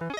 Yeah.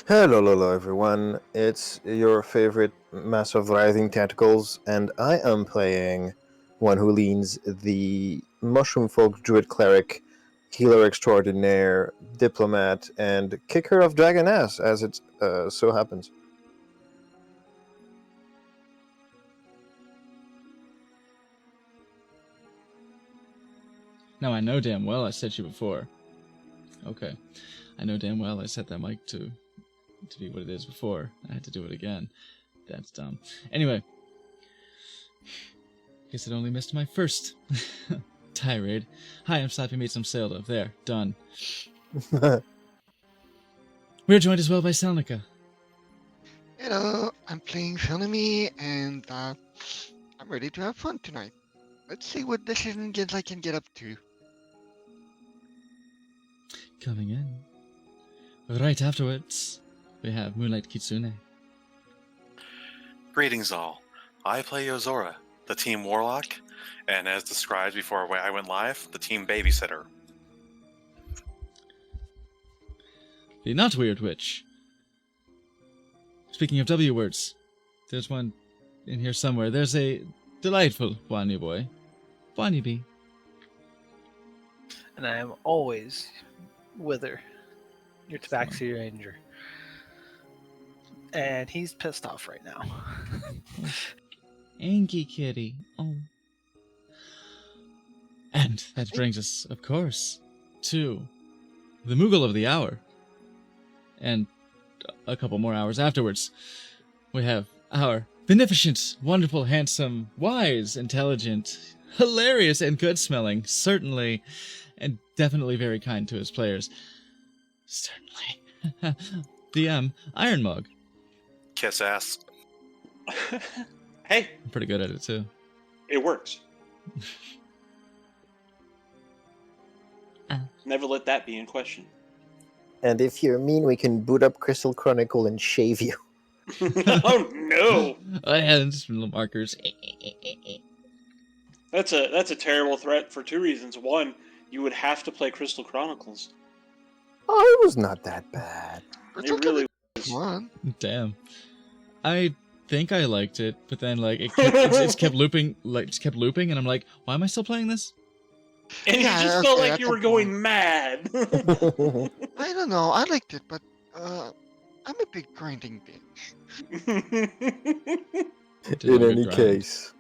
Hello, everyone. It's your favorite Mass of Writhing Tentacles, and I am playing one who leads the Mushroom Folk Druid Cleric, Healer Extraordinaire, Diplomat, and Kicker of Dragoness, as it so happens. Now I know damn well I said you before. Okay. I know damn well I set that mic to be what it is before. I had to do it again. That's dumb. Anyway. Guess it only missed my first tirade. Hi, I'm Slappy Made Some Sailor. There, done. We're joined as well by Salnica. Hello, I'm playing Felony, and I'm ready to have fun tonight. Let's see what this shenanigans I can get up to. Coming in. Right afterwards, we have Moonlight Kitsune. Greetings all. I play Yozora, the team Warlock, and as described before I went live, the team Babysitter. The not weird witch. Speaking of W words, there's one in here somewhere. There's a delightful Wanya boy. Wanya bee. And I am always Wither, your Tabaxi Ranger. And he's pissed off right now. Anky kitty. Oh. And that brings us, of course, to the Moogle of the Hour. And a couple more hours afterwards, we have our beneficent, wonderful, handsome, wise, intelligent, hilarious, and good-smelling, certainly, and definitely very kind to his players. Certainly. DM, Iron Mug. Kiss ass. Hey, I'm pretty good at it, too. it works. Ah. Never let that be in question. And if you're mean, we can boot up Crystal Chronicle and shave you. Oh no! I had just little markers. That's a terrible threat for two reasons. One, you would have to play Crystal Chronicles. Oh, it was not that bad. It's It really fun. Damn. I think I liked it, but then like it just kept looping, and I'm like, why am I still playing this? And Yeah, you just okay, felt like that's you a were going mad. I don't know, I liked it, but I'm a big grinding bitch. Did In a good any grind. case,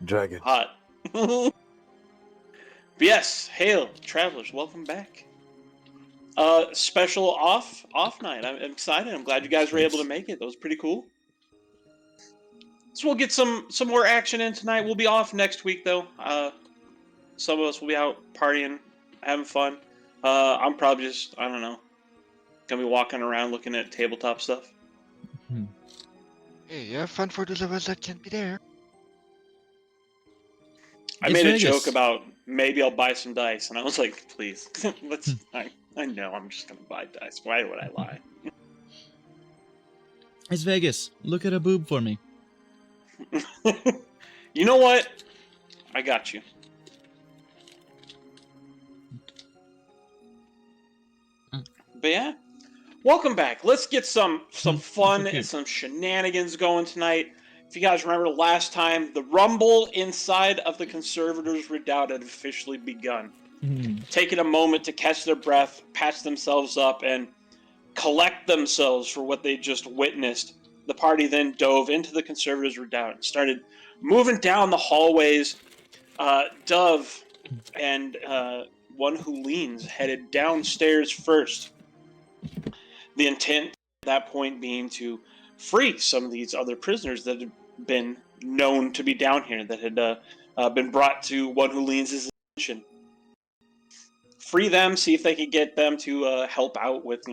Dragon. Hot. But yes, hail, travelers, welcome back. Special off night. I'm excited. I'm glad you guys were able to make it. That was pretty cool. So we'll get some more action in tonight. We'll be off next week though. Some of us will be out partying, having fun. I'm probably just, I don't know, gonna be walking around looking at tabletop stuff. Hey, have fun for those of us that can't be there. I It's made a Vegas. joke about maybe I'll buy some dice, and I was like, please, let's. I know I'm just gonna buy dice. Why would I lie? It's Vegas. Look at a boob for me. You know what? I got you. But yeah, welcome back. Let's get some fun and some shenanigans going tonight. If you guys remember last time, the rumble inside of the Conservators' Redoubt had officially begun. Taking a moment to catch their breath, patch themselves up, and collect themselves for what they just witnessed, the party then dove into the Conservatives' redoubt and started moving down the hallways. Dove and One Who Leans headed downstairs first. The intent at that point being to free some of these other prisoners that had been known to be down here, that had been brought to One Who Leans' attention. Free them, see if they could get them to help out with,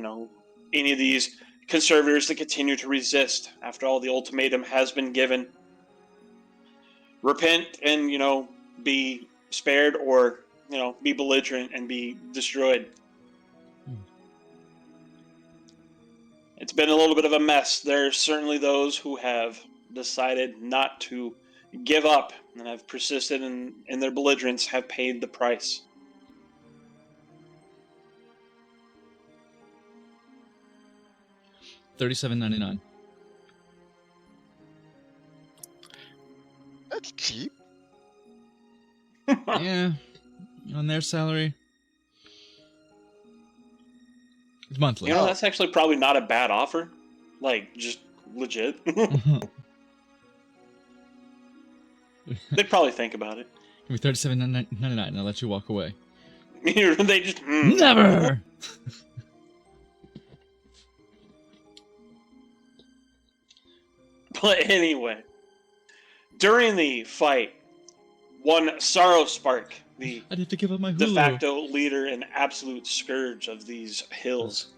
any of these conservators that continue to resist after all the ultimatum has been given. Repent and, be spared, or, be belligerent and be destroyed. It's been a little bit of a mess. There are certainly those who have decided not to give up and have persisted in their belligerence, have paid the price. $37.99. That's cheap. Yeah, on their salary. It's monthly. That's actually probably not a bad offer. Like, just legit. They'd probably think about it. Give me $37.99 and I'll let you walk away. They just... Never! But anyway, during the fight, one Sorrow Spark, the I'd have to give up my Hulu. de facto leader and absolute scourge of these hills,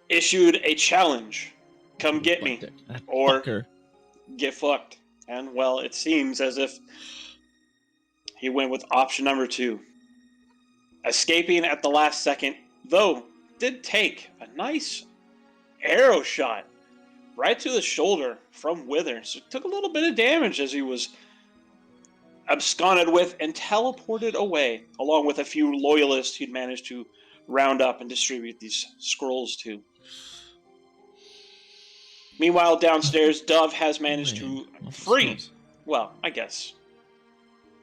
issued a challenge. Come get me, That or fucker. get fucked. And, well, it seems as if he went with option number 2. Escaping at the last second, though, did take a nice arrow shot right to the shoulder from Wither. So took a little bit of damage as he was absconded with and teleported away, along with a few loyalists he'd managed to round up and distribute these scrolls to. Meanwhile, downstairs, Dove has managed to free, well, I guess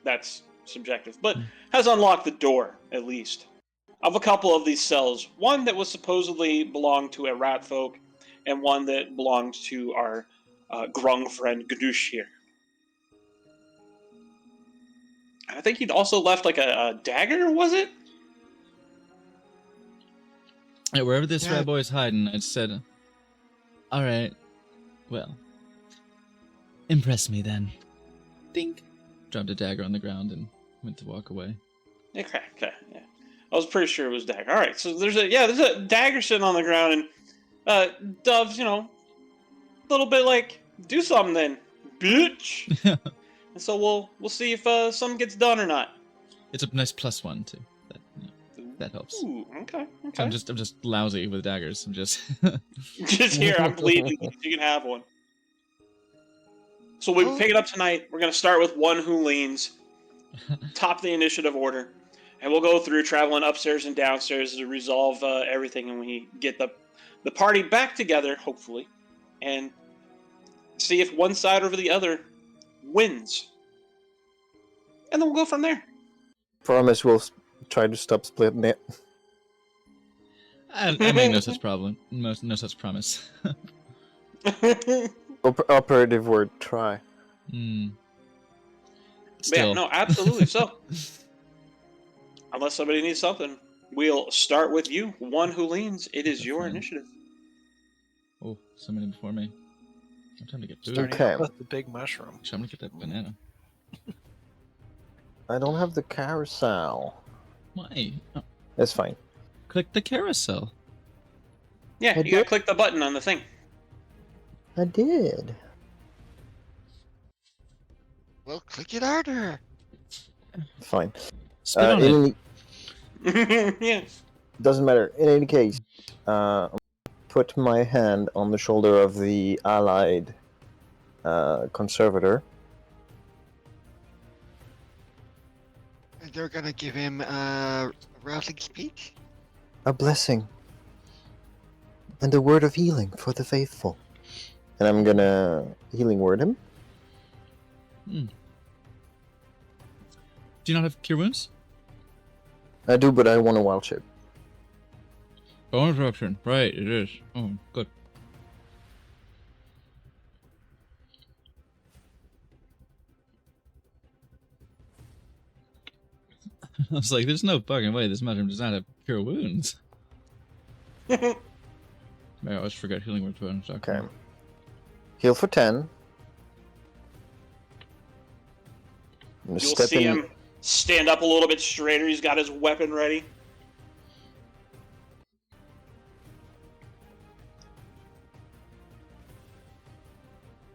that's subjective, but has unlocked the door, at least, of a couple of these cells. One that was supposedly belonged to a rat folk, and one that belonged to our Grung friend Gadoosh here. I think he'd also left like a dagger, was it? Yeah, wherever this Yeah. rat boy's hiding, I said, alright, well, impress me then. Dink. Dropped a dagger on the ground and went to walk away. Okay, yeah. I was pretty sure it was dagger. All right, so there's a dagger sitting on the ground, and Dove's, a little bit like, do something then, bitch. And so we'll see if something gets done or not. It's a nice +1 too. That helps. Ooh, okay. So I'm just lousy with daggers. I'm just Just here, I'm bleeding. You can have one. So we pick it up tonight. We're going to start with One Who Leans, top the initiative order, and we'll go through traveling upstairs and downstairs to resolve everything, and we get the party back together, hopefully, and see if one side over the other wins. And then we'll go from there. Promise we'll try to stop splitting it. I make no such problem. No such promise. Operative word, try. Hmm. Yeah, no, absolutely. So, unless somebody needs something, we'll start with you. One Who Leans. It is your initiative. Oh, somebody before me. I'm trying to get food. Starting Okay. out with the big mushroom. Actually, I'm gonna get that banana. I don't have the carousel. Why? Oh, That's fine. click the carousel. Yeah, I you gotta did. click the button on the thing. I did. Well, click it harder. Fine. Spit on it. Yeah. Doesn't matter. In any case, put my hand on the shoulder of the allied conservator. And they're gonna give him a rousing speech. A blessing. And a word of healing for the faithful. And I'm gonna healing word him. Do you not have cure wounds? I do, but I want a wild shape. Bone interruption. Right, it is. Oh, good. I was like, there's no fucking way this mushroom does not have cure wounds. I always forget healing word for Okay. Heal for 10. I'm gonna You'll step see in. him stand up a little bit straighter. He's got his weapon ready.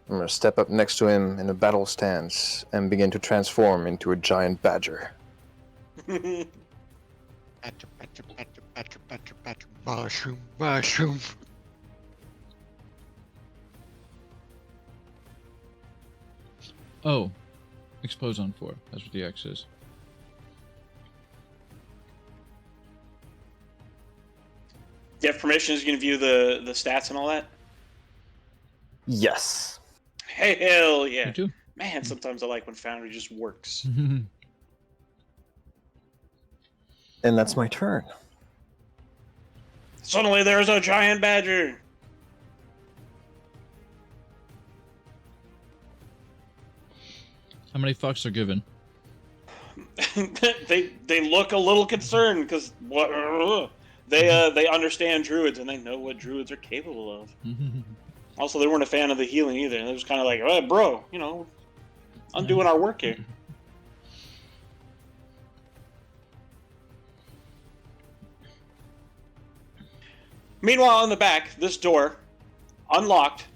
I'm gonna step up next to him in a battle stance and begin to transform into a giant badger. Badger, badger, badger, badger, badger, badger, mushroom, mushroom. Oh, expose on 4. That's what the X is. Do you have permissions? You can view the stats and all that? Yes. Hey, hell yeah. You too. Man, sometimes I like when Foundry just works. And that's my turn. Suddenly there's a giant badger. How many fucks are given? they look a little concerned because they understand druids and they know what druids are capable of. Also, they weren't a fan of the healing either. They was kind of like, "Oh, bro, you know, I'm doing our work here." Meanwhile, in the back, this door, unlocked,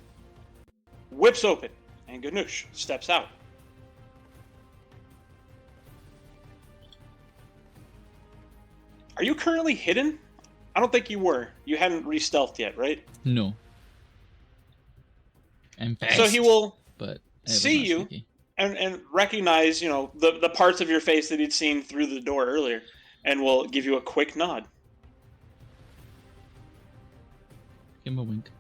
whips open, and Ganush steps out. Are you currently hidden? I don't think you were. You hadn't re-stealthed yet, right? No. I'm fast, So he will but I was see not you. sneaky. and recognize, you know, the parts of your face that he'd seen through the door earlier, and will give you a quick nod. Give him a wink.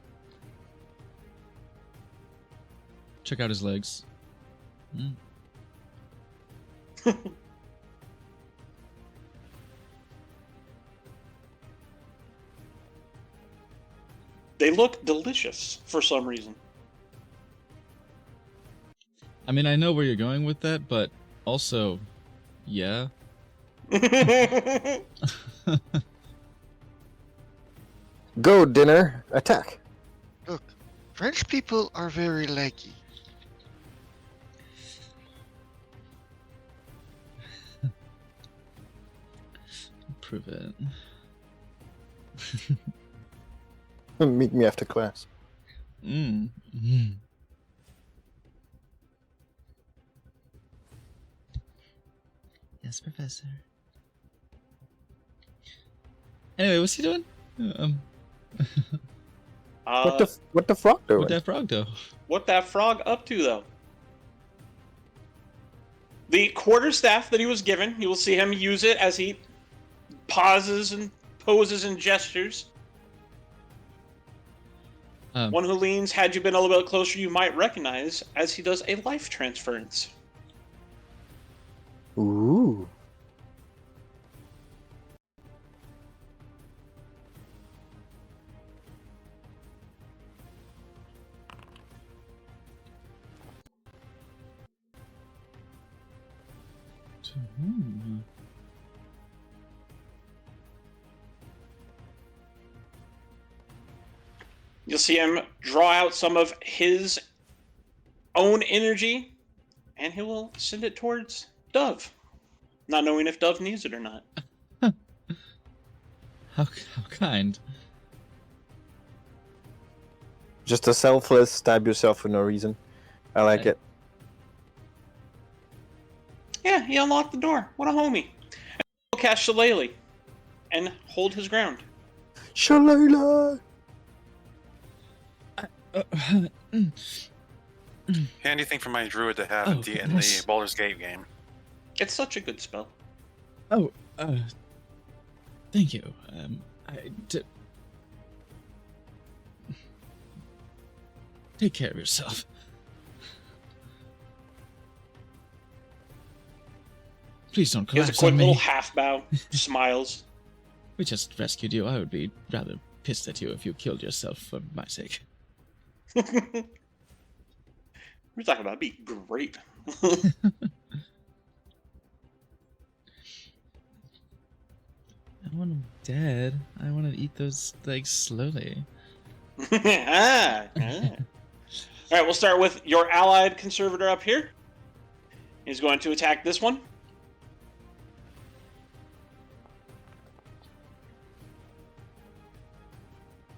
Check out his legs. They look delicious for some reason. I mean, I know where you're going with that, but also, yeah. Go, dinner. Attack. Look, French people are very leggy. Prove it. Meet me after class. Mm. Yes, Professor. Anyway, what's he doing? What the frog doing? What that frog do? What that frog up to, though? The quarterstaff that he was given, you will see him use it as he pauses and poses and gestures. One who leans, had you been a little bit closer, you might recognize as he does a life transference. Ooh. You'll see him draw out some of his own energy, and he will send it towards Dove, not knowing if Dove needs it or not. How kind. Just a selfless stab yourself for no reason. I like Okay. it. Yeah, he unlocked the door. What a homie. And he'll cast Shillelagh and hold his ground. Shalala! Handy thing for my druid to have Oh, in the yes. Baldur's Gate game. It's such a good spell. Oh, thank you. Take care of yourself. Please don't He has a collapse quick on little me. half bow, smiles. We just rescued you. I would be rather pissed at you if you killed yourself for my sake. We're talking about it'd be great. I want him dead. I want to eat those legs slowly. Ah. All right, we'll start with your allied conservator up here. He's going to attack this one.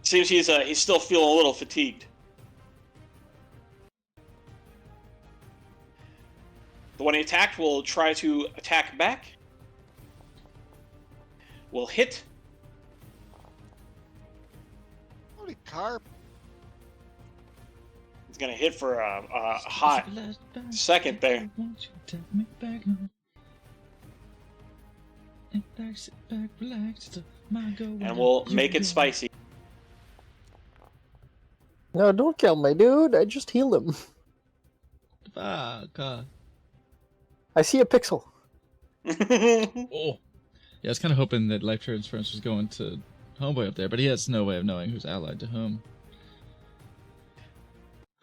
Seems he's still feeling a little fatigued. The one he attacked will try to attack back. Will hit. Holy carp. He's going to hit for a hot second there. And we'll make it spicy. No, don't kill my dude. I just healed him. God. I see a pixel. Oh. Yeah, I was kind of hoping that life transference was going to Homeboy up there, but he has no way of knowing who's allied to whom.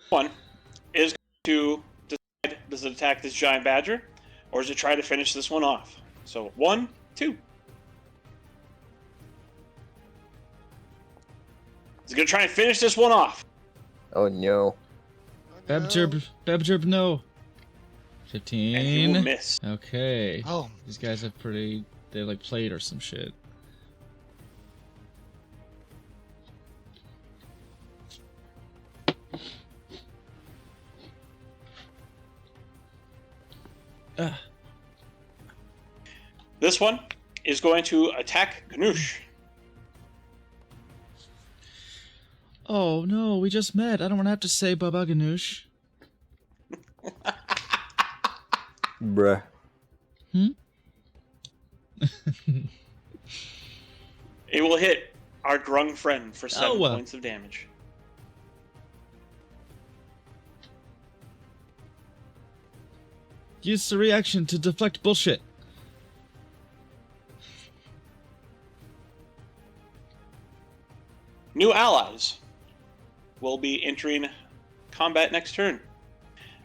One is to decide, does it attack this giant badger, or does it try to finish this one off? So 1, 2. Is it going to try and finish this one off? Oh no. Babjerb, no. 15. And he will miss. Okay. Oh, These guys have they like played or some shit. Ah. This one is going to attack Ganoush. Oh no, we just met. I don't want to have to say Baba Ganoush. Bruh. It will hit our Grung friend for 7 Oh. points of damage. Use the reaction to deflect bullshit. New allies will be entering combat next turn.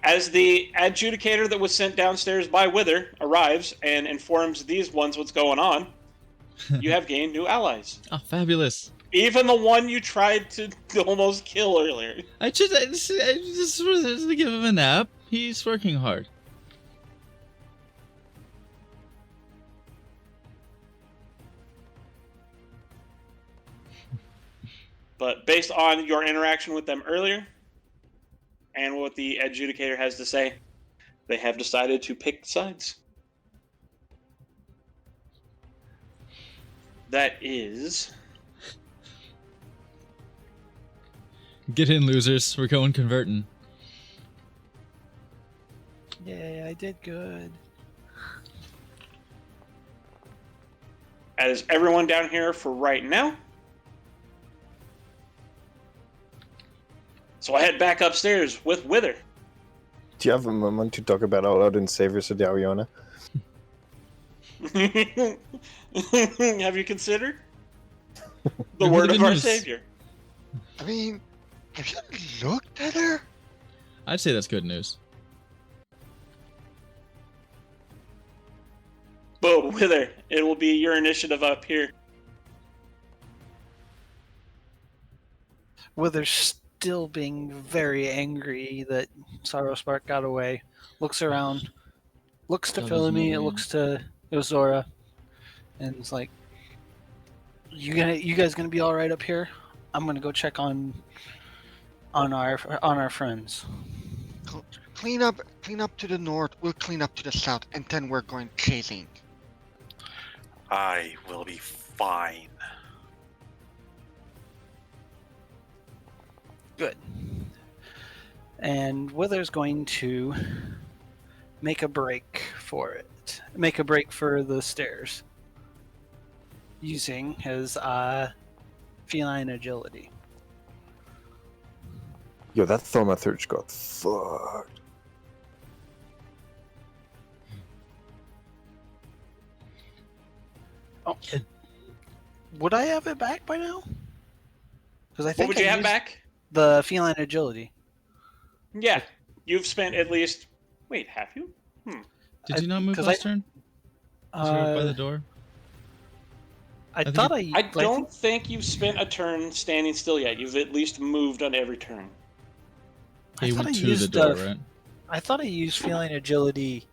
As the adjudicator that was sent downstairs by Wither arrives and informs these ones what's going on, you have gained new allies. Oh, fabulous. Even the one you tried to almost kill earlier. I just wanted to give him a nap. He's working hard. But based on your interaction with them earlier and what the adjudicator has to say, they have decided to pick sides. That is... Get in, losers. We're going converting. Yay, I did good. That is everyone down here for right now. So I head back upstairs with Wither. Do you have a moment to talk about All Out and Saviors of Dariona? Have you considered the Give me word the of good our news. Savior? I mean, have you looked at her? I'd say that's good news. But Wither, it will be your initiative up here. Wither still being very angry that Sorrow Spark got away. Looks around, looks to Still doesn't Philomene, know it yet. looks to Ozora, and it's like, you guys gonna be all right up here? I'm gonna go check on our friends. Clean up to the north. We'll clean up to the south, and then we're going chasing. I will be fine. Good. And Wither's going to make a break for it. Make a break for the stairs. Using his feline agility. Yo, that Thaumaturge got fucked. Oh, Would I have it back by now? Because I What think would you I have used back? the feline agility. Yeah, you've spent at least. Wait, have you? Did you not move 'cause last turn? 'Cause you were by the Uh, door. I think thought I don't think you've spent a turn standing still yet. You've at least moved on every turn. He I thought went I to the used door, right? I thought I used feline agility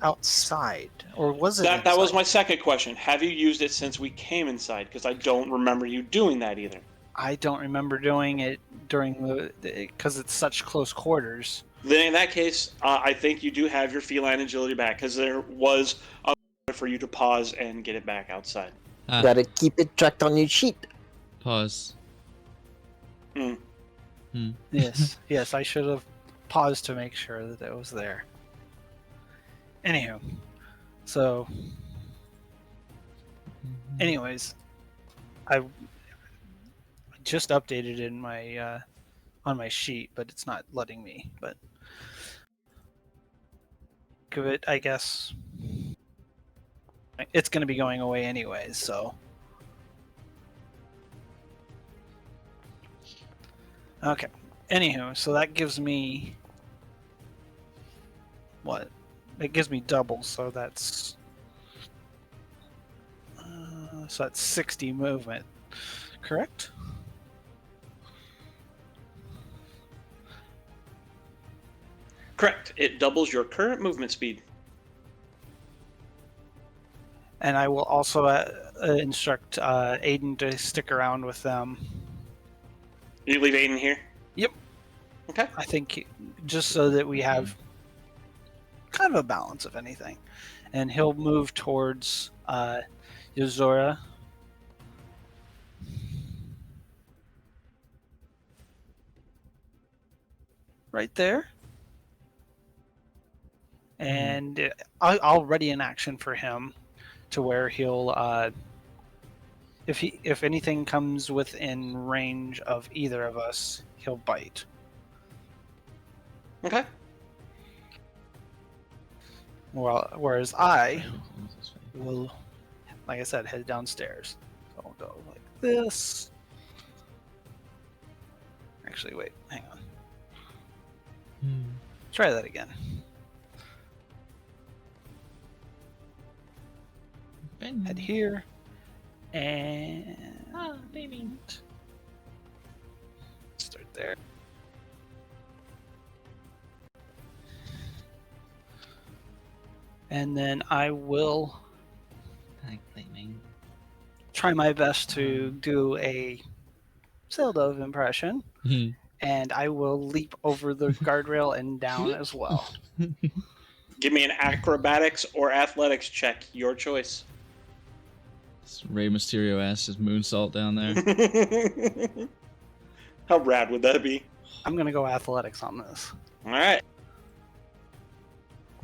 outside, or was it? That was inside? my second question. Have you used it since we came inside? Because I don't remember you doing that either. I don't remember doing it during the because it's such close quarters. Then in that case, I think you do have your feline agility back because there was a moment for you to pause and get it back outside. Ah, Gotta keep it tracked on your sheet. pause. Yes, yes, I should have paused to make sure that it was there. Anywho, so, anyways, I just updated in my on my sheet, but it's not letting me. But give it, I guess. It's going to be going away anyways, so. Okay. Anywho, so that gives me what? It gives me double, so that's 60 movement, correct? Correct. It doubles your current movement speed. And I will also instruct Aiden to stick around with them. You leave Aiden here? Yep. Okay. I think just so that we have kind of a balance, if anything. And he'll move towards Yozora. Right there. And I'll ready an action for him to where he'll if anything comes within range of either of us, he'll bite. Okay. Well, whereas I will, like I said, head downstairs. So I'll go like this. Actually, wait, hang on. Try that again. Head here. And start there. And then I will try my best to do a Saildove impression, and I will leap over the guardrail and down as well. Give me an acrobatics or athletics check. Your choice. Rey Mysterio ass his moonsault down there. How rad would that be? I'm gonna go athletics on this. All right.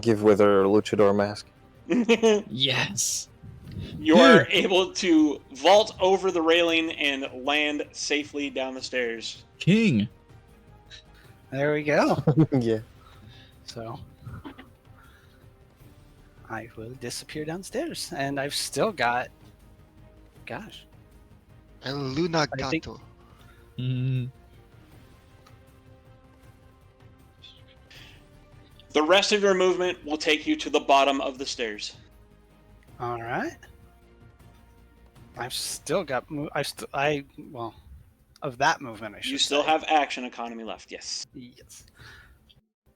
Give Wither a luchador mask. Yes. You are able to vault over the railing and land safely down the stairs. King. There we go. Yeah. So I will disappear downstairs, and I've still got. Gosh. El Luna I think- Gato. The rest of your movement will take you to the bottom of the stairs. All right. I've still got. Well, of that movement, I should. You still say. have action economy left. Yes. Yes.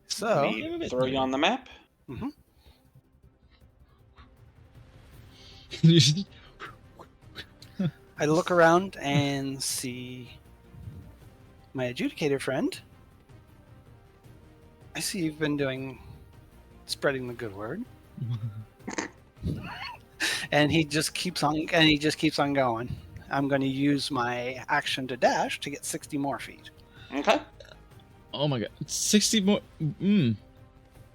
So. Let me throw you on the map. I look around and see my adjudicator friend. I see you've been spreading the good word. And he just keeps on going. I'm going to use my action to dash to get 60 more feet. Okay. Oh my god. 60 more.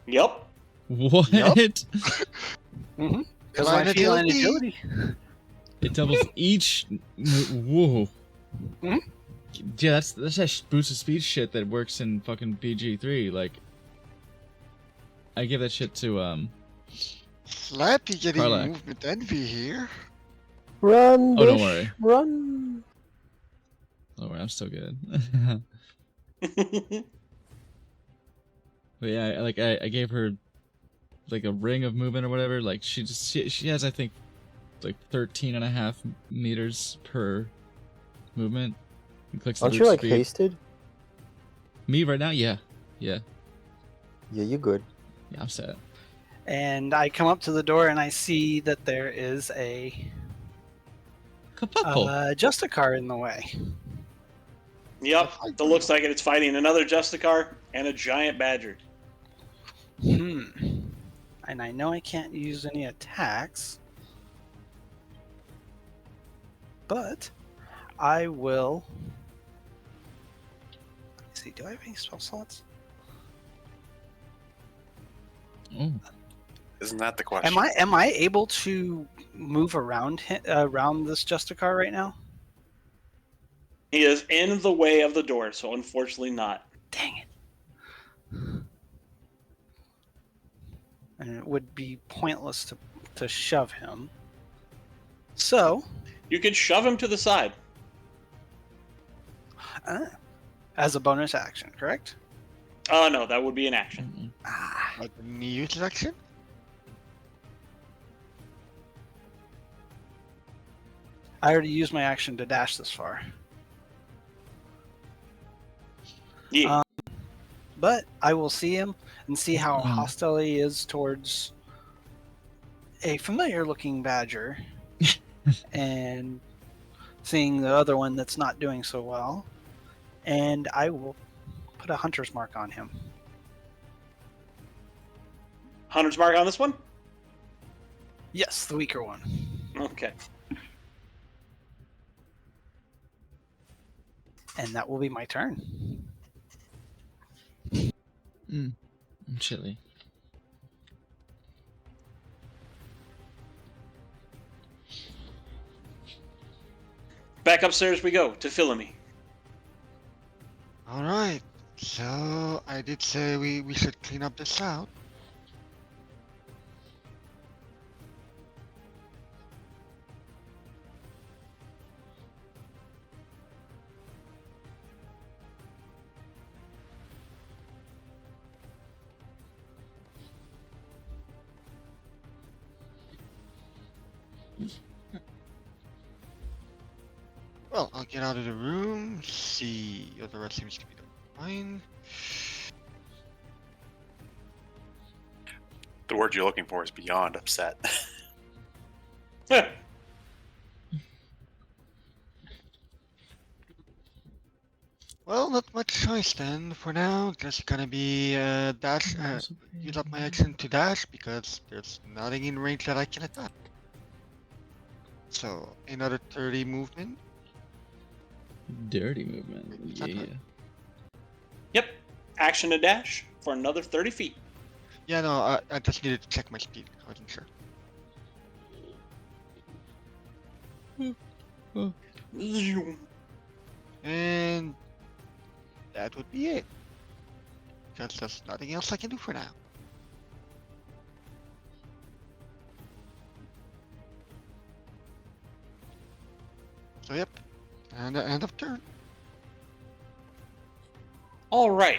Yep. What? Yup. Because Feline my feline agility. agility. It doubles each. Whoa. Mhm. Yeah, that's that boost of speed shit that works in fucking PG3. Like, I give that shit to Slappy getting Karlach. movement envy here. Run, Oh, don't Bish, worry. run. Don't worry, I'm still good. But yeah, I gave her like a ring of movement or whatever. Like she has, I think, like 13.5 meters per movement. And clicks the Aren't you boot like speed. hasted? Me right now? Yeah. Yeah, Yeah, you good. I'm set. And I come up to the door and I see that there is a Kapuckle. Justicar in the way. Yep, it looks like it's fighting another Justicar and a giant badger. And I know I can't use any attacks, but I will. Let's see, do I have any spell slots? Oh. Isn't that the question? Am I able to move around around this Justicar right now? He is in the way of the door, so unfortunately not. Dang it. And it would be pointless to shove him. So, You could shove him to the side. as a bonus action, correct? Oh, no, that would be an action. Like a new use action? I already used my action to dash this far. Yeah. But I will see him and see how hostile he is towards a familiar looking badger and seeing the other one that's not doing so well. And I will put a hunter's mark on him. Hunter's mark on this one? Yes, the weaker one. Okay. And that will be my turn. I'm chilly. Back upstairs we go to Philemy. Alright, so I did say we should clean up this out. Well, I'll get out of the room, see. The rest seems to be fine. The word you're looking for is beyond upset. Well, not much choice then. For now, just gonna be dash. Use up my action to dash because there's nothing in range that I can attack. So another 30 movement. Dirty movement. Is that Yeah. right? Yep. Action to dash for another 30 feet. Yeah, no, I just needed to check my speed. I wasn't sure. And that would be it. Because there's nothing else I can do for now. So yep, and end of turn. All right.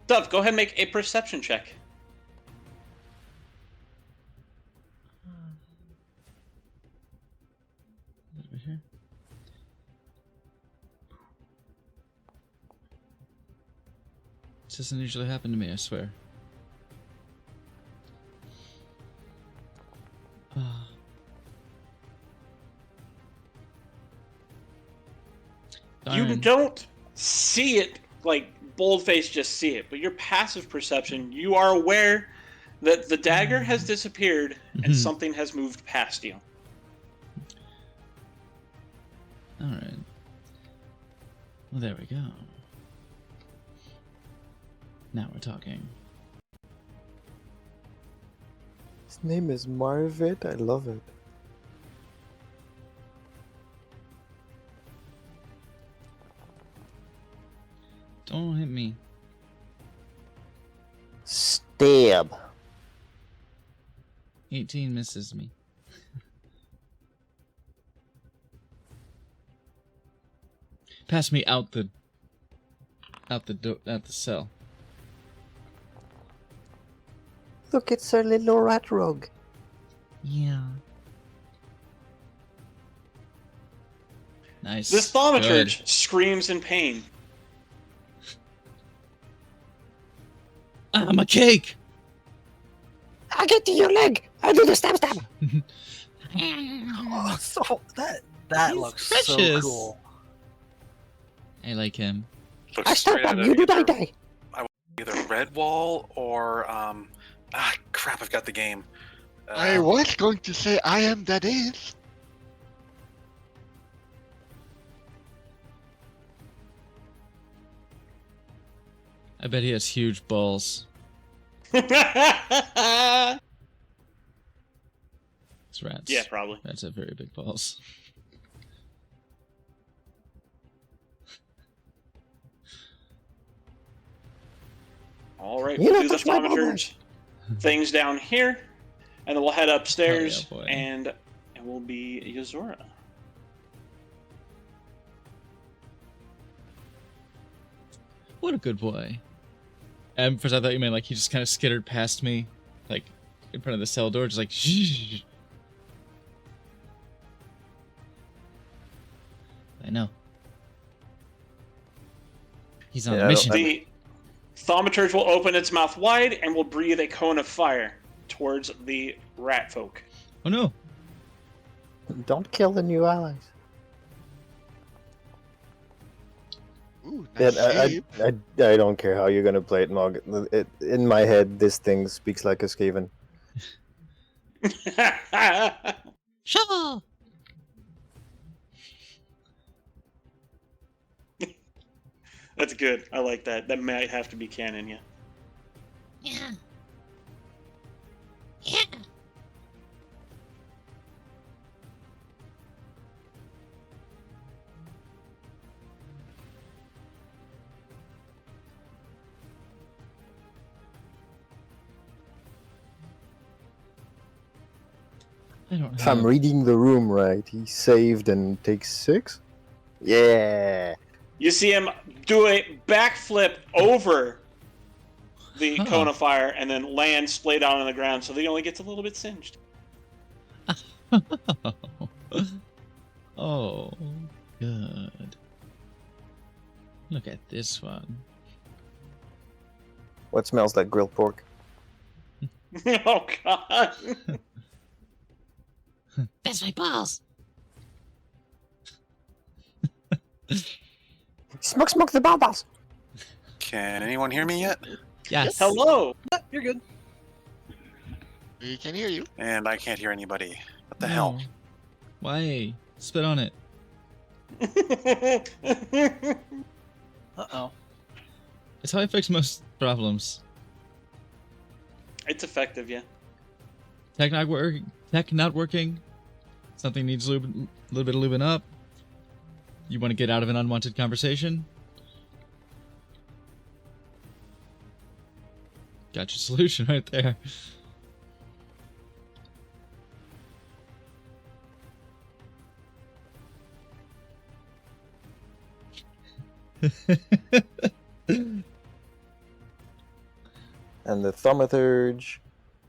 Dove, go ahead and make a perception check. Over here. This doesn't usually happen to me, I swear. You Darn. don't see it like boldface just see it, but your passive perception, you are aware that the dagger has disappeared and something has moved past you. Alright. Well, there we go. Now we're talking. His name is Marvit. I love it. Don't hit me. Stab. 18 misses me. Pass me out the cell. Look, it's our little rat rogue. Yeah. Nice. This Good. thaumaturge screams in pain. I'm a cake. I'll get to your leg. I'll do the stab. Oh, so that He's looks so precious. cool. I like him. Looks straight out of either, die. either Redwall or crap! I've got the game. I was going to say I am that is. I bet he has huge balls. Yeah, It's rats. probably. Rats have very big balls. All right, You we'll know, do the touch my bubble. thaumaturge things down here, and then we'll head upstairs, Oh, yeah, boy. and it will be Yozora. What a good boy. And first I thought you meant like he just kind of skittered past me, like in front of the cell door, just like shh. I know. He's on Yeah, a I mission. The thaumaturge will open its mouth wide and will breathe a cone of fire towards the rat folk. Oh no. Don't kill the new allies. Ooh, Yeah, nice I shape. don't care how you're gonna play it, Mog. In my head, this thing speaks like a Skaven. Shovel. That's good. I like that. That might have to be canon, yeah. Yeah. Yeah. I don't If I'm have. reading the room right, he saved and takes 6? Yeah. You see him do a backflip over the Huh. cone of fire and then land splayed out on the ground, so he only gets a little bit singed. Oh, good. Look at this one. What smells like grilled pork? Oh god. That's my balls. Smoke the balls. Can anyone hear me yet? Yes. Hello. You're good. We can hear you. And I can't hear anybody. What the No. hell? Why? Spit on it. Uh-oh. It's how I fix most problems. It's effective, yeah. Tech not working. Something needs a little bit of lubing up. You want to get out of an unwanted conversation? Got your solution right there. And the thaumaturge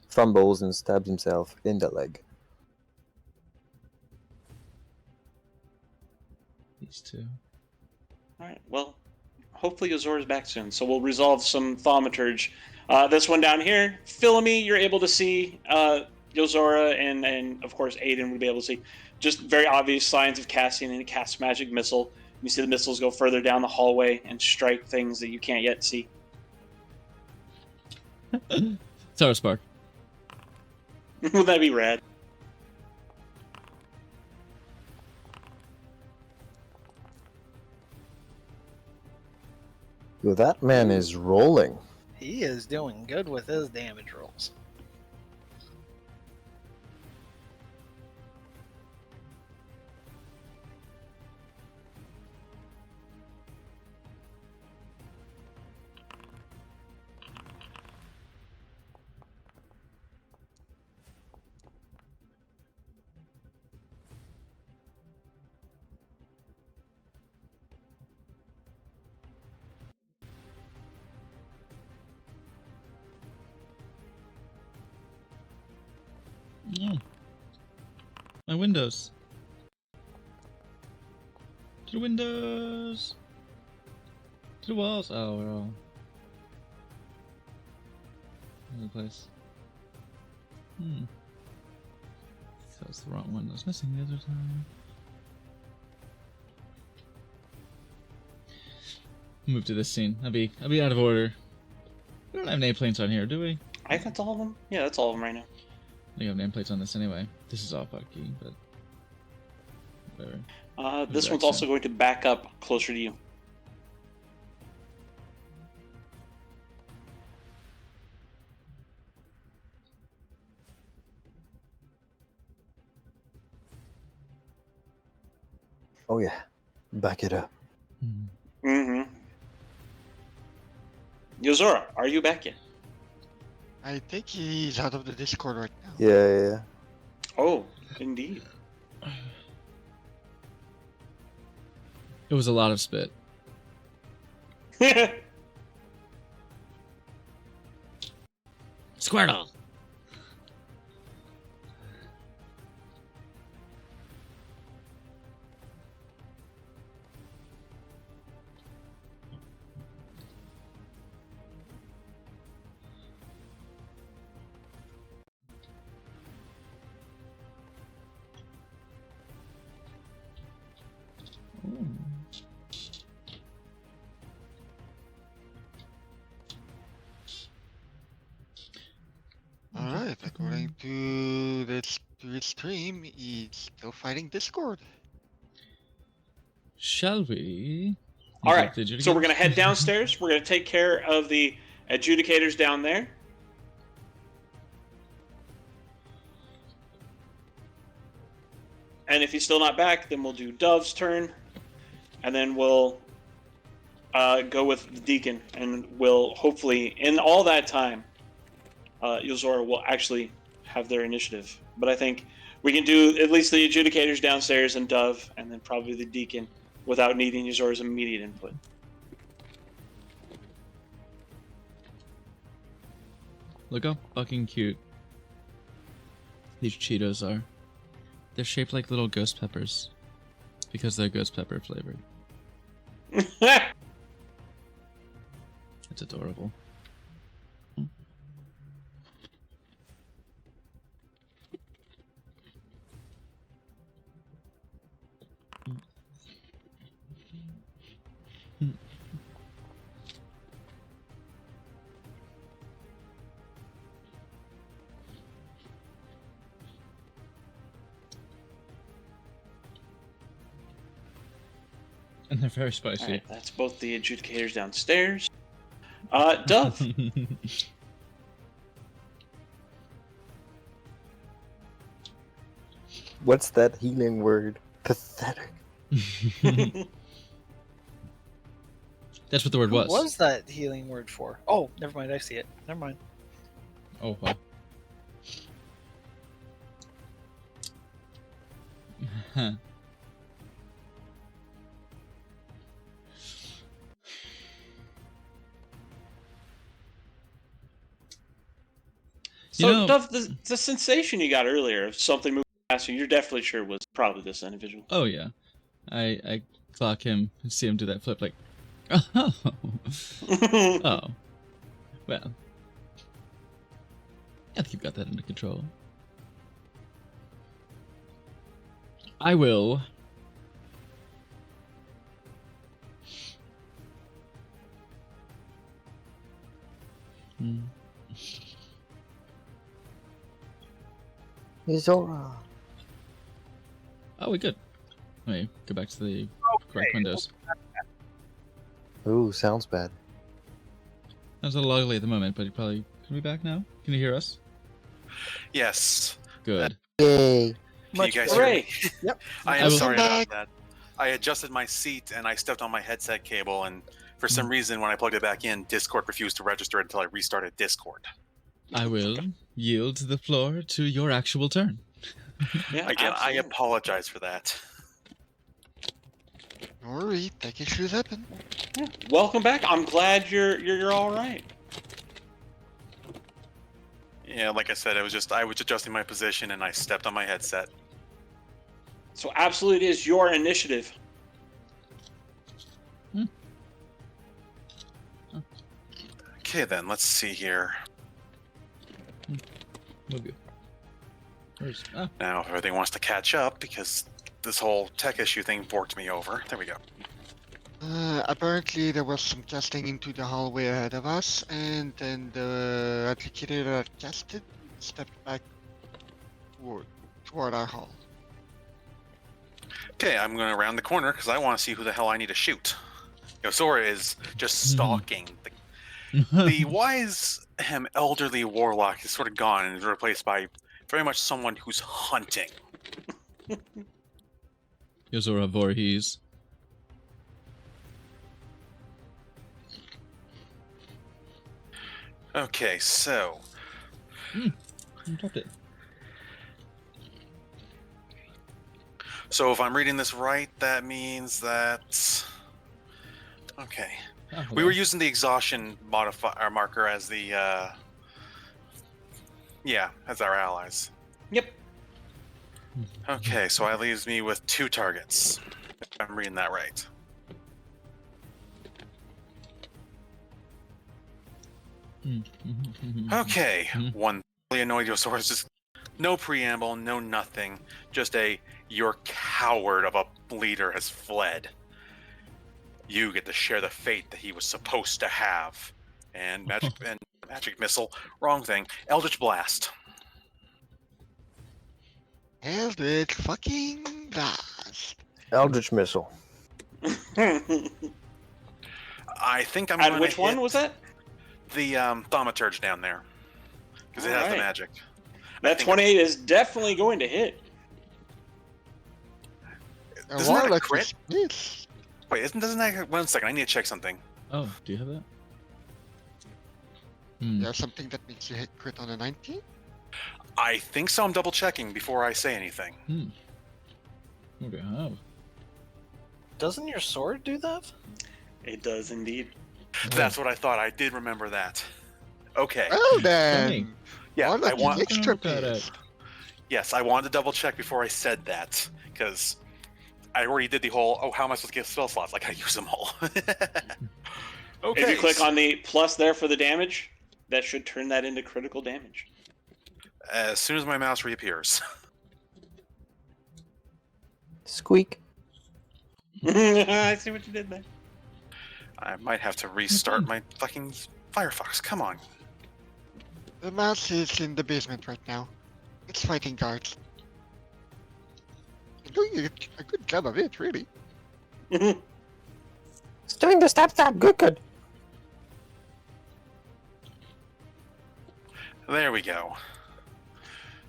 fumbles and stabs himself in the leg. These two. Alright, well, hopefully Yozora's back soon, so we'll resolve some thaumaturge. This one down here, Philemy, you're able to see Yozora, and of course Aiden would be able to see just very obvious signs of casting, and he casts magic missile. You see the missiles go further down the hallway and strike things that you can't yet see. Sour Spark. Would that be rad? Yo, that man is rolling. He is doing good with his damage rolls. My windows. To the windows. To the walls. Oh, we're all in the place. That was the wrong one. I was missing the other time. Move to this scene. I'll be out of order. We don't have nameplates on here, do we? I think that's all of them. Yeah, that's all of them right now. I think I have nameplates on this anyway. This is all fucky, but whatever. This Back one's also going to back up closer to you. Oh yeah, back it up. Mm-hmm. Yozora, are you back yet? I think he's out of the Discord right now. Yeah. Oh, indeed. It was a lot of spit. Squirtle. Alright, according to this stream, he's still fighting Discord. Shall we? All right, Did you so we're get- going to head downstairs. We're going to take care of the adjudicators down there. And if he's still not back, then we'll do Dove's turn. And then we'll go with the Deacon. And we'll hopefully, in all that time, Yozora will actually have their initiative. But I think we can do at least the adjudicators downstairs and Dove, and then probably the Deacon without needing Yozora's immediate input. Look how fucking cute these Cheetos are. They're shaped like little ghost peppers because they're ghost pepper flavored. It's adorable. And they're very spicy. All right, that's both the adjudicators downstairs. Dove. What's that healing word? Pathetic. That's what the word What was. was that healing word for? Oh, never mind. I see it. Never mind. Oh, wow. Huh. So, You know- Dove, the sensation you got earlier of something moving past you, you're definitely sure was probably this individual. Oh yeah, I clock him and see him do that flip like, oh, oh, well, I think you've got that under control. I will. Zora. Oh, we good. Let me go back to the correct windows. Ooh, sounds bad. That's a little ugly at the moment, but he probably can we back now? Can you hear us? Yes. Good. Yay. Can you guys better. hear me? Hooray! I I am will- sorry Back. about that. I adjusted my seat and I stepped on my headset cable, and for Hmm. some reason, when I plugged it back in, Discord refused to register until I restarted Discord. I will yield the floor to your actual turn. Yeah, Again, I absolutely. apologize for that. Don't worry, tech issues happen. Yeah. Welcome back. I'm glad you're all right. Yeah, like I said, I was adjusting my position and I stepped on my headset. So absolutely it is your initiative. Okay, then let's see here. Move you. Where's Now, if everything wants to catch up, because this whole tech issue thing forked me over. There we go. Apparently there was some casting into the hallway ahead of us, and then the executor that casted stepped back toward our hall. Okay, I'm going to round the corner because I want to see who the hell I need to shoot. Yozora is just stalking. The wise, elderly warlock is sort of gone and is replaced by very much someone who's hunting. Yozora Voorhees. Okay, so You dropped it. so if I'm reading this right, that means that okay. Oh, We were using the exhaustion modifier marker as the as our allies. Yep. Okay, so that leaves me with 2 targets. If I'm reading that right. Okay, one really annoyed Yosaurus, just no preamble, no nothing, just a your coward of a leader has fled. You get to share the fate that he was supposed to have. And magic missile, wrong thing. Eldritch Blast. Eldritch fucking blast. Eldritch Missile. I think I'm And going which to one hit was that? the Thaumaturge down there. Because it has the Alright. magic. That think 28 is definitely going to hit. Isn't that a Warlock crit? is- Wait, doesn't that... 1 second, I need to check something. Oh, do you have that? You have something that makes you hit crit on a 19? I think so. I'm double checking before I say anything. What do you have? Doesn't your sword do that? It does indeed. That's what I thought. I did remember that. Okay. Well then, Funny. Yeah, Warlock I is want... extra Look at it. pissed. Yes, I wanted to double check before I said that, because I already did the whole, oh, how am I supposed to get spell slots? Like, I use them all. Okay. If you click on the plus there for the damage, that should turn that into critical damage. As soon as my mouse reappears. Squeak. I see what you did there. I might have to restart my fucking Firefox. Come on. The mouse is in the basement right now. It's fighting guards. You're doing a good job of it, really. It's doing the stab. Good. There we go.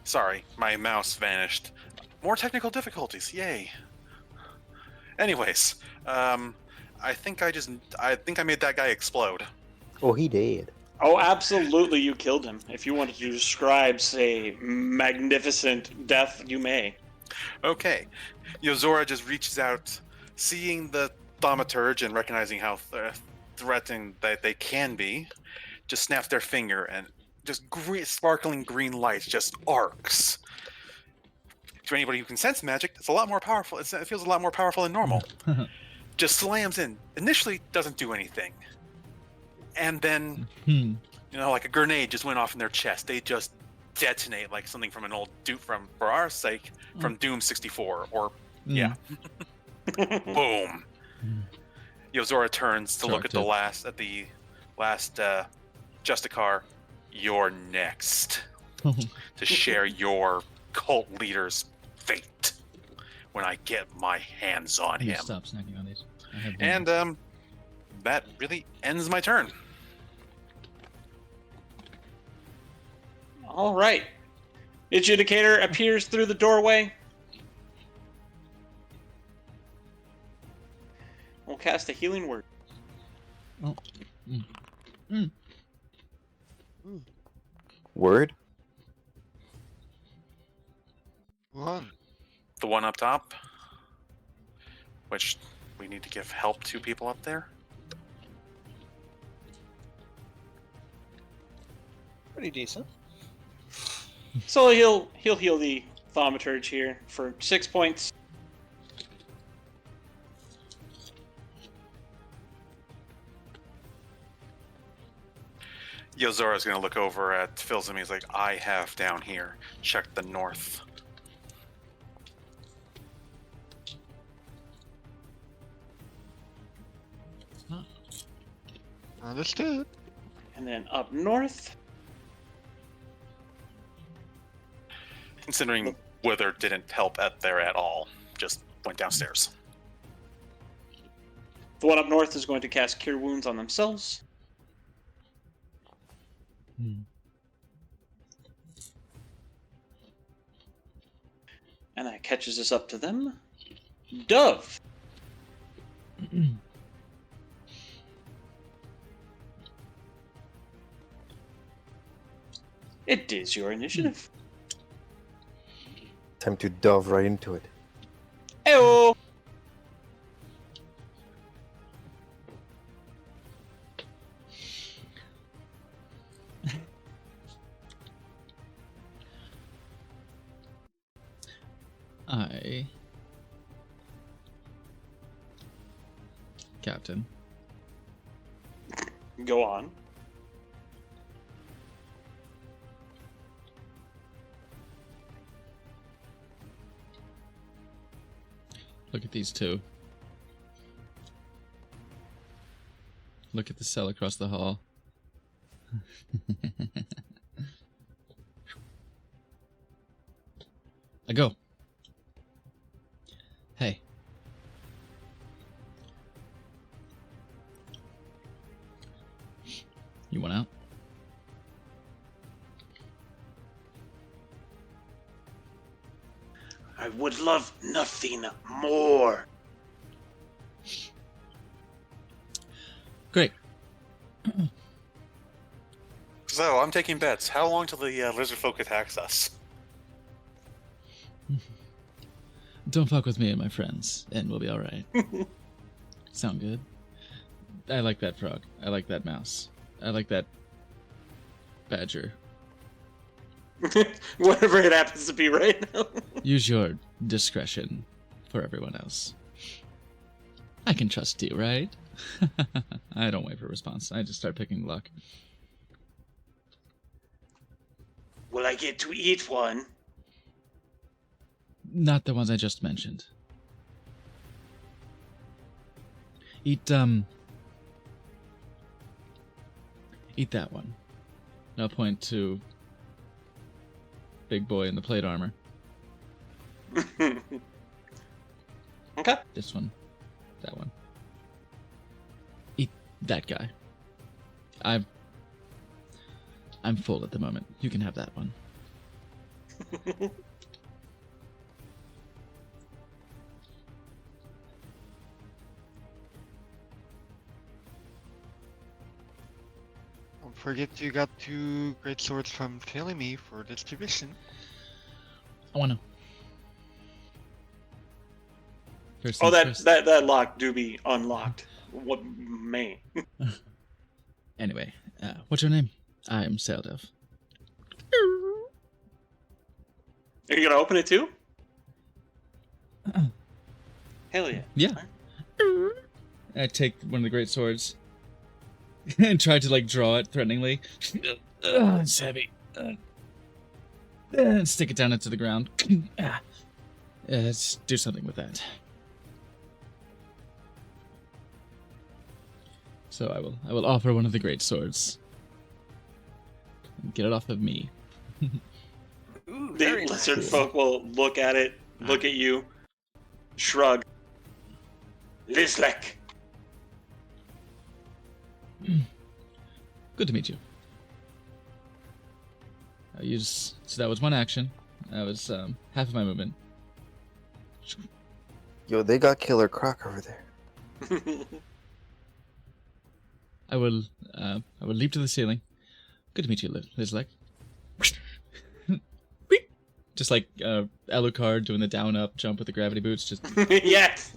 Sorry, my mouse vanished. More technical difficulties, yay. Anyways, I think I made that guy explode. Oh, he did. Oh, absolutely, you killed him. If you wanted to describe, say, magnificent death, you may. Okay. Yozora just reaches out, seeing the thaumaturge and recognizing how threatening that they can be, just snaps their finger and just sparkling green light just arcs. To anybody who can sense magic, it's a lot more powerful. It feels a lot more powerful than normal. Just slams in. Initially, doesn't do anything. And then, like a grenade just went off in their chest. They just detonate like something from an old for our sake, from Doom 64. Or, yeah. Boom. Yozora turns to look at the last Justicar. You're next to share your cult leader's fate when I get my hands on him. Stop snacking on these. I have one. And that really ends my turn. All right. Adjudicator appears through the doorway. We'll cast a healing word. Oh. Word. One. The one up top, which we need to give help to people up there. Pretty decent. So he'll heal the thaumaturge here for 6 points. Yozora's gonna look over at Philzim. He's like, I have down here. Check the north. Understood. And then up north. Considering Wither didn't help there at all, just went downstairs. The one up north is going to cast Cure Wounds on themselves. Hmm. And that catches us up to them. Dove. It is your initiative. Time to dove right into it. Heyo! Captain. Go on. Look at these two. Look at the cell across the hall. I go. Hey. You want out? I would love nothing more. Great. So, I'm taking bets. How long till the lizard folk attacks us? Don't fuck with me and my friends, and we'll be alright. Sound good? I like that frog. I like that mouse. I like that badger. Whatever it happens to be right now. Use your discretion for everyone else. I can trust you, right? I don't wait for a response. I just start picking luck. Will I get to eat one? Not the ones I just mentioned. Eat that one. And I'll point to big boy in the plate armor. Okay. This one. That one. Eat that guy. I'm full at the moment. You can have that one. Don't forget you got 2 great swords from telling me for distribution. I wanna. First Oh, things that first. lock do be unlocked. What, man? Anyway, what's your name? I am Seldev. Are you gonna open it too? Hell yeah. Yeah. I take one of the great swords and try to like draw it threateningly. It's heavy. And stick it down into the ground. Let's do something with that. So I will offer one of the great swords. Get it off of me. Ooh, The very lizard nice. folk will look at it, look at you, shrug. Lizlek. Good to meet you. I'll use. So that was one action. That was half of my movement. Yo, they got Killer Croc over there. I will leap to the ceiling. Good to meet you, Lizlek. Just like Alucard doing the down up jump with the gravity boots. Just Yes.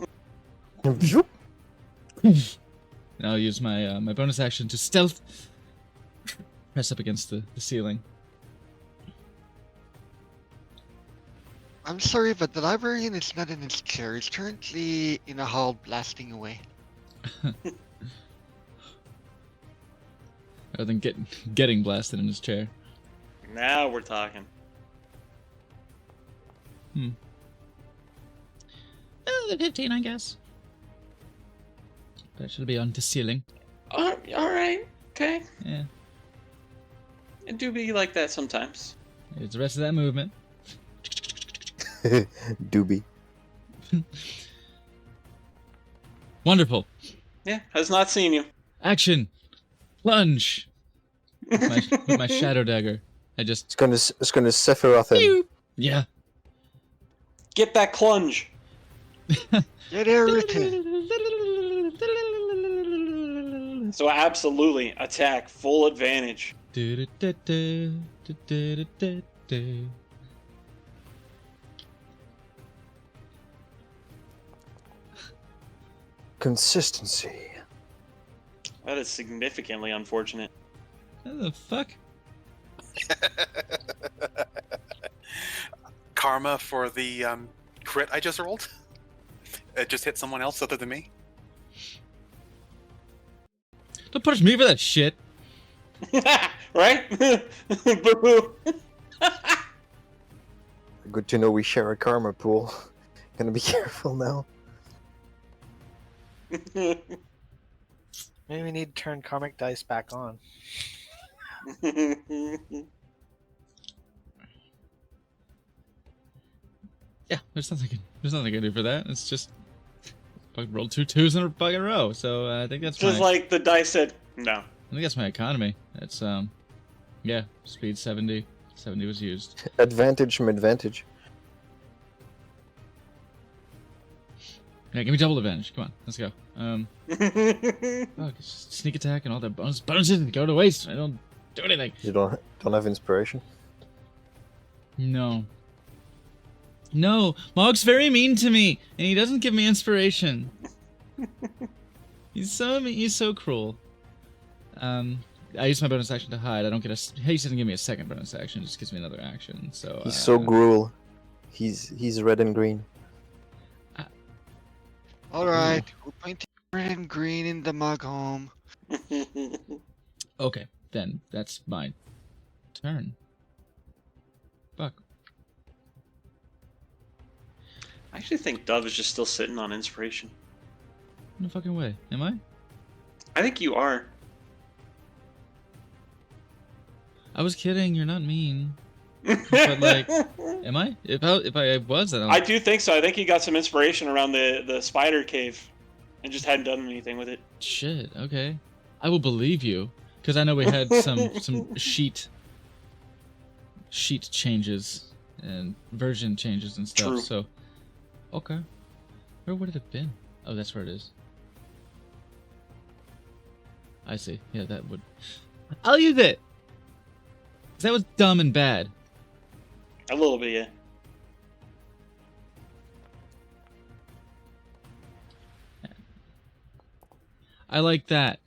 Zoop. and I'll use my my bonus action to stealth press up against the ceiling. I'm sorry, but the librarian is not in his chair. He's currently in a hall blasting away. rather than getting blasted in his chair. Now we're talking. The 15, I guess. That should be on the ceiling. All right. Okay. Yeah. It do be like that sometimes. Here's the rest of that movement. Doobie. Wonderful. Yeah, has not seen you. Action. Plunge. With my shadow dagger. I just. It's gonna Sephiroth him. Yeah. Get that clunge. Get everything. So absolutely attack, full advantage. Consistency. That is significantly unfortunate. What the fuck? Karma for the crit I just rolled. It just hit someone else other than me. Don't punish me for that shit. Right? Boo-hoo. Good to know we share a karma pool. Gonna be careful now. Maybe we need to turn karmic dice back on. Yeah, there's nothing I can do for that. It's just fucking rolled 2 2s in a fucking row. So I think that's Just my, like the dice said, no. I think that's my economy. That's yeah, speed 70. 70 was used. Advantage from advantage. Yeah, give me double advantage. Come on, let's go. Fuck, it's just sneak attack and all that bonuses go to waste. I don't do anything. You don't have inspiration. No. No, Mog's very mean to me, and he doesn't give me inspiration. He's so mean, he's so cruel. I use my bonus action to hide. I don't get a. He doesn't give me a second bonus action; it just gives me another action. So He's so gruel. He's red and green. Alright, we're painting red and green in the mug home. Okay, then that's my turn. Fuck. I actually think Dove is just still sitting on inspiration. No fucking way. Am I? I think you are. I was kidding. You're not mean. But like, am I? If I was, then I do think so. I think he got some inspiration around the spider cave and just hadn't done anything with it. Shit. Okay. I will believe you, because I know we had some sheet changes and version changes and stuff. True. So, okay. Where would it have been? Oh, that's where it is. I see. Yeah, that would. I'll use it. 'Cause that was dumb and bad. A little bit, yeah. I like that.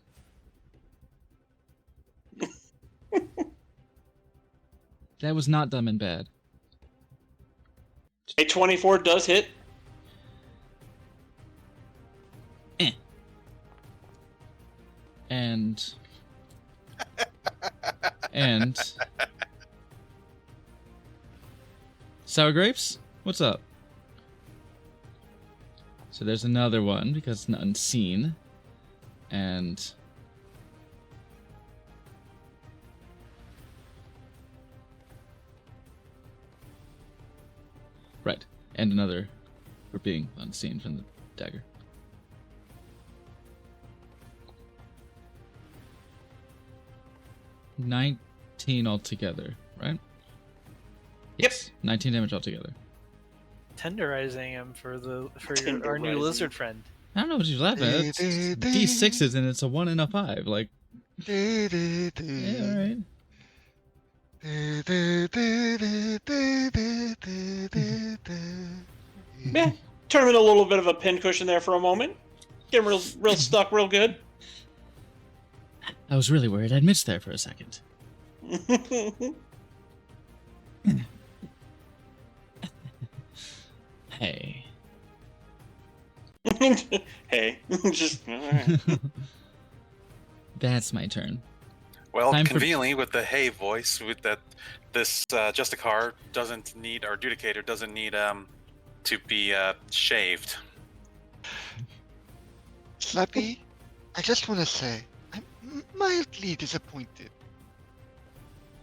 That was not dumb and bad. A 24 does hit. And sour grapes? What's up? So there's another one because it's not unseen. And right. And another for being unseen from the dagger. $19 altogether, right? Yep. 19 damage altogether. Tenderizing him for our new Tenderizing. lizard friend. I don't know what you're laughing at. It's D6s and it's a 1 and a 5. Like, yeah, alright. Yeah. Turn him in a little bit of a pincushion there for a moment. Get him real stuck real good. I was really worried I'd miss there for a second. Hey. Hey. Just alright. That's my turn. Well, Time for- conveniently with the hey voice, with that, this Justicar doesn't need, or Adjudicator doesn't need to be shaved. Slappy, I just want to say, I'm mildly disappointed.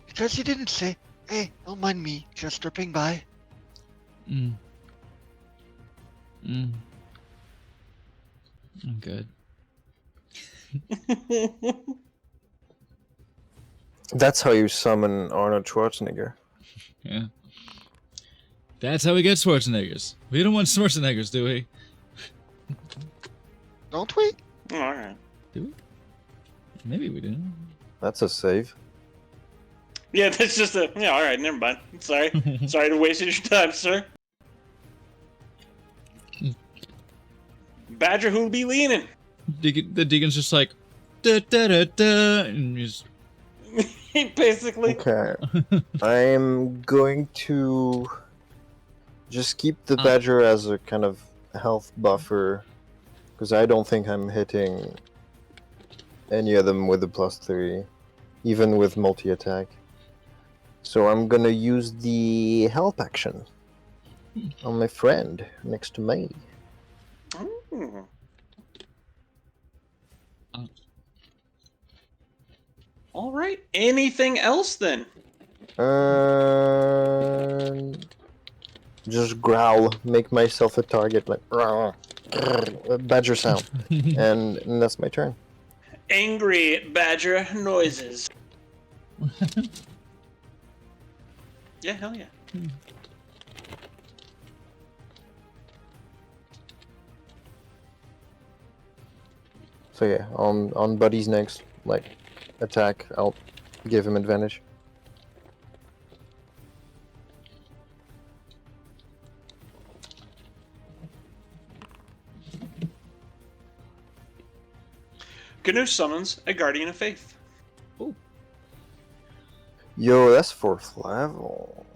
Because you didn't say, hey, don't mind me, just dropping by. Mm. Mm. I'm good. That's how you summon Arnold Schwarzenegger. Yeah. That's how we get Schwarzeneggers. We don't want Schwarzeneggers, do we? Don't we? All right. Do we? Maybe we do. That's a save. Yeah, that's just a. Yeah, all right. Never mind. Sorry. Sorry to waste your time, sir. Badger, who'll be leaning? The deacon's just like, da da da da, and just. Basically. Okay. I'm going to just keep the Badger as a kind of health buffer, because I don't think I'm hitting any of them with a +3, even with multi-attack. So I'm gonna use the help action on my friend next to me. Ooh. All right. Anything else then? Just growl, make myself a target, like a badger sound, and that's my turn. Angry badger noises. Yeah, hell yeah. So yeah, on Buddy's next attack, I'll give him advantage. Gnu summons a Guardian of Faith. Yo, that's 4th level.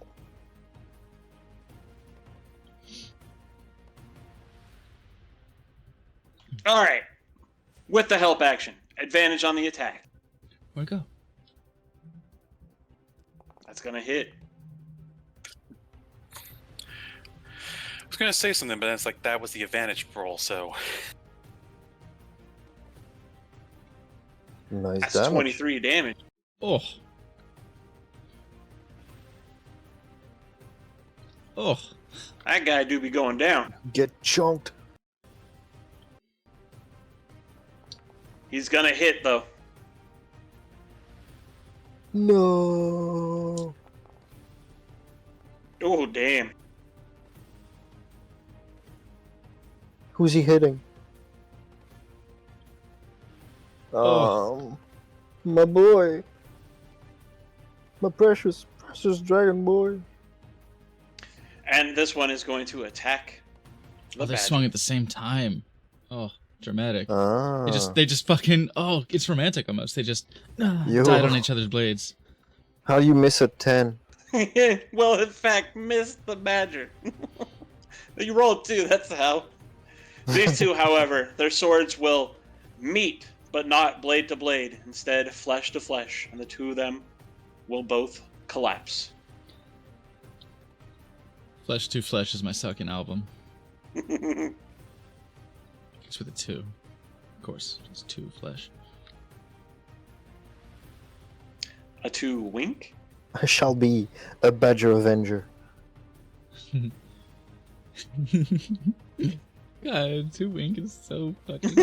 All right. With the help action, advantage on the attack. Where'd it go? That's gonna hit. I was gonna say something, but it's like that was the advantage roll, so Nice That's damage. 23 damage. Oh. Oh. That guy do be going down. Get chunked. He's gonna hit though. No. Oh damn. Who's he hitting? Oh. My boy. My precious dragon boy. And this one is going to attack the Oh, they badger. swung at the same time. Oh, dramatic. Ah. They just fucking. Oh, it's romantic almost. They just Yo. died on each other's blades. How do you miss a 10? Well, in fact, missed the badger. You rolled 2, that's how. These two, however, their swords will meet, but not blade to blade. Instead, flesh to flesh, and the two of them will both collapse. Flesh to Flesh is my second album. It's with a 2. Of course, it's 2 flesh. A 2 wink? I shall be a badger avenger. God, 2 wink is so fucking.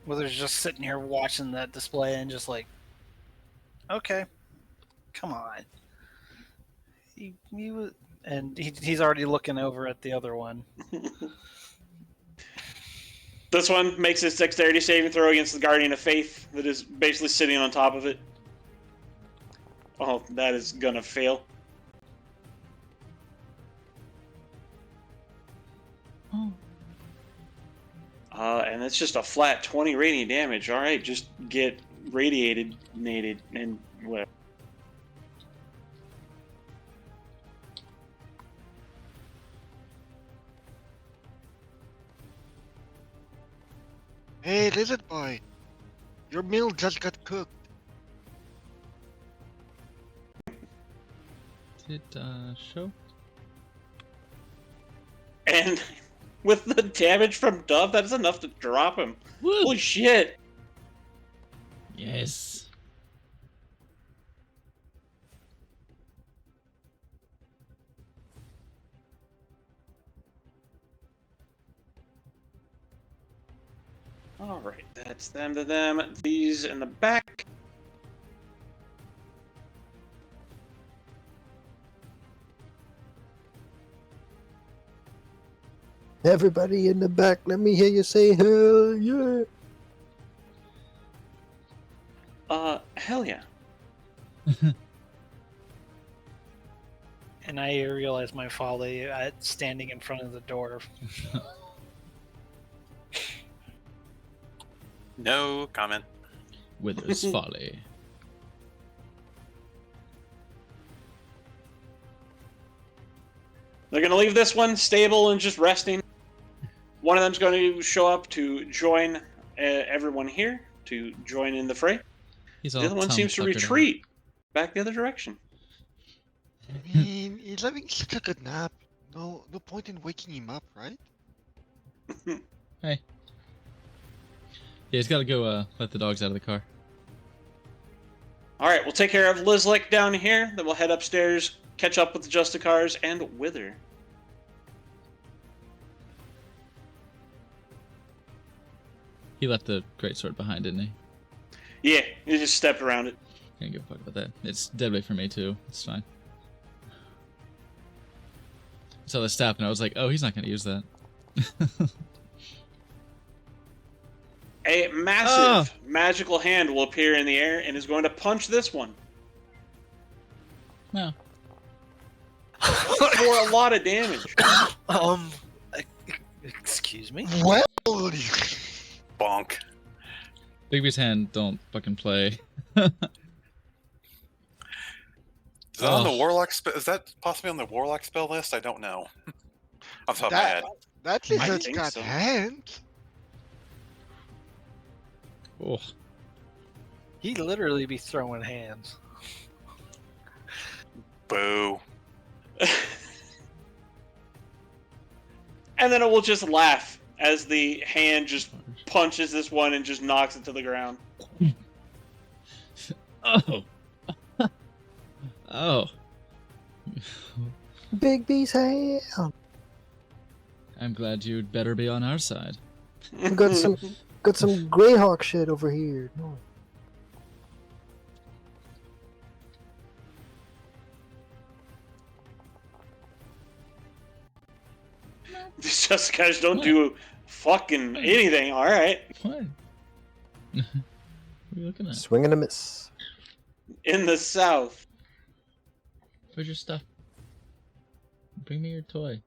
Wither's just sitting here watching that display and just like, okay, come on. He was, and he's already looking over at the other one. This one makes its dexterity saving throw against the Guardian of Faith that is basically sitting on top of it. Oh, that is gonna fail. Oh. And it's just a flat 20 radiant damage. All right, just get radiated, nated, and whatever. Hey, lizard boy, your meal just got cooked. Did show? And with the damage from Dove, that is enough to drop him. Woo! Holy shit! Yes. Alright, that's them to them. These in the back. Everybody in the back, let me hear you say hell yeah. Hell yeah. And I realize my folly at standing in front of the door. No comment. Wither's folly. They're gonna leave this one stable and just resting. One of them's going to show up to join everyone here, to join in the fray. He's The all other one seems to tum-tuckered out. retreat back the other direction. I mean, he's having such a good nap. No point in waking him up, right? Yeah, he's got to go let the dogs out of the car. Alright, we'll take care of Lizlick down here, then we'll head upstairs, catch up with the Justicars and Wither. He left the greatsword behind, didn't he? Yeah, he just stepped around it. Can't give a fuck about that. It's deadly for me too. It's fine. I saw the staff and I was like, oh, he's not going to use that. A massive magical hand will appear in the air and is going to punch this one No. for a lot of damage. Excuse me? Well, Bonk. Bigby's hand don't fucking play. Is that on the Oh. warlock spell? Is that possibly on the warlock spell list? I don't know. Off the top of my head. that lizard's think got so. hands. Oh. He'd literally be throwing hands. Boo. And then it will just laugh as the hand just punches this one and just knocks it to the ground. Oh. Oh. Big B's hand. I'm glad you'd better be on our side. Got some Greyhawk shit over here. No. These Justicars don't do fucking anything, alright. What? What are you looking at? Swing and a miss. In the south. Where's your stuff? Bring me your toy.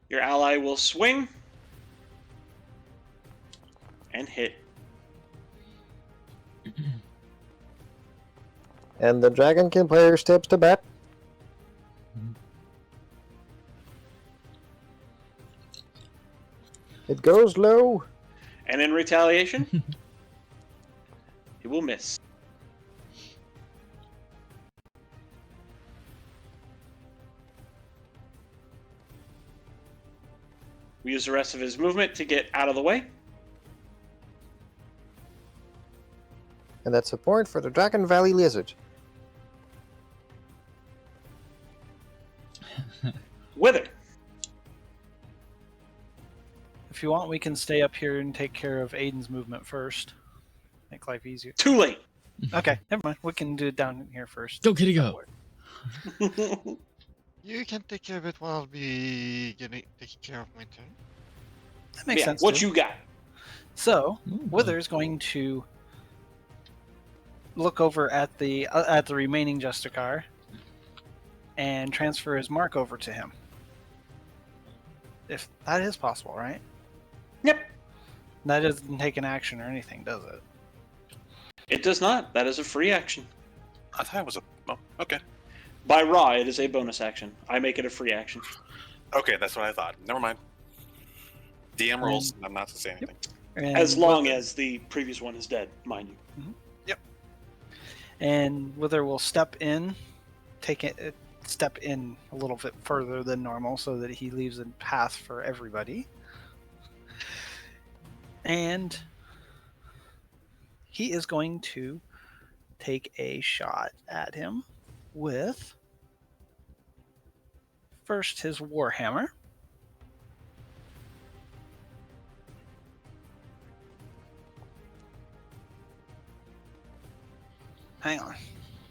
Your ally will swing and hit. And the Dragonkin player steps to bat. It goes low. And in retaliation, he will miss. We use the rest of his movement to get out of the way. And that's a point for the Dragon Valley Lizard. Wither. If you want, we can stay up here and take care of Aiden's movement first. Make life easier. Too late. Okay, never mind. We can do it down here first. Go, kitty, go. You can take care of it while I'll be taking care of my turn. That makes Yeah, sense. what too. you got? So, Ooh. Wither's going to look over at the remaining Justicar and transfer his mark over to him. If that is possible, right? Yep. That doesn't take an action or anything, does it? It does not. That is a free action. I thought it was a. Oh, okay. By Raw, it is a bonus action. I make it a free action. Okay, that's what I thought. Never mind. DM rules. I'm not to say anything. And As long Wither- as the previous one is dead, mind you. and Wither will step in, step in a little bit further than normal so that he leaves a path for everybody. And he is going to take a shot at him with first his Warhammer. Hang on.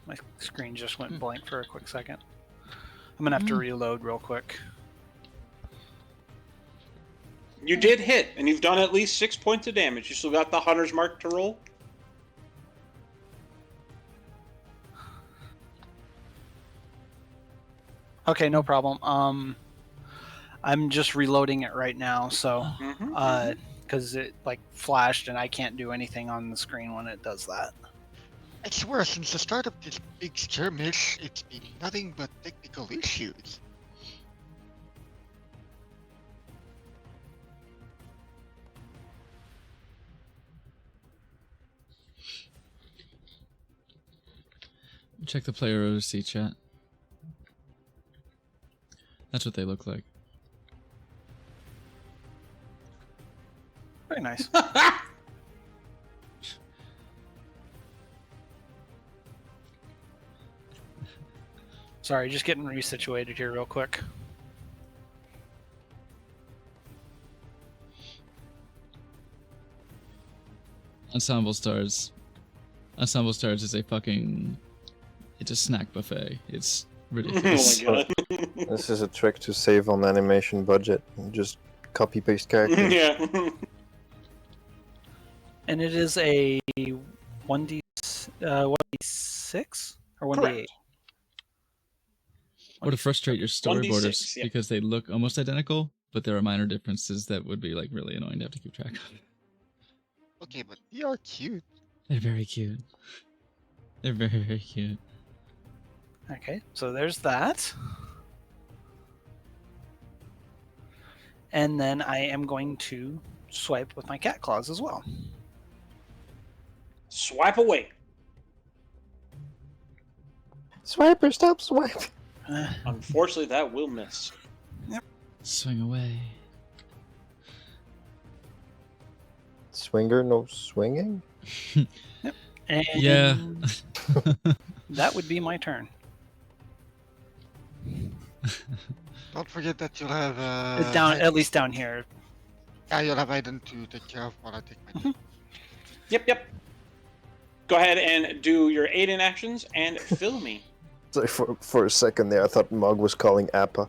My screen just went blank for a quick second. I'm going to have to reload real quick. You did hit, and you've done at least 6 points of damage. You still got the Hunter's Mark to roll. Okay, no problem. I'm just reloading it right now, so Mhm. because it like flashed and I can't do anything on the screen when it does that. I swear, since the start of this big skirmish, it's been nothing but technical issues. Check the player OC chat. That's what they look like. Very nice. Sorry, just getting resituated here real quick. Ensemble Stars. Ensemble Stars is a fucking... It's a snack buffet. It's ridiculous. Oh my god. This is a trick to save on animation budget. Just copy paste characters. Yeah. And it is a 1d6 or 1d8. Correct. Or to frustrate your storyboarders 1d6, yeah. because they look almost identical, but there are minor differences that would be like really annoying to have to keep track of. Okay, but they are cute. They're very cute. They're very, very cute. Okay, so there's that. And then I am going to swipe with my cat claws as well. Swipe away. Swiper, stop swiping. Unfortunately, that will miss. Swing away. Swinger, no swinging? And Yeah. that would be my turn. Don't forget that you'll have Down, at least down here. Yeah, you'll have Aiden to take care of while I take my turn. Yep. Go ahead and do your Aiden actions and fill me. Sorry, for a second there, I thought Mog was calling Appa.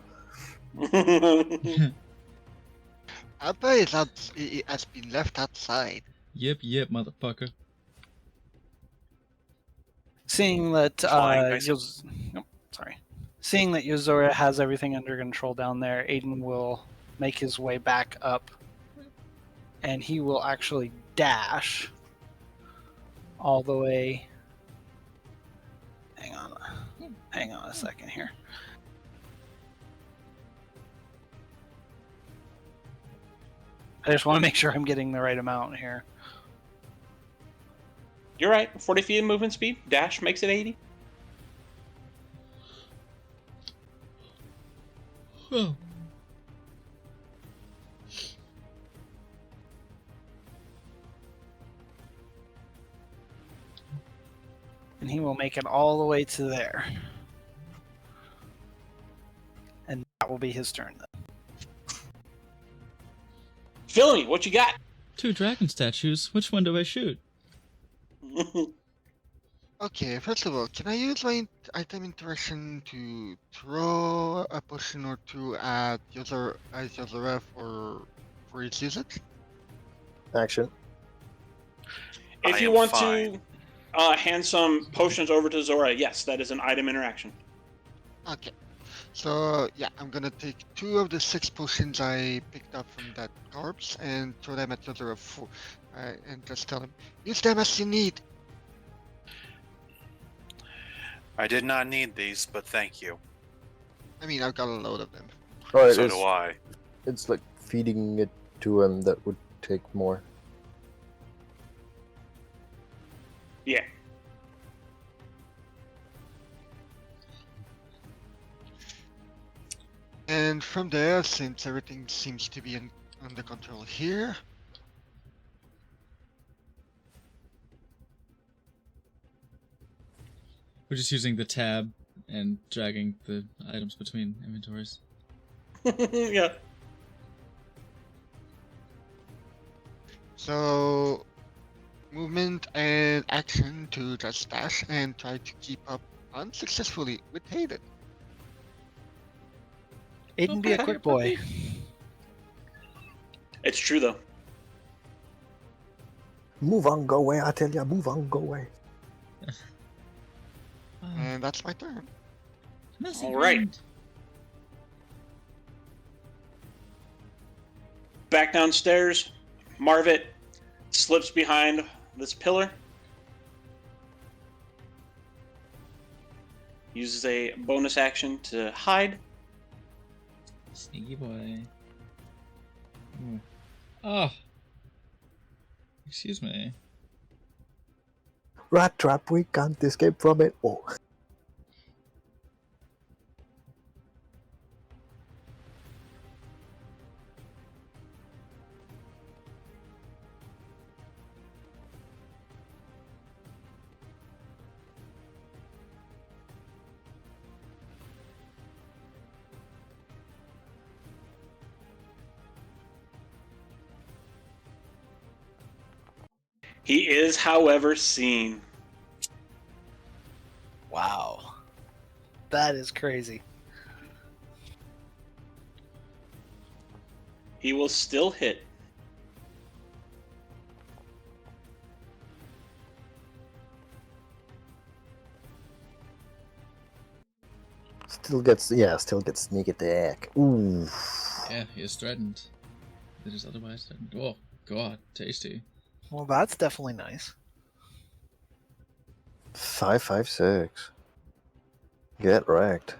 Appa is has been left outside. Yep, motherfucker. Seeing that Flying nice. Seeing that Yozora has everything under control down there, Aiden will make his way back up, and he will actually dash all the way. Hang on a second here. I just want to make sure I'm getting the right amount here. You're right. 40 feet of movement speed. Dash makes it 80. Oh. And he will make it all the way to there. And that will be his turn then. Fill me. What you got? 2 dragon statues. Which one do I shoot? Okay, first of all, can I use my item interaction to throw a potion or two at Yozora for its usage? Action. If I you am want fine. to hand some potions over to Zora, yes, that is an item interaction. Okay. So, yeah, I'm gonna take 2 of the 6 potions I picked up from that corpse and throw them at Yozora and just tell him, use them as you need. I did not need these, but thank you. I mean, I've got a load of them. Alright, So do I. it's like feeding it to him, that would take more. Yeah. And from there, since everything seems to be under control here, We're just using the tab and dragging the items between inventories. Yeah. so movement and action to just dash and try to keep up unsuccessfully with Hayden. Aiden, be a Okay. quick boy. It's true though. Move on, go away, I tell ya, move on, go away. And that's my turn. Messy All right. friend. Back downstairs, Marvit slips behind this pillar. Uses a bonus action to hide. Sneaky boy. Ooh. Oh. Excuse me. Rat trap, we can't escape from it. Oh. He is, however, seen. Wow. That is crazy. He will still hit. Still gets sneak attack. Ooh. Yeah, he is threatened. It is otherwise threatened. Oh, God, tasty. Well, that's definitely nice. 556. Get wrecked.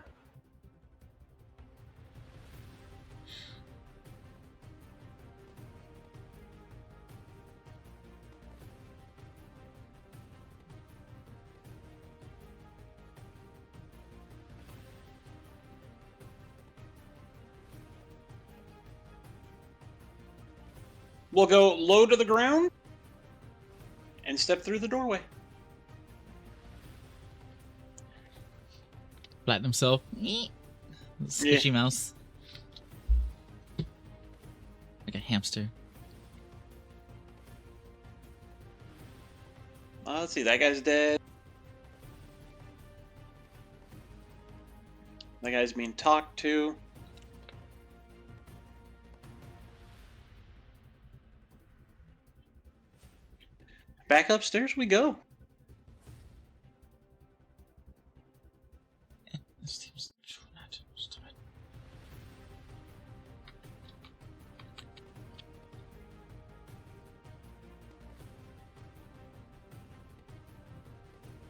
We'll go low to the ground and step through the doorway. Flatten himself. Squishy mouse. Like a hamster. Let's see, that guy's dead. That guy's being talked to. Back upstairs we go. This seems not stupid.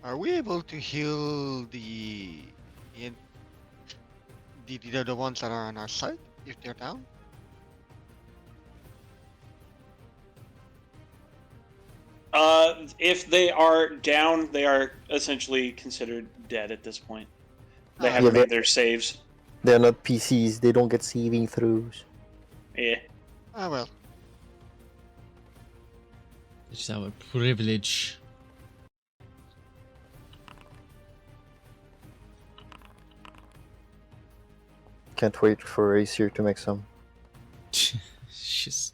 Are we able to heal the the ones that are on our side if they're down? If they are down, they are essentially considered dead at this point. They Ah, haven't yeah, made their saves. They're not PCs, they don't get saving throws. Yeah. Ah well. It's our privilege. Can't wait for Aesir to make some. She's.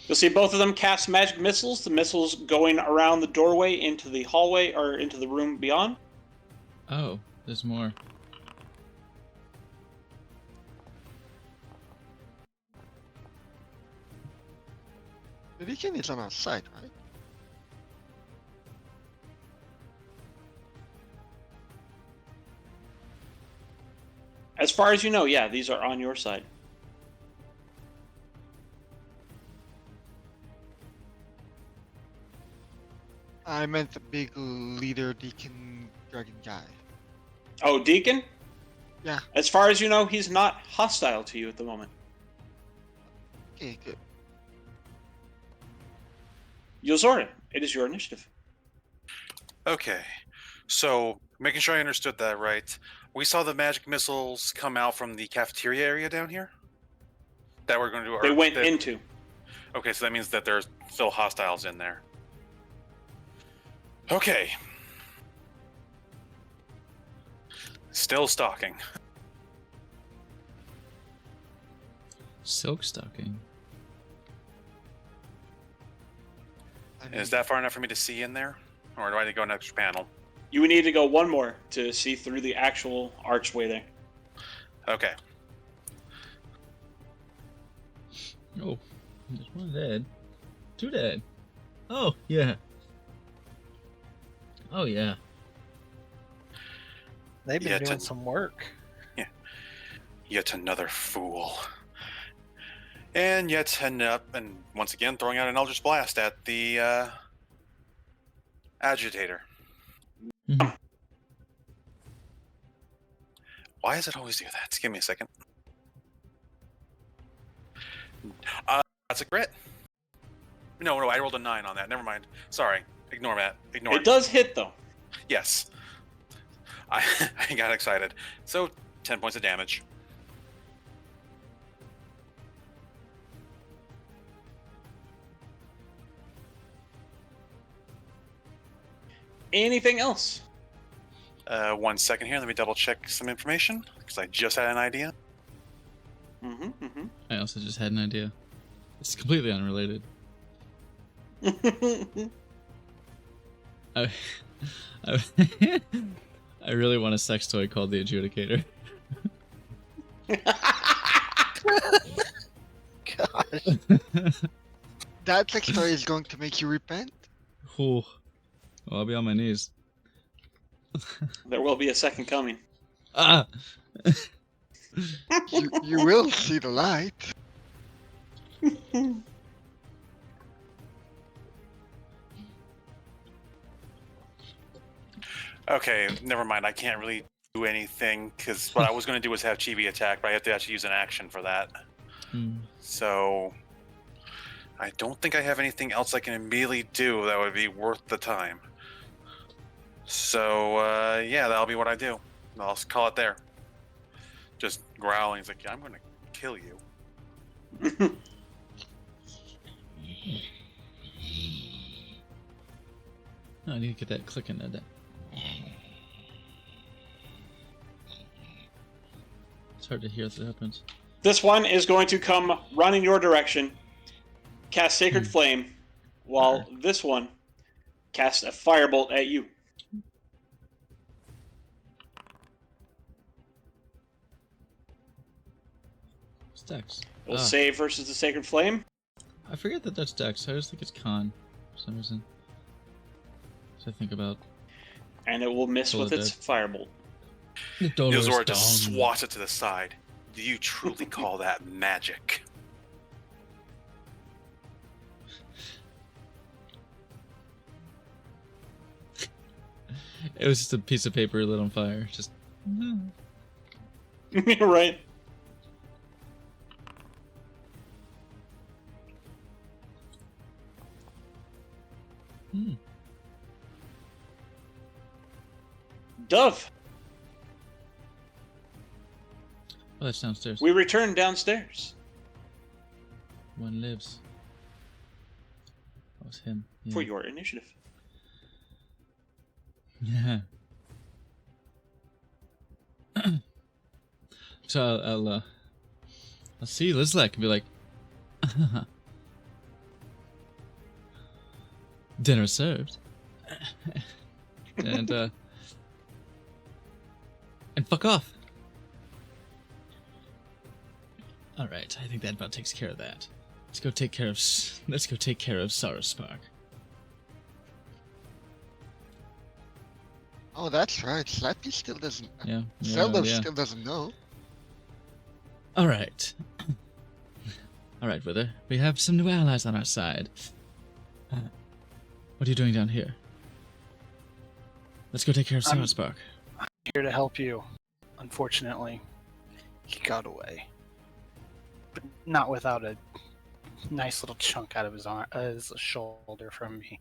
You'll see both of them cast magic missiles. The missiles going around the doorway into the hallway or into the room beyond. Oh, there's more. The Deacon is on our side, right? As far as you know, yeah, these are on your side. I meant the big leader, Deacon Dragon guy. Oh, Deacon? Yeah. As far as you know, he's not hostile to you at the moment. Okay, good. Yozora, it is your initiative. Okay, so making sure I understood that right, we saw the magic missiles come out from the cafeteria area down here. That we're going to do. They went into. Okay, so that means that there's still hostiles in there. Okay. Still stalking. Silk stocking. I mean, Is that far enough for me to see in there? Or do I need to go an extra panel? You would need to go one more to see through the actual archway there. Okay. Oh, there's one dead. Two dead. Oh, yeah. Oh, yeah. They've been Yeah, doing some work. Yet another fool. And yet ended up, and once again, throwing out an Eldritch Blast at the agitator. Mhm. Why does it always do that? Give me a second. That's a crit. No, I rolled a 9 on that. Never mind. Sorry. Ignore that. Ignore It does hit, though. Yes. I got excited. So, 10 points of damage. Anything else? 1 second here. Let me double check some information because I just had an idea. I also just had an idea. It's completely unrelated. I, I, I really want a sex toy called the Adjudicator. Gosh. that sex toy is going to make you repent. Ooh. Well, I'll be on my knees. There will be a second coming. Ah! You will see the light. Okay, never mind. I can't really do anything because what I was going to do was have Chibi attack, but I have to actually use an action for that. Hmm. So I don't think I have anything else I can immediately do that would be worth the time. So yeah, that'll be what I do. I'll call it there. Just growling. He's like, yeah, I'm going to kill you. I need to get that clicking at that. It's hard to hear if it happens. This one is going to come run in your direction, cast Sacred Flame, while this one casts a Firebolt at you. It's Dex. It'll Ah. save versus the Sacred Flame. I forget that that's Dex. I always think it's Con for some reason. So I think about And it will miss Full with of its dead. Firebolt. the Dolorous Yozora just Dawn. swats it to the side. Do you truly call that magic? It was just a piece of paper lit on fire. Just. Right. Hmm. Dove, Oh, that's downstairs. we return downstairs One lives. That was him. Yeah. for your initiative. Yeah. So I'll see Lizlek and be like, dinner served, and fuck off. All right, I think that about takes care of that. Let's go take care of Saraspark. Oh, that's right. Slappy still doesn't. Yeah. Zelda yeah. still doesn't know. All right. All right, Wither. We have some new allies on our side. What are you doing down here? Let's go take care of I'm- Saraspark. Here to help you. Unfortunately, he got away, but not without a nice little chunk out of his arm, his shoulder from me.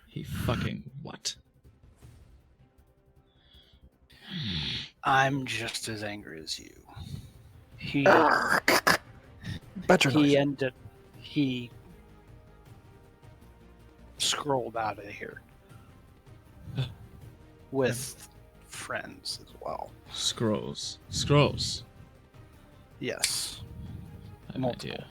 He fucking what? I'm just as angry as you. He Badger noise. he scrolled out of here with friends as well. Scrolls. Scrolls. Yes. I have an Multiple. idea.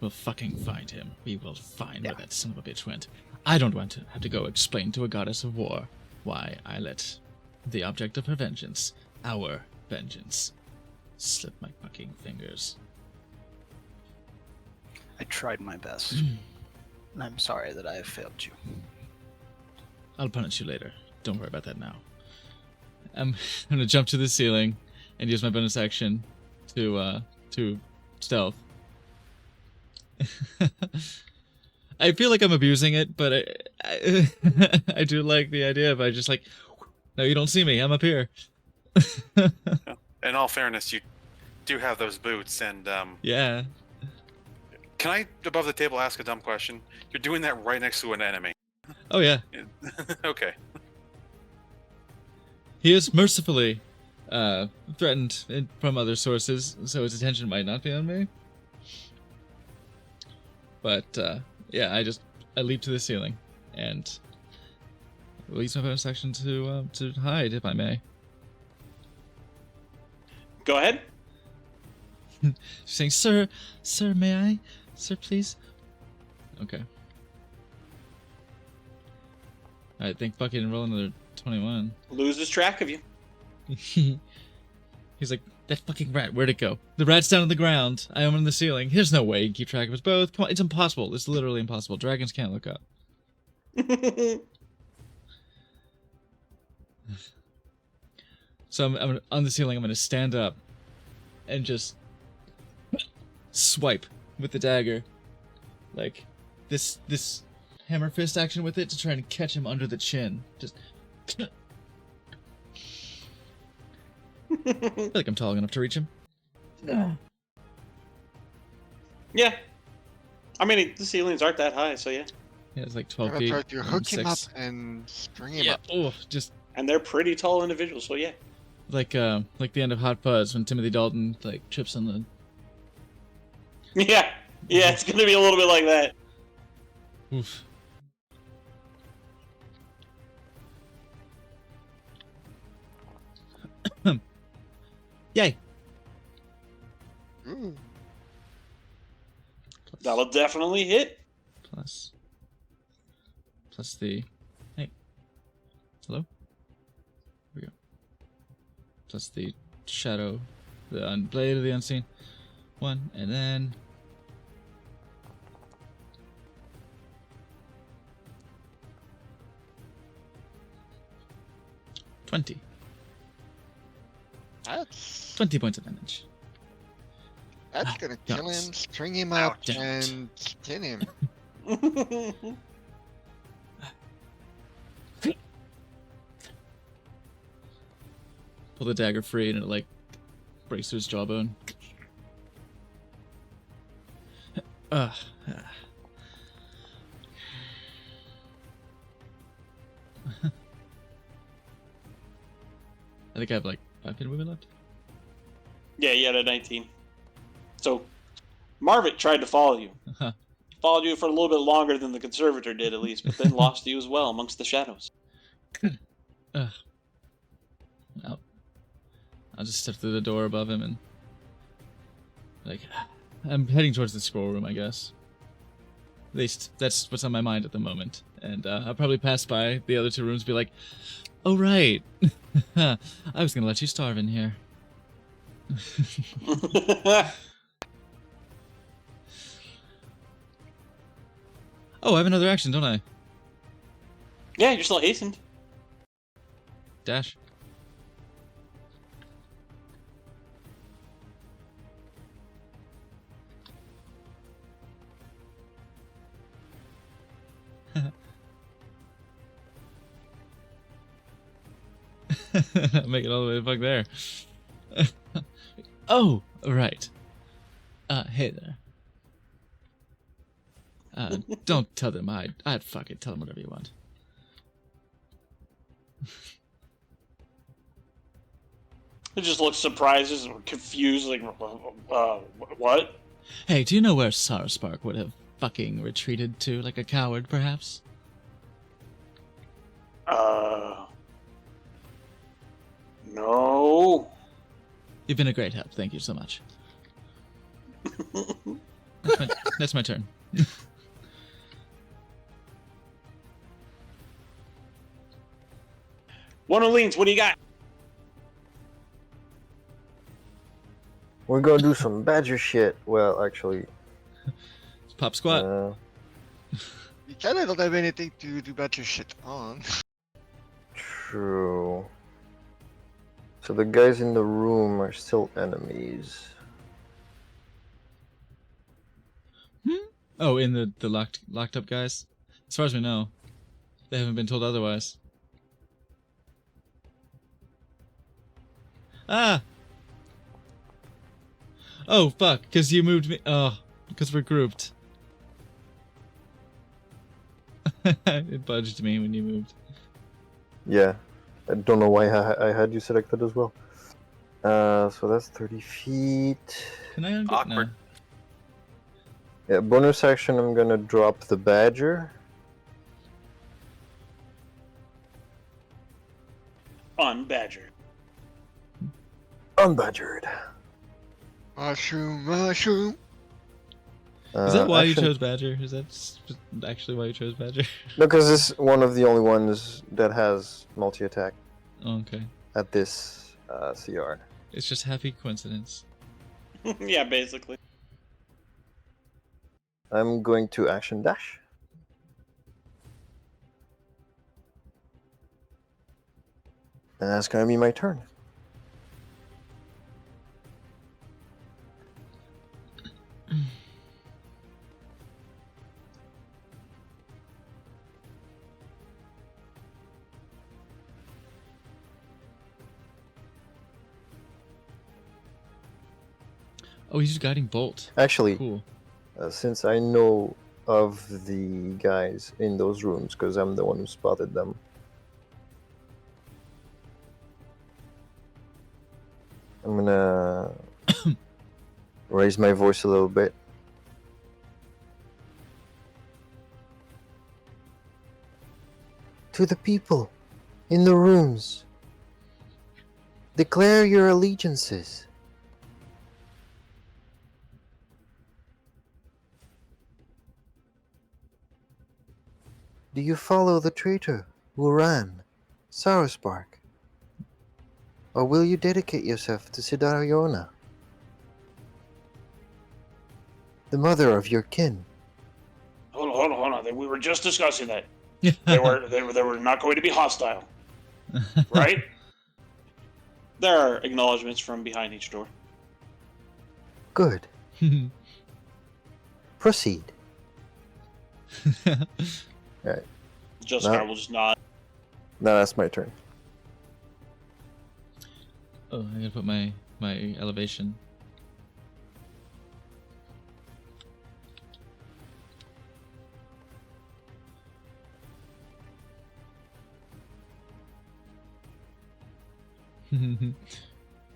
We'll fucking find him. We will find Yeah. where that son of a bitch went. I don't want to have to go explain to a goddess of war why I let the object of her vengeance, our vengeance, slip my fucking fingers. I tried my best. And I'm sorry that I have failed you. I'll punish you later. Don't worry about that now. I'm gonna jump to the ceiling and use my bonus action to stealth. I feel like I'm abusing it, but I do like the idea of I just like, no, you don't see me. I'm up here. In all fairness, you do have those boots, and Yeah. can I, above the table, ask a dumb question? You're doing that right next to an enemy. Oh yeah. Okay. He is mercifully threatened from other sources, so his attention might not be on me. But yeah, I leap to the ceiling and use my bonus action to hide, if I may. Go ahead. She's saying, Sir, may I? Sir, please? Okay. I think fucking roll another 21. Loses track of you. He's like, that fucking rat, where'd it go? The rat's down on the ground. I am on the ceiling. There's no way you can keep track of us both. Come on, it's impossible. It's literally impossible. Dragons can't look up. So I'm on the ceiling. I'm going to stand up and just swipe with the dagger. Like, this hammer fist action with it to try and catch him under the chin. Just... I feel like I'm tall enough to reach him. Yeah. I mean, the ceilings aren't that high, so yeah. Yeah, it's like I'm 12 gonna feet. try to I'm hook him up 6. and string him Yeah. up. Oh, just And they're pretty tall individuals, so yeah. like the end of Hot Fuzz when Timothy Dalton like trips on the. Yeah. Yeah, it's gonna be a little bit like that. Oof. Yay! Ooh. That'll definitely hit. Plus the. Hey. Hello? Here we go. Plus the shadow, the blade of the unseen. 1, and then. $20. That's 20 points of damage. gonna kill Ouch. him, string him up, Ouch. and pin him. Pull the dagger free and it like breaks through his jawbone. Ugh. I think I have like 5 feet of movement left. Yeah, you had a 19. So, Marvik tried to follow you. Huh. Followed you for a little bit longer than the Conservator did, at least, but then lost you as well amongst the shadows. Ugh. I'll just step through the door above him and like I'm heading towards the scroll room, I guess. At least that's what's on my mind at the moment. And I'll probably pass by the other 2 rooms and be like, oh right. I was gonna let you starve in here. Oh, I have another action, don't I? Yeah, you're still hastened. Dash. Make it all the way the fuck there. Oh, right. Hey there. Don't tell them I'd fucking tell them whatever you want. He just looks surprised and confused, like, what? Hey, do you know where Saraspark would have fucking retreated to, like a coward, perhaps? No. You've been a great help. Thank you so much. That's my turn. One of leans, what do you got? We're gonna do some badger shit. Well, actually, Pop squat. You kinda don't have anything to do about your shit on. true. So the guys in the room are still enemies. Oh, in the locked up guys? As far as we know. They haven't been told otherwise. Ah! Oh, fuck, because you moved me. Oh, because we're grouped. It budged me when you moved. Yeah, I don't know why I had you selected as well. So that's 30 feet. Can I undo? Awkward. Yeah, bonus action, I'm gonna drop the badger. Unbadgered. Unbadgered. Mushroom, mushroom. Is that why you action- chose Badger? Is that actually why you chose Badger? No, because this is one of the only ones that has multi-attack Oh, okay. at this CR. It's just happy coincidence. Yeah, basically. I'm going to action dash. And that's gonna be my turn. Oh, he's just guiding Bolt. Actually, Cool. since I know of the guys in those rooms, because I'm the one who spotted them, I'm gonna raise my voice a little bit. To the people in the rooms, declare your allegiances. Do you follow the traitor, Wuran, Saraspark? Or will you dedicate yourself to Sidariona, the mother of your kin? Hold on. We were just discussing that. They were not going to be hostile, right? There are acknowledgments from behind each door. Good. Proceed. Justicar will just nod. Now that's my turn. Oh, I gotta put my elevation.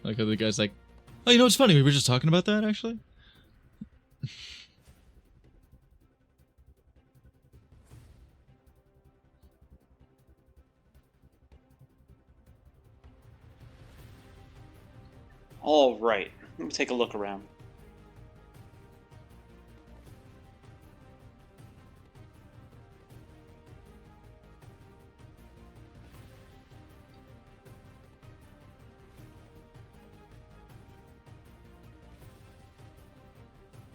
Like how the guy's like, oh, you know what's funny? We were just talking about that actually. All right. Let me take a look around.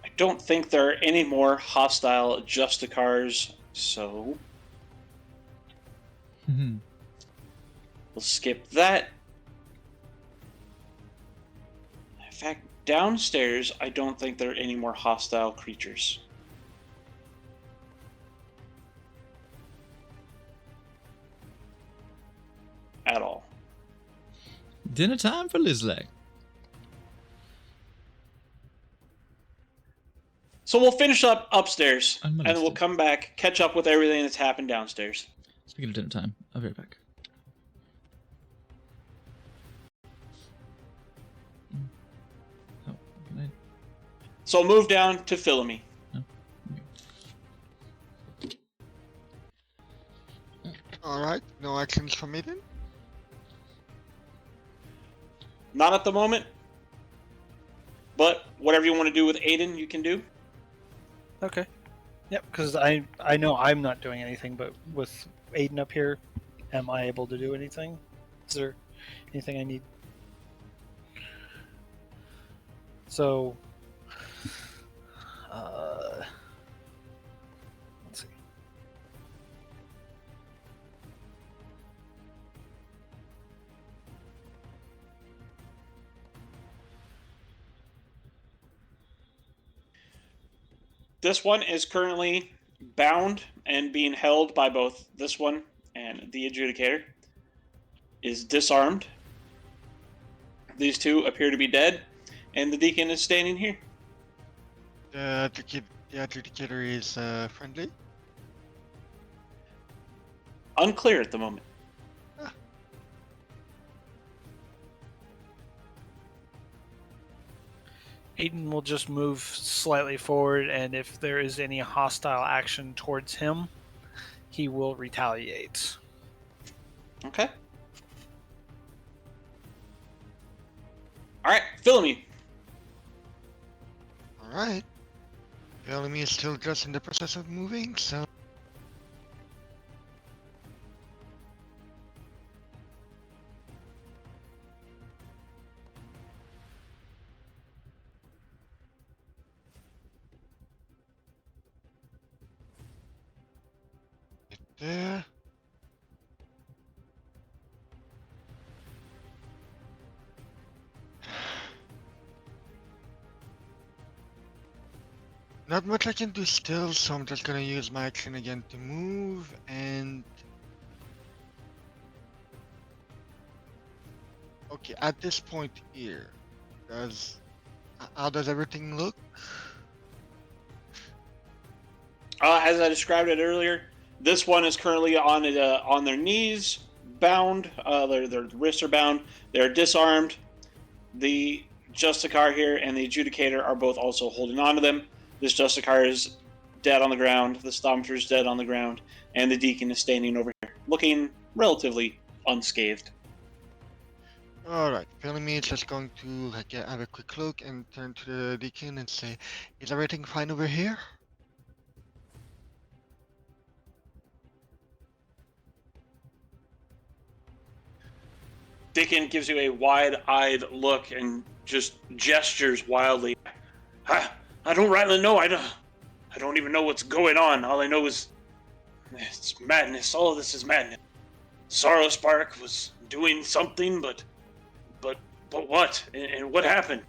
I don't think there are any more hostile Justicars, so we'll skip that. In fact, downstairs, I don't think there are any more hostile creatures. At all. Dinner time for Lizlak. So we'll finish up upstairs, and Unmolested. we'll come back, catch up with everything that's happened downstairs. Speaking of dinner time, I'll be right back. Oh, good night. So I'll move down to Philomene. Alright, no actions from me then? Not at the moment, but whatever you want to do with Aiden, you can do. Okay. Yep, because I know I'm not doing anything, but with Aiden up here, am I able to do anything? Is there anything I need? So, let's see. This one is currently bound and being held by both this one and the adjudicator. Is disarmed. These two appear to be dead, and the deacon is standing here. The adjudicator is friendly. Unclear at the moment. Aiden will just move slightly forward, and if there is any hostile action towards him, he will retaliate. Okay. All right, Philomene. Alright. Bellamy is still just in the process of moving, so. Get there. Not much I can do still, so I'm just gonna use my action again to move and. Okay, at this point here, how does everything look? As I described it earlier, this one is currently on their knees, bound. Their wrists are bound. They're disarmed. The Justicar here and the Adjudicator are both also holding on to them. This Justicar is dead on the ground. The Stompter is dead on the ground, and the Deacon is standing over here, looking relatively unscathed. Alright, Bellamy is just going to have a quick look and turn to the Deacon and say, "Is everything fine over here?" Deacon gives you a wide-eyed look and just gestures wildly. I don't rightly know. I don't even know what's going on. All I know is it's madness. All of this is madness. Sorrow Spark was doing something, but what? And what happened?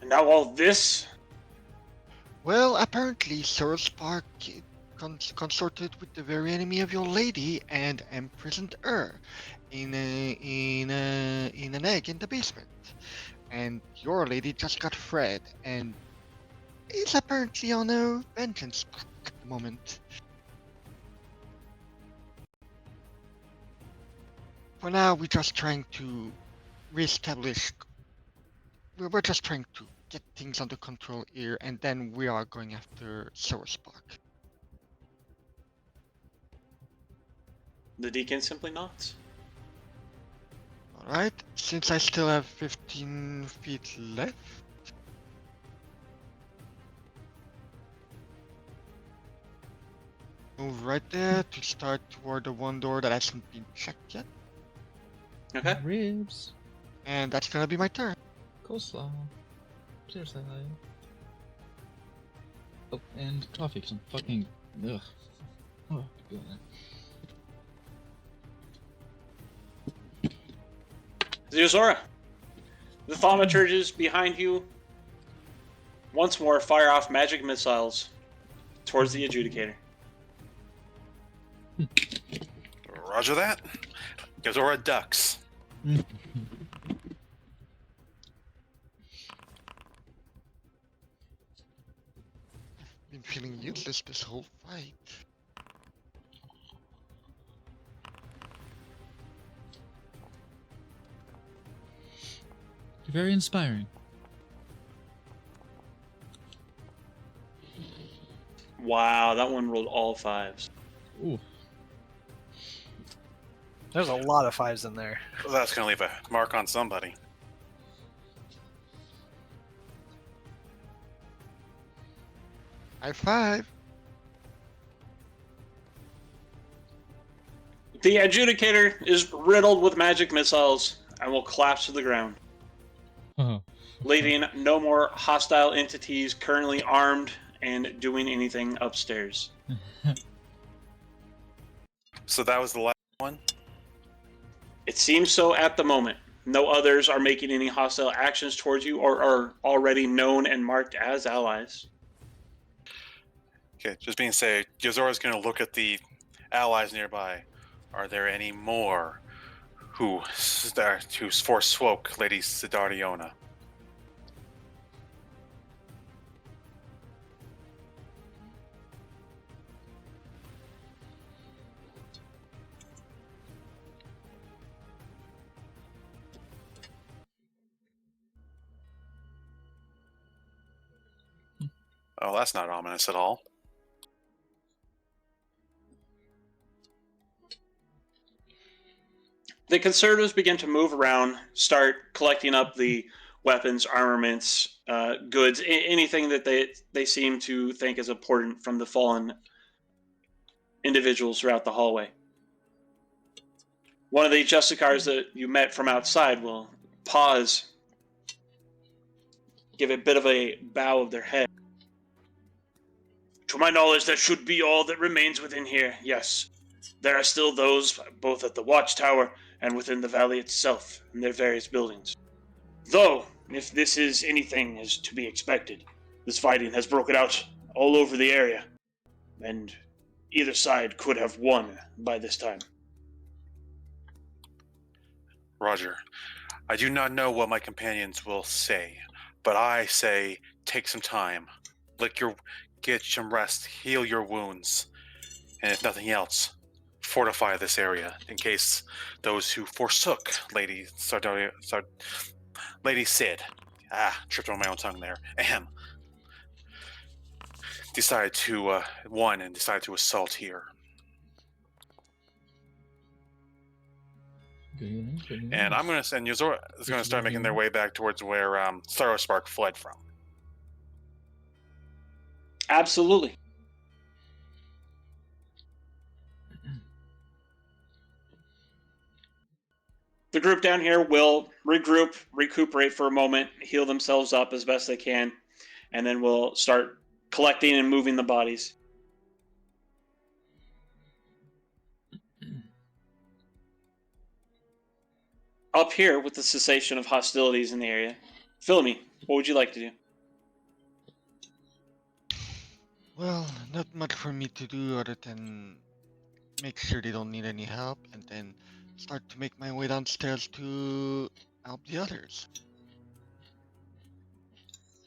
And now all this? Well, apparently Sorospark consorted with the very enemy of your lady and imprisoned her in an egg in the basement. And your lady just got freed and is apparently on a vengeance at the moment. For now, we're just trying to reestablish. We're just trying to get things under control here, and then we are going after Sorospark. The Deacon simply nods. Alright, since I still have 15 feet left. Move right there to start toward the one door that hasn't been checked yet. Okay. Ribs. And that's gonna be my turn. Coleslaw. Seriously. Oh, and coffee, because I'm fucking. Ugh. Oh, feeling that. Zeozora, the thaumaturges behind you once more fire off magic missiles towards the Adjudicator. Roger that. Yozora ducks. Been feeling useless this whole fight. You're very inspiring. Wow, that one rolled all 5s. Ooh. There's a lot of 5s in there. Well, that's gonna leave a mark on somebody. High five. The adjudicator is riddled with magic missiles and will collapse to the ground, Oh. leaving no more hostile entities currently armed and doing anything upstairs. So that was the last one. It seems so at the moment. No others are making any hostile actions towards you or are already known and marked as allies. Okay, just being said, Yozora's going to look at the allies nearby. Are there any more who forswoke Lady Sidariona? Oh, that's not ominous at all. The conservatives begin to move around, start collecting up the weapons, armaments, goods, anything that they seem to think is important from the fallen individuals throughout the hallway. One of the Justicars that you met from outside will pause, give a bit of a bow of their head. To my knowledge, that should be all that remains within here, yes. There are still those, both at the watchtower and within the valley itself, in their various buildings. Though, if this is anything as to be expected, this fighting has broken out all over the area, and either side could have won by this time. Roger. I do not know what my companions will say, but I say take some time. Get some rest, heal your wounds, and if nothing else, fortify this area in case those who forsook Lady Sid, tripped on my own tongue there, decide to assault here. And I'm going to send Yozora is going to start making their way back towards where Starro Spark fled from. Absolutely. The group down here will regroup, recuperate for a moment, heal themselves up as best they can, and then we'll start collecting and moving the bodies. Up here, with the cessation of hostilities in the area, Philomene, what would you like to do? Well, not much for me to do other than make sure they don't need any help and then start to make my way downstairs to help the others.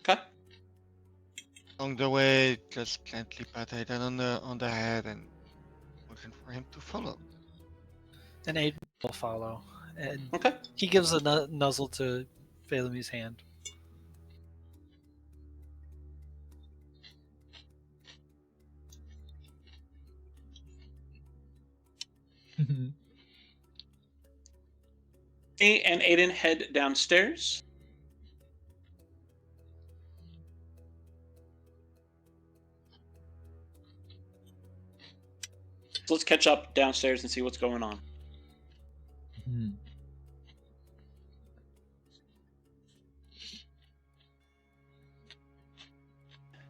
Okay. Along the way, just gently pat Aiden on the head and motion for him to follow. And Aiden will follow. And Okay. he gives a nuzzle to Philomene's hand. And Aiden head downstairs. So let's catch up downstairs and see what's going on.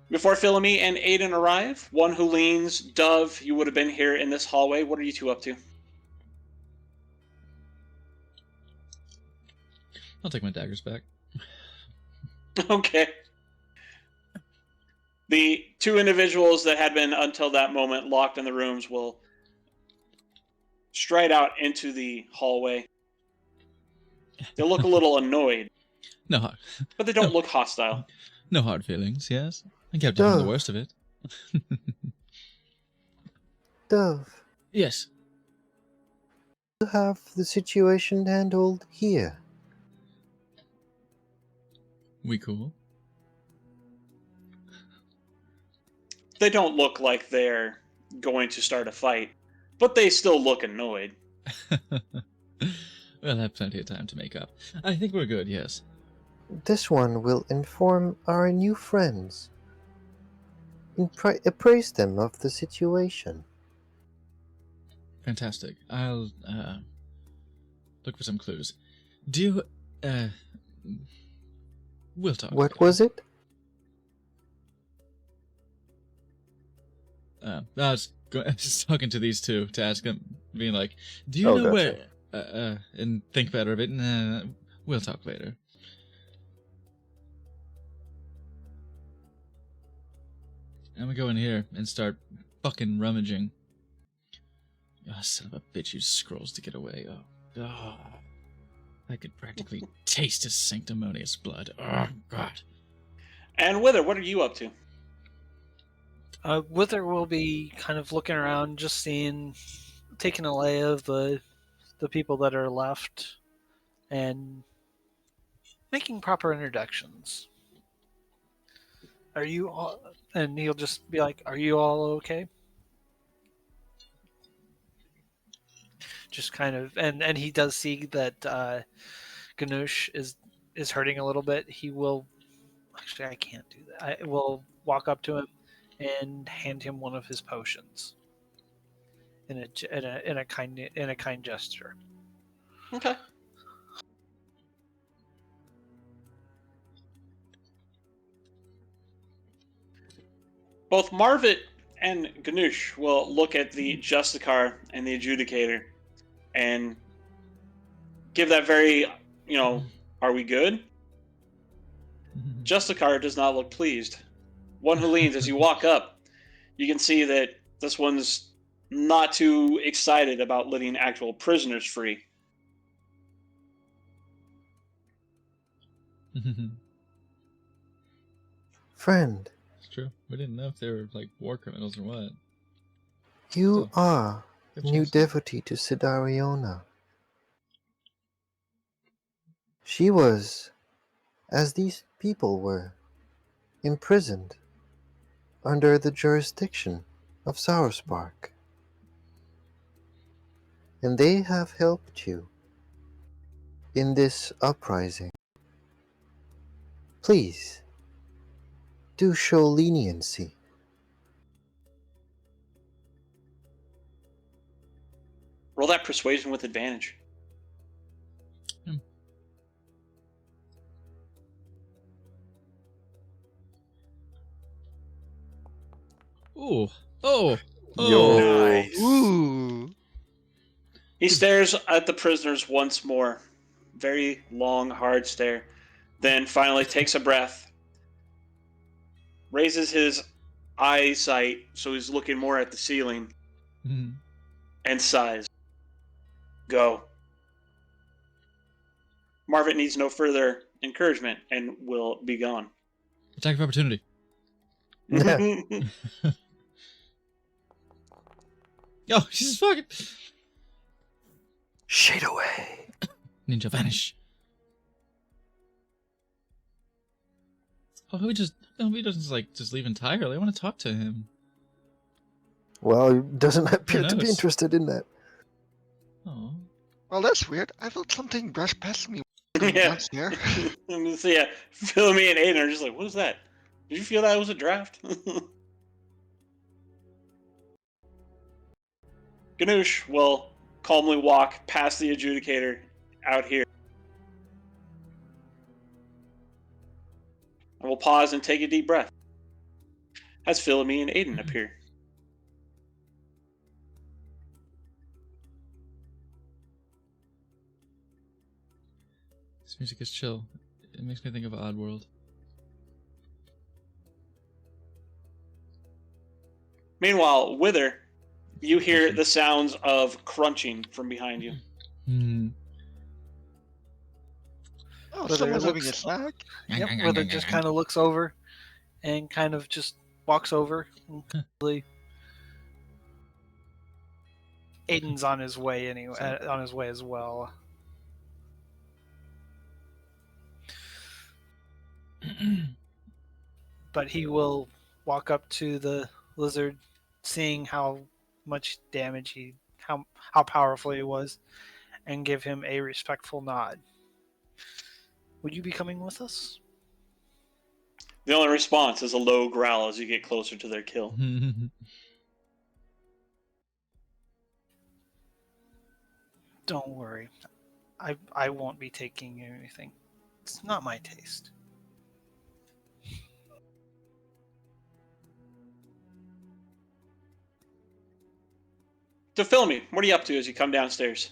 Before Philomene and Aiden arrive, one who leans, Dove, you would have been here in this hallway. What are you two up to? I'll take my daggers back. Okay. The two individuals that had been, until that moment, locked in the rooms will stride out into the hallway. They look a little annoyed, No hard, but they don't look hostile. no hard feelings. Yes, I kept you from the Dove. worst of it. Dove, Yes. you have the situation handled here. We cool? They don't look like they're going to start a fight, but they still look annoyed. We'll have plenty of time to make up. I think we're good. Yes. This one will inform our new friends and appraise them of the situation. Fantastic. I'll look for some clues. Do you we'll talk. What was it? I was just talking to these two to ask them, being like, "Do you Oh, know gotcha. where?" And think better of it. And we'll talk later. I'm gonna go in here and start fucking rummaging. Oh, son of a bitch, used scrolls to get away. Oh. I could practically taste his sanctimonious blood. Oh, God. And Wither, what are you up to? Wither will be kind of looking around, just taking a lay of the people that are left, and making proper introductions. Are you all? And he'll just be like, "Are you all okay?" Just kind of, and he does see that Ganush is hurting a little bit. He will actually, I can't do that. I will walk up to him and hand him one of his potions in a kind gesture. Okay. Both Marvit and Ganush will look at the Justicar and the Adjudicator and give that very, are we good? Justicar does not look pleased. One who leans, as you walk up, you can see that this one's not too excited about letting actual prisoners free. Friend, It's true. We didn't know if they were like war criminals or what. you are a Good new choice. devotee to Sidariona. She was, as these people were, imprisoned under the jurisdiction of Sourspark. And they have helped you in this uprising. Please, do show leniency. Roll that persuasion with advantage. Ooh. Oh. Yo. Nice. Ooh. He stares at the prisoners once more. Very long, hard stare. Then finally takes a breath. Raises his eyesight so he's looking more at the ceiling. Mhm. And sighs. Go. Marvin needs no further encouragement and will be gone. Attack of opportunity. Oh, she's fucking Shade away. ninja vanish. Oh, he doesn't just leave entirely. I want to talk to him. Well, he doesn't appear to be knows? interested in that. Oh. Well, that's weird. I felt something brush past me Yeah. once here. So yeah, Philomene and Aiden are just like, what is that? Did you feel that was a draft? Ganush will calmly walk past the adjudicator out here. And we'll pause and take a deep breath as Philomene and Aiden appear. This music is chill. It makes me think of Oddworld. Meanwhile, Wither, you hear the sounds of crunching from behind you. Hmm. Oh, Whether it someone's having a looks- snack. Yep, whether it just kind of looks over and kind of just walks over. And kindly- Aiden's on his way anyway. On his way as well. But he will walk up to the lizard, seeing how much damage how powerful he was, and give him a respectful nod. Would you be coming with us? The only response is a low growl as you get closer to their kill. Don't worry. I won't be taking anything. It's not my taste. To Philmy, what are you up to as you come downstairs?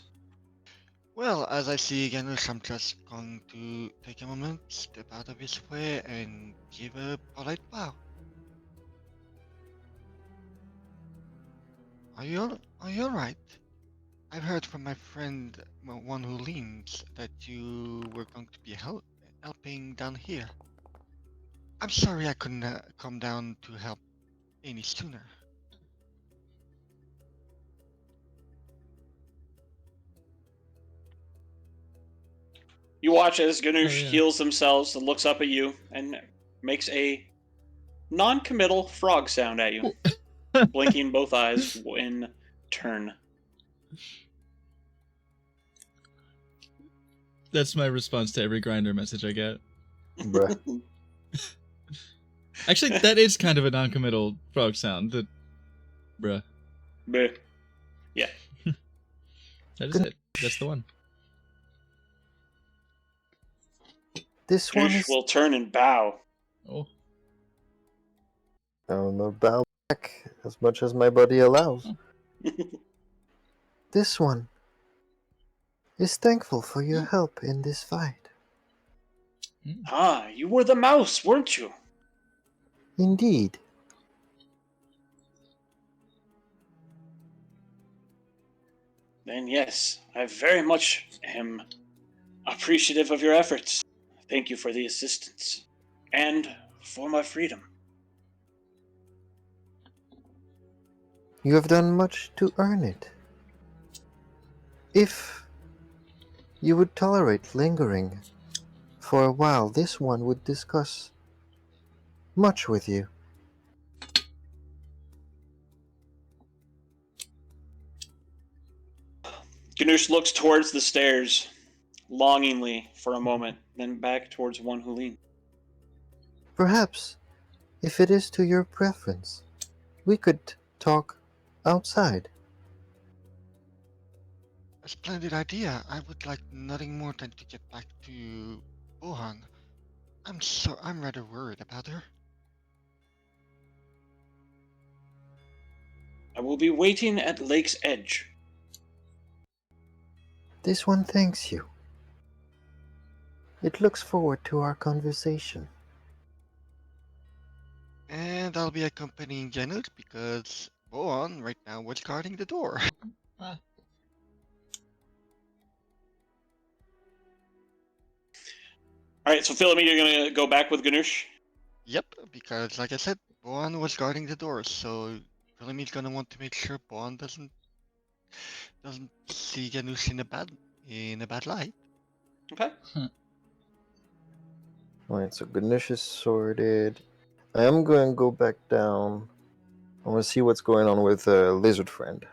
Well, as I see Ganush, I'm just going to take a moment, step out of his way, and give a polite bow. Are you alright? I've heard from my friend, one who leans, that you were going to be helping down here. I'm sorry I couldn't come down to help any sooner. You watch as Ganush Oh, yeah. heals themselves and looks up at you and makes a non-committal frog sound at you, blinking both eyes in turn. That's my response to every grinder message I get. Bruh. Actually, that is kind of a non-committal frog sound. The bruh. Bleh. That is it. That's the one. This one Ganush is. will turn and bow. Oh. I will not bow back as much as my body allows. This one is thankful for your help in this fight. Ah, you were the mouse, weren't you? Indeed. Then yes, I very much am appreciative of your efforts. Thank you for the assistance. And for my freedom. You have done much to earn it. If you would tolerate lingering for a while, this one would discuss much with you. Ganush looks towards the stairs, longingly for a moment, then back towards one who leans. Perhaps, if it is to your preference, we could talk outside. A splendid idea. I would like nothing more than to get back to Bohan. I'm rather worried about her. I will be waiting at Lake's Edge. This one thanks you. It looks forward to our conversation. And I'll be accompanying Janet because Bohan right now was guarding the door. Alright, so Philomene, you're gonna go back with Ganush? Yep, because like I said, Bohan was guarding the door, so Philomene's gonna want to make sure Bohan doesn't see Ganush in a bad light. Okay. Alright, so Ganush is sorted. I am going to go back down. I want to see what's going on with Lizard Friend.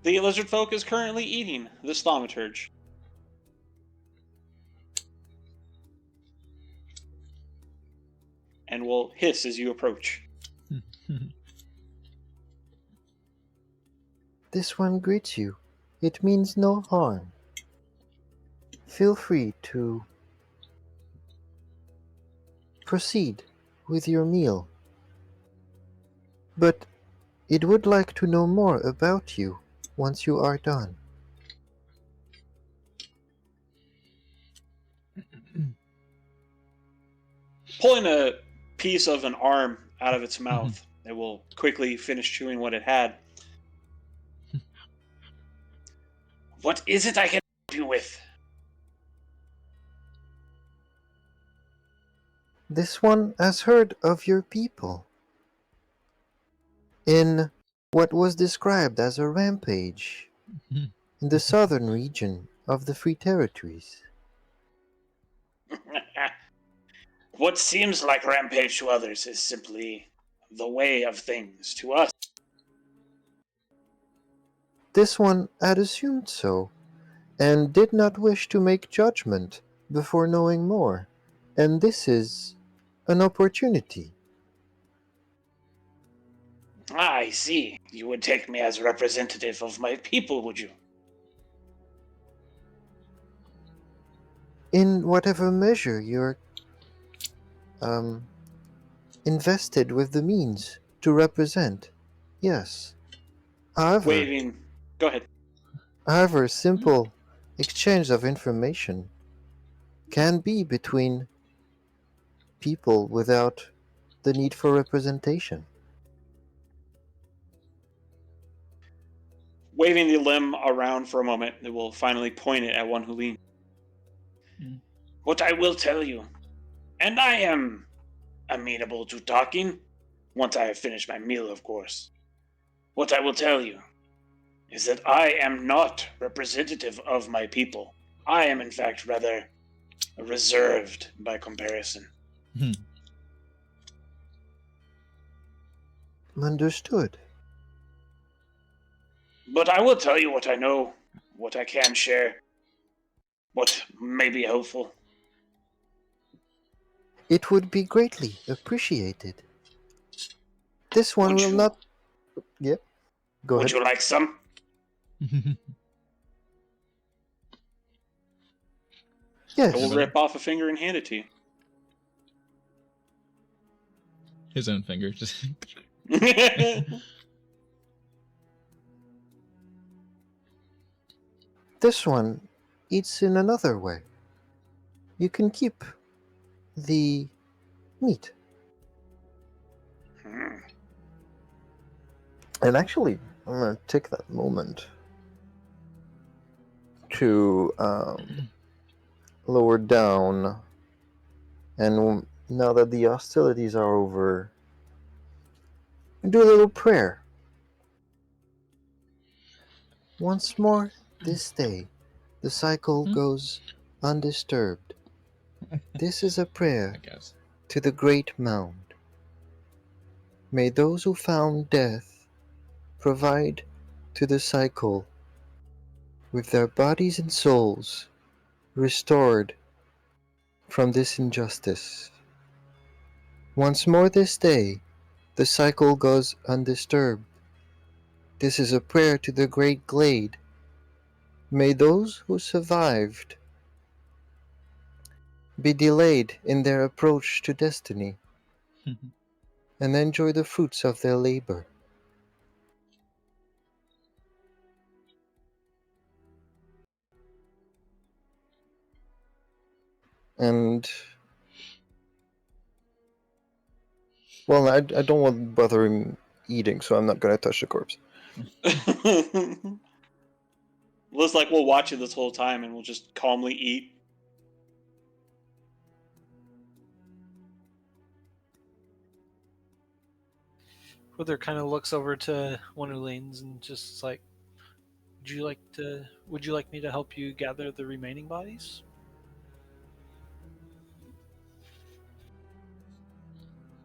The lizard folk is currently eating the thaumaturge. And will hiss as you approach. This one greets you. It means no harm. Feel free to proceed with your meal. But it would like to know more about you once you are done. Pulling a piece of an arm out of its mouth. It will quickly finish chewing what it had. What is it I can help you with? This one has heard of your people. In what was described as a rampage in the southern region of the Free Territories. What seems like rampage to others is simply the way of things to us. This one had assumed so, and did not wish to make judgment before knowing more, and this is an opportunity. I see. You would take me as representative of my people, would you? In whatever measure you're invested with the means to represent, yes. Waving. Go ahead. However, simple exchange of information can be between people without the need for representation. Waving the limb around for a moment, it will finally point it at one who leans. What I will tell you, and I am amenable to talking, once I have finished my meal, of course. What I will tell you is that I am not representative of my people. I am, in fact, rather reserved by comparison. Understood. But I will tell you what I know, what I can share, what may be helpful. It would be greatly appreciated. This one Would will you- not... Yep. Go Would ahead. you like some? Yes. I will rip off a finger and hand it to you. His own finger. Just This one eats in another way. You can keep the meat. And actually, I'm going to take that moment to lower down. And now that the hostilities are over, do a little prayer. Once more this day, the cycle goes undisturbed. This is a I prayer guess. to the great mound. May those who found death provide to the cycle with their bodies and souls restored from this injustice. Once more this day, the cycle goes undisturbed. This is a prayer to the great glade. May those who survived be delayed in their approach to destiny and enjoy the fruits of their labor. And well, I don't want to bother him eating, so I'm not going to touch the corpse. Looks like we'll watch it this whole time and we'll just calmly eat. Wither kind of looks over to one who leans and just is like, would you like me to help you gather the remaining bodies?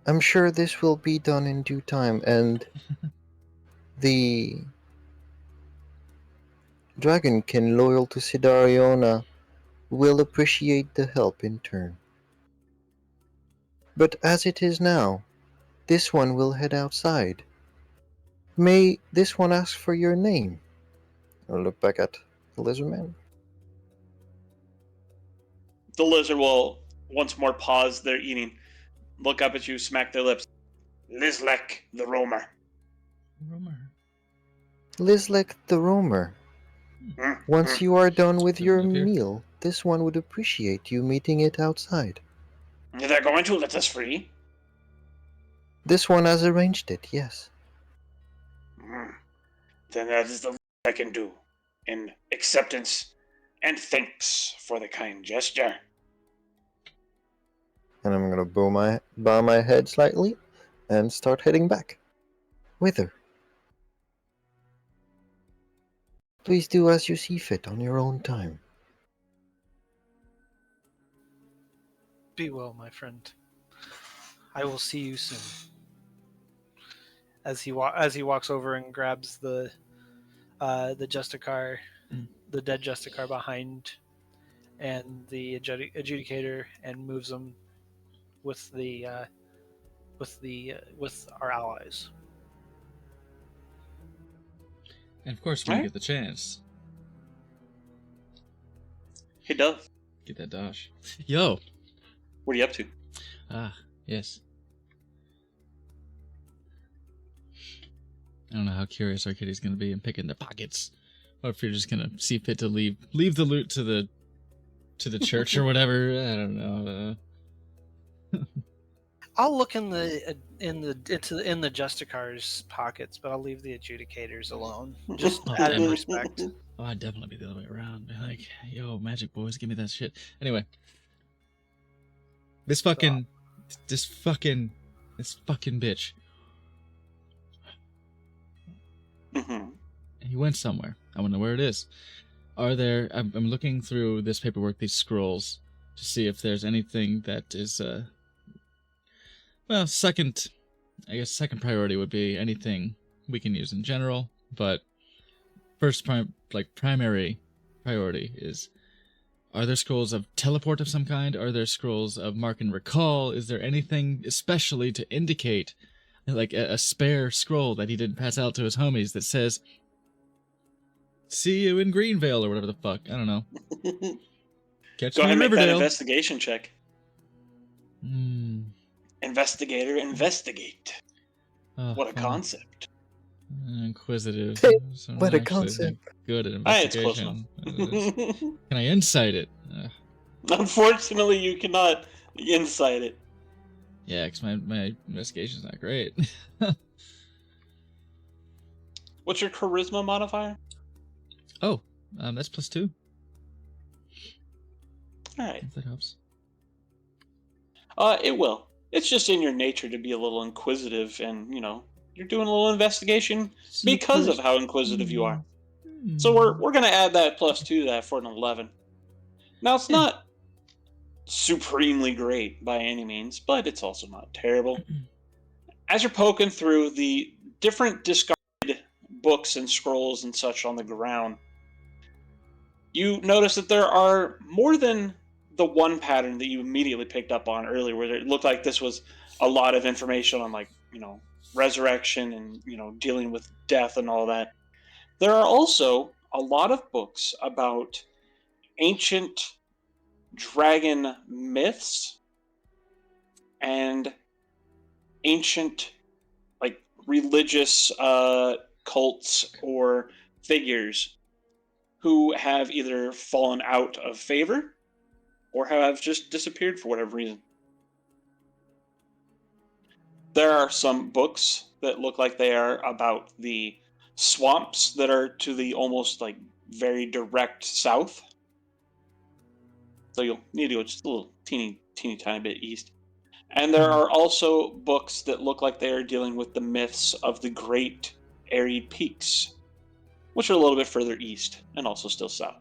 I'm sure this will be done in due time, and the dragonkin loyal to Sidariona will appreciate the help in turn. But as it is now, this one will head outside. May this one ask for your name? I'll look back at the lizard man. The lizard will once more pause their eating, look up at you, smack their lips. Lizlek the Roamer. Lizlek the Roamer. Once you are done with your Up here. meal, this one would appreciate you meeting it outside. They're going to let us free? This one has arranged it, yes. Then that is the least I can do in acceptance and thanks for the kind gesture. And I'm gonna bow my head slightly and start heading back. Whither? Please do as you see fit on your own time. Be well, my friend. I will see you soon. As he walks over and grabs the Justicar, the dead Justicar behind, and the adjudicator, and moves them with our allies. And of course, when you Alright. get the chance, Hey, Dove, get that dosh. Yo! what are you up to? Ah, yes. I don't know how curious our kitty's gonna be in picking the pockets, or if you're just gonna see fit to leave the loot to the church or whatever. I don't know. I'll look in the Justicar's pockets, but I'll leave the adjudicators alone, just Oh, out of damn. respect. Oh, I'd definitely be the other way around. Be like, yo, magic boys, give me that shit. Anyway, this fucking bitch. Mm-hmm. He went somewhere. I want to know where it is. Are there? I'm looking through this paperwork, these scrolls, to see if there's anything that is. Well, second priority would be anything we can use in general, but first primary priority is: are there scrolls of teleport of some kind? Are there scrolls of mark and recall? Is there anything especially to indicate, like a spare scroll that he didn't pass out to his homies that says, "See you in Greenvale" or whatever the fuck? I don't know. Catch Go me ahead in and make that Riverdale. investigation check. Hmm. Investigator, investigate. Oh, What a well, concept. Inquisitive. Hey, So I'm what a actually concept. Good at Ah, it's close enough. investigation. Can I insight it? Unfortunately, you cannot insight it. Yeah, because my investigation's not great. What's your charisma modifier? Oh, that's +2. All right. If that helps. It will. It's just in your nature to be a little inquisitive, and you're doing a little investigation because of how inquisitive you are. So we're gonna add that +2 to that for an 11. Now it's not supremely great by any means, but it's also not terrible. As you're poking through the different discarded books and scrolls and such on the ground, you notice that there are more than the one pattern that you immediately picked up on earlier, where it looked like this was a lot of information on, like, resurrection and, dealing with death and all that. There are also a lot of books about ancient dragon myths and ancient, like, religious cults or figures who have either fallen out of favor or have just disappeared for whatever reason. There are some books that look like they are about the swamps that are to the almost, like, very direct south. So you'll need to go just a little teeny tiny bit east. And there are also books that look like they are dealing with the myths of the Great Arid Peaks, which are a little bit further east and also still south.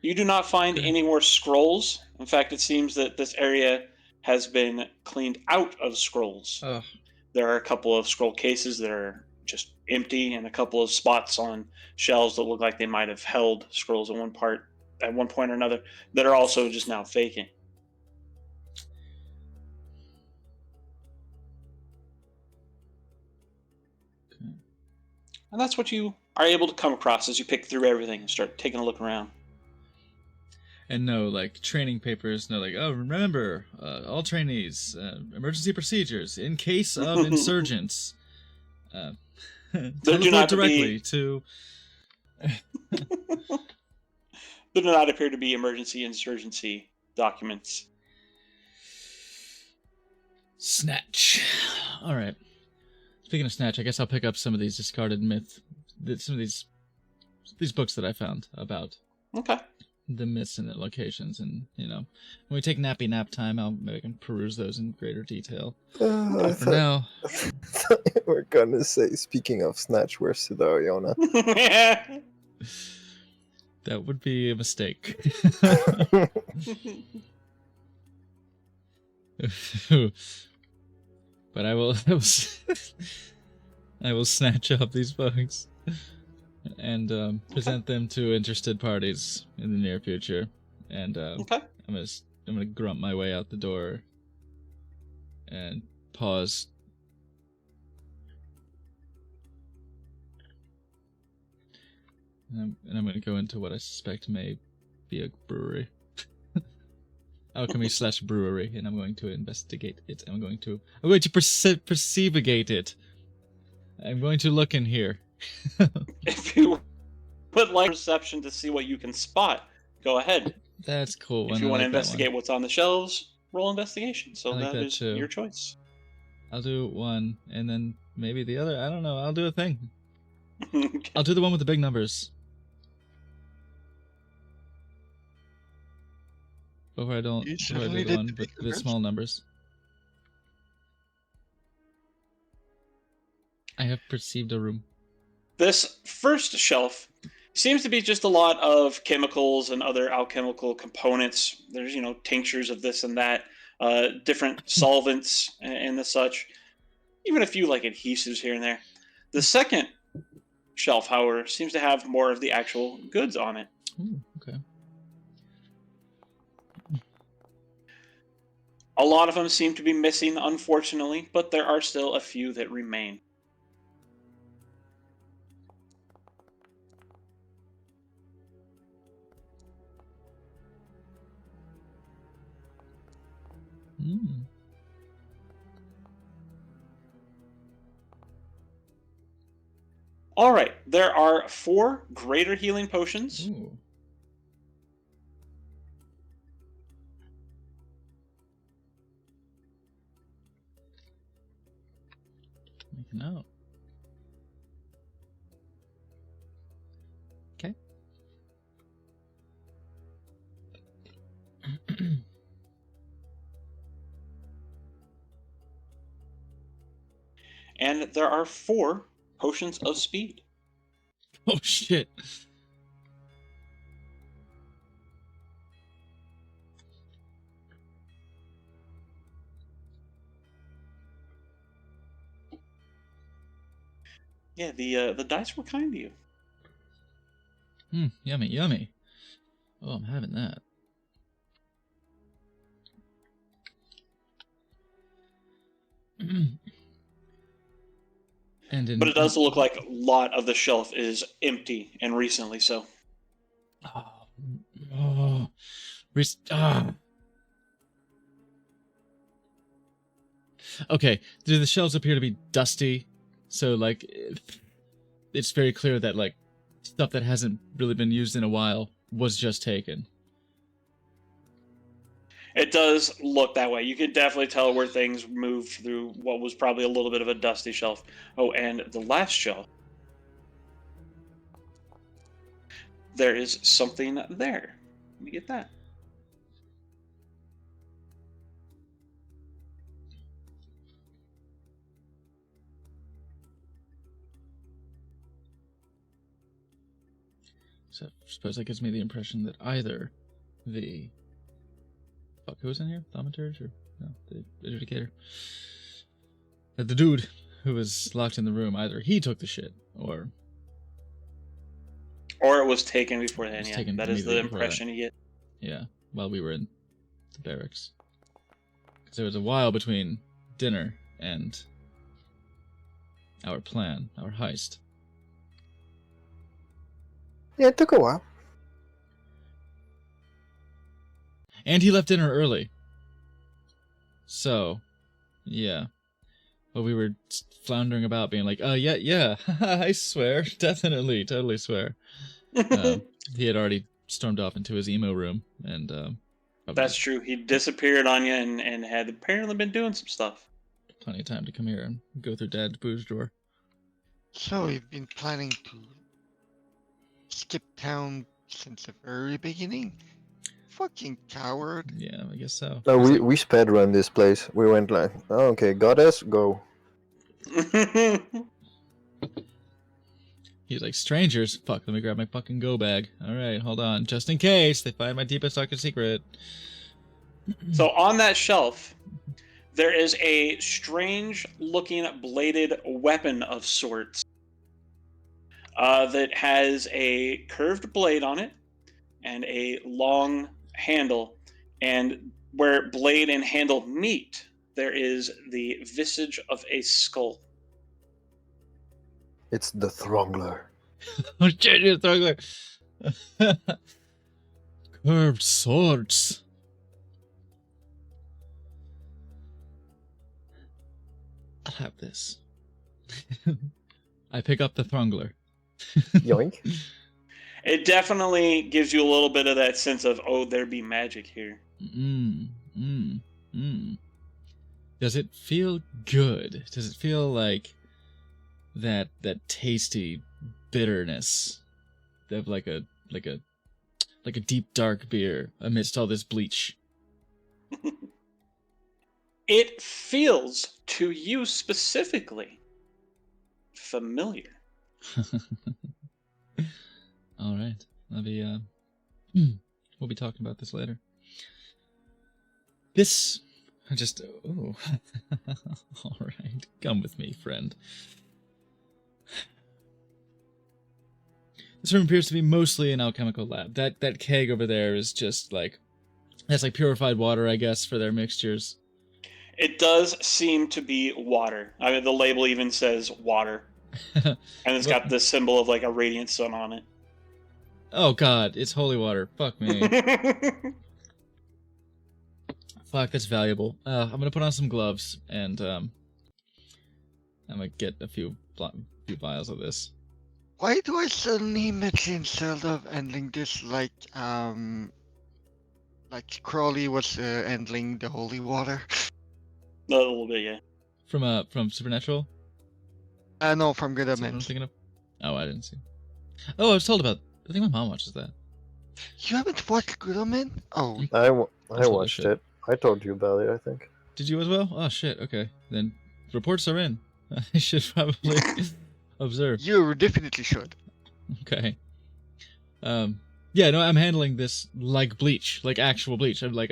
You do not find any more scrolls. In fact, it seems that this area has been cleaned out of scrolls. Oh, There are a couple of scroll cases that are just empty, and a couple of spots on shelves that look like they might have held scrolls at one point or another that are also just now vacant. okay. And that's what you are able to come across as you pick through everything and start taking a look around. And no, like, training papers, no, like, oh, remember, all trainees, emergency procedures in case of insurgents. There do Teleport not directly be- to... There do not appear to be emergency insurgency documents. Snatch. All right. Speaking of Snatch, I guess I'll pick up some of these discarded some of these books that I found about Okay. the myths and the locations, and when we take nappy nap time, maybe I can peruse those in greater detail. I But for now, thought you were gonna say, speaking of Snatch, where's Sidariona? that would be a mistake. But I will snatch up these books and present them to interested parties in the near future. And Okay. I'm gonna grunt my way out the door and pause. And I'm gonna go into what I suspect may be a brewery. Alchemy / brewery, and I'm going to investigate it. I'm going to perceivigate it. I'm going to look in here. If you would like perception to see what you can spot, go ahead. That's cool. If you want to investigate what's on the shelves, roll investigation. So I like that that is too. your choice. I'll do one, and then maybe the other. I don't know. I'll do a thing. Okay. I'll do the one with the big numbers. Before I don't. You Before I certainly do the did one the with big the numbers. small numbers. I have perceived a room. This first shelf seems to be just a lot of chemicals and other alchemical components. There's, tinctures of this and that, different solvents and the such, even a few like adhesives here and there. The second shelf, however, seems to have more of the actual goods on it. Ooh, okay. A lot of them seem to be missing, unfortunately, but there are still a few that remain. Mm. All right, there are 4 greater healing potions. Ooh. Making out. Okay. And there are 4 potions of speed. Oh shit. Yeah, the dice were kind to you. Yummy, yummy. Oh, I'm having that. But it does look like a lot of the shelf is empty and recently so. Oh, Okay, do the shelves appear to be dusty? So, like, it's very clear that, like, stuff that hasn't really been used in a while was just taken. It does look that way. You can definitely tell where things moved through what was probably a little bit of a dusty shelf. Oh, and the last shelf. There is something there. Let me get that. So, I suppose that gives me the impression that either the... Fuck, who was in here? Thaumaturge? Or... No, the adjudicator. That the dude who was locked in the room, either he took the shit, or... Or it was taken before then, was yeah. taken That is the immediately before that. impression you get. Yeah, while we were in the barracks. Because there was a while between dinner and our plan, our heist. Yeah, it took a while. And he left dinner early. So, yeah. Well, we were floundering about being like, oh, yeah, I swear. Definitely, totally swear. He had already stormed off into his emo room, and probably That's true. He disappeared on you and had apparently been doing some stuff. plenty of time to come here and go through Dad's booze drawer. So you've been planning to skip town since the very beginning? Fucking coward. Yeah, I guess so. No, He's we like, we sped run this place. We went like, oh, okay, goddess, go. he's like, strangers. Fuck, let me grab my fucking go bag. All right, hold on, just in case they find my deepest darkest secret. So on that shelf, there is a strange-looking bladed weapon of sorts that has a curved blade on it and a long handle. And where blade and handle meet, there is the visage of a skull. It's the Throngler. Oh shit, you're struggling. Curved swords. I'll have this. I pick up the Throngler. Yoink. It definitely gives you a little bit of that sense of, oh, there be magic here. Does it feel good? Does it feel like that tasty bitterness of like a deep dark beer amidst all this bleach? It feels, to you specifically, familiar. All right, I'll be we'll be talking about this later. This all right, come with me, friend. This room appears to be mostly an alchemical lab. That keg over there is just like, that's like purified water, I guess, for their mixtures. It does seem to be water. I mean, the label even says water. And it's got the symbol of like a radiant sun on it. Oh god, it's holy water. Fuck me. Fuck, that's valuable. I'm gonna put on some gloves and I'm gonna get a few vials of this. Why do I suddenly imagine instead of handling this like Crowley was handling the holy water? A little bit, yeah. From Supernatural? No, from Good Is that what I'm Omens. thinking of? Oh, I didn't see. Oh, I was told about. I think my mom watches that. You haven't watched Good Omens? Oh, I told her watched shit. it. I told you about it, I think. Did you as well? Oh shit. Okay, then reports are in. I should probably observe. you definitely should. Okay. Yeah, no, I'm handling this like bleach, like actual bleach. I'm like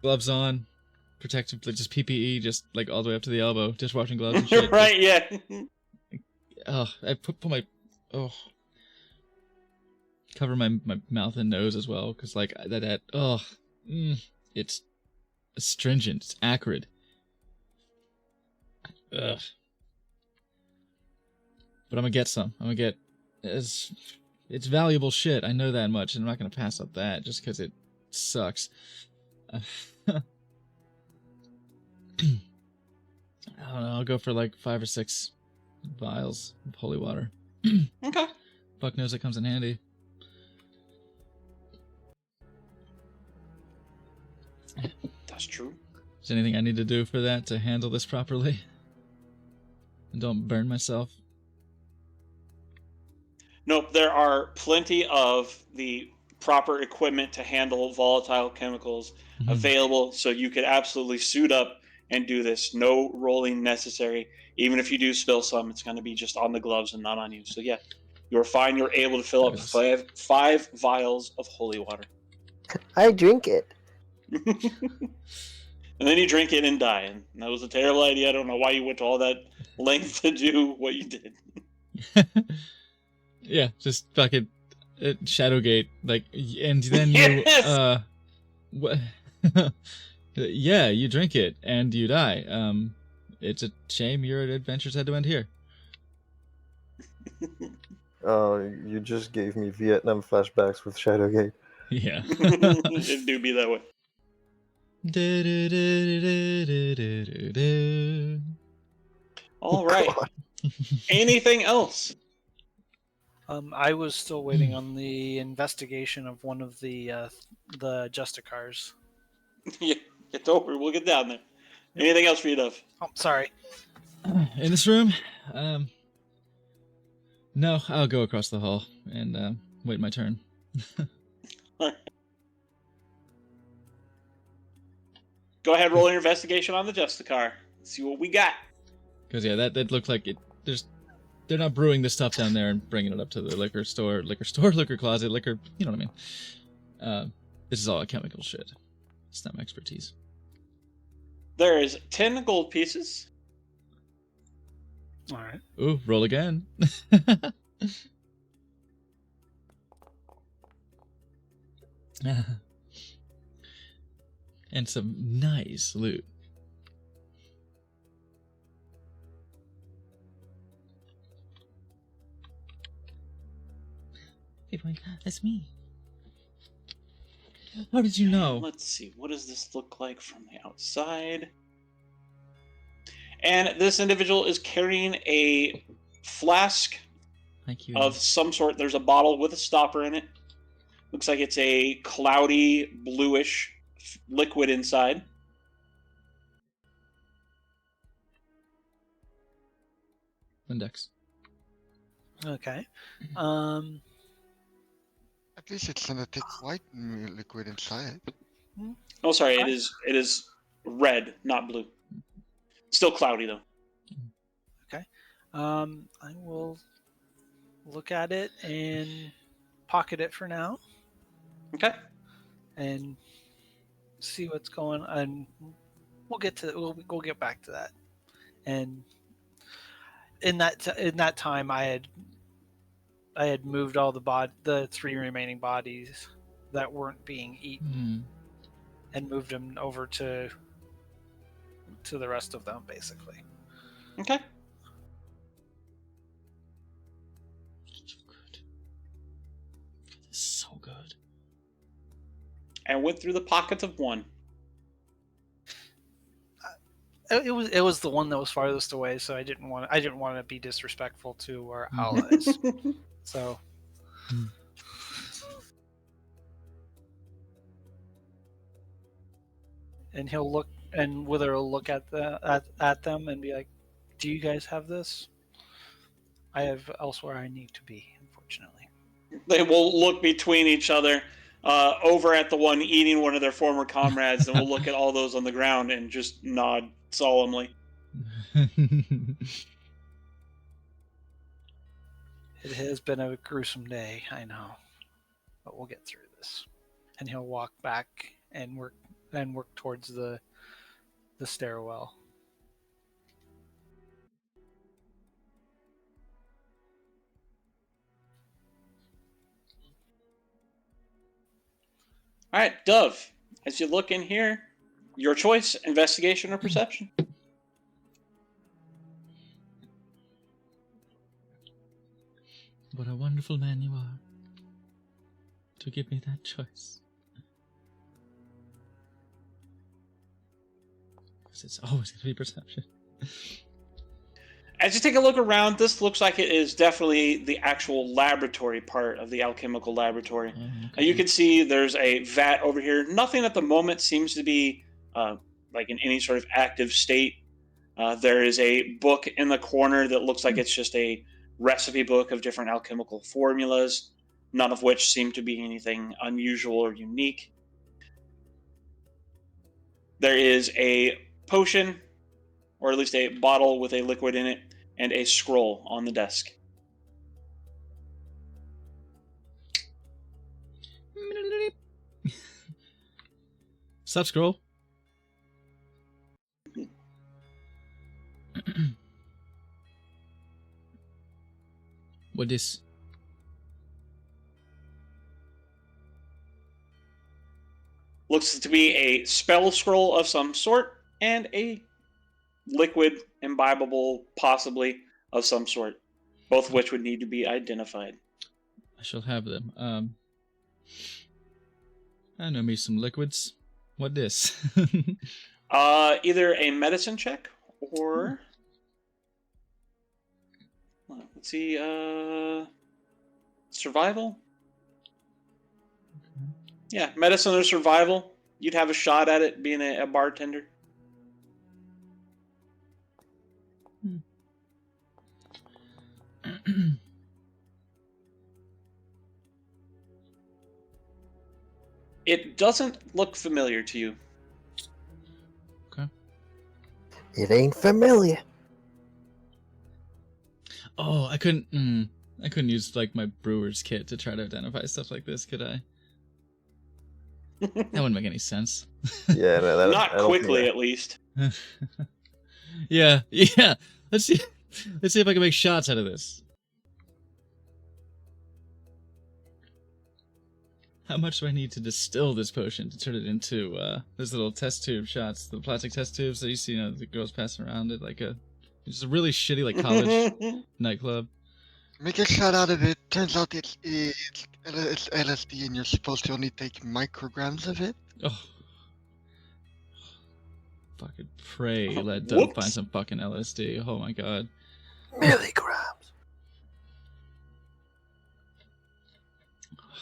gloves on, protective, like just PPE, just like all the way up to the elbow, dishwashing gloves and shit. Right, yeah. I put my cover my mouth and nose as well, because like it's astringent, it's acrid. Ugh. But I'm gonna get some. It's valuable shit. I know that much, and I'm not gonna pass up that just because it sucks. I don't know. I'll go for like 5 or 6 vials of holy water. Okay. Fuck knows it comes in handy. That's true. Is there anything I need to do for that to handle this properly? And don't burn myself? Nope, there are plenty of the proper equipment to handle volatile chemicals Mhm. available, so you could absolutely suit up and do this. No rolling necessary. Even if you do spill some, it's going to be just on the gloves and not on you. So yeah, you're fine. You're able to fill up Yes. five vials of holy water. I drink it. And then you drink it and die. And that was a terrible idea. I don't know why you went to all that length to do what you did. Yeah, just fucking Shadowgate, like, and then Yes! yeah, you drink it and you die. It's a shame your adventures had to end here. Oh, you just gave me Vietnam flashbacks with Shadowgate. Yeah. It do be that way. All right. God. Anything else? I was still waiting on the investigation of one of the Justicars. Yeah, get over. We'll get down there. Anything else for you, Dove? Oh, sorry. In this room? No, I'll go across the hall and wait my turn. Go ahead, roll an investigation on the Justicar. See what we got. Because yeah, that looked like it. They're not brewing this stuff down there and bringing it up to the liquor closet, liquor. You know what I mean? This is all chemical shit. It's not my expertise. There is 10 gold pieces. All right. Ooh, roll again. And some nice loot. Hey, boy, that's me. How did you know? Let's see. What does this look like from the outside? And this individual is carrying a flask Thank you. of some sort. There's a bottle with a stopper in it. Looks like it's a cloudy, bluish liquid inside. Index. Okay. At least it's not a thick white liquid inside. Oh, sorry. It is red, not blue. Still cloudy though. I will look at it and pocket it for now Okay. and see what's going on. And we'll get back to that. And in that time, I had moved all the 3 remaining bodies that weren't being eaten and moved them over to the rest of them, basically. Okay. So good. So good. And went through the pockets of one. It was the one that was farthest away, so I didn't want to be disrespectful to our allies. So. And he'll look, and Wither will look at them and be like, "Do you guys have this? I have elsewhere I need to be, unfortunately." They will look between each other, over at the one eating one of their former comrades, and we'll look at all those on the ground and just nod solemnly. It has been a gruesome day, I know, but we'll get through this. And he'll walk back and work towards the stairwell. All right, Dove, as you look in here, your choice, investigation or perception. What a wonderful man you are to give me that choice. Because it's always going to be perception. As you take a look around, this looks like it is definitely the actual laboratory part of the alchemical laboratory. You can see there's a vat over here. Nothing at the moment seems to be like in any sort of active state. There is a book in the corner that looks like it's just a recipe book of different alchemical formulas, none of which seem to be anything unusual or unique. There is a potion, or at least a bottle with a liquid in it, and a scroll on the desk. Sup, scroll? What is? Looks to be a spell scroll of some sort and a liquid, imbibable, possibly, of some sort, both of which would need to be identified. I shall have them. I know me some liquids. What this? Either a medicine check or let's see. Survival? Yeah, medicine or survival. You'd have a shot at it being a bartender. It doesn't look familiar to you. It ain't familiar. Oh, I couldn't use like my brewer's kit to try to identify stuff like this, could I? That wouldn't make any sense. Yeah, no, that, Not I don't think quickly, that- at least. Yeah. Let's see if I can make shots out of this. How much do I need to distill this potion to turn it into those little test tube shots, the plastic test tubes that you see, the girls passing around it like it's a really shitty like college nightclub. Make a shot out of it. Turns out it's LSD, and you're supposed to only take micrograms of it. Oh. Fucking pray let Doug Whoops. find some fucking LSD. Oh my god. Milligrams.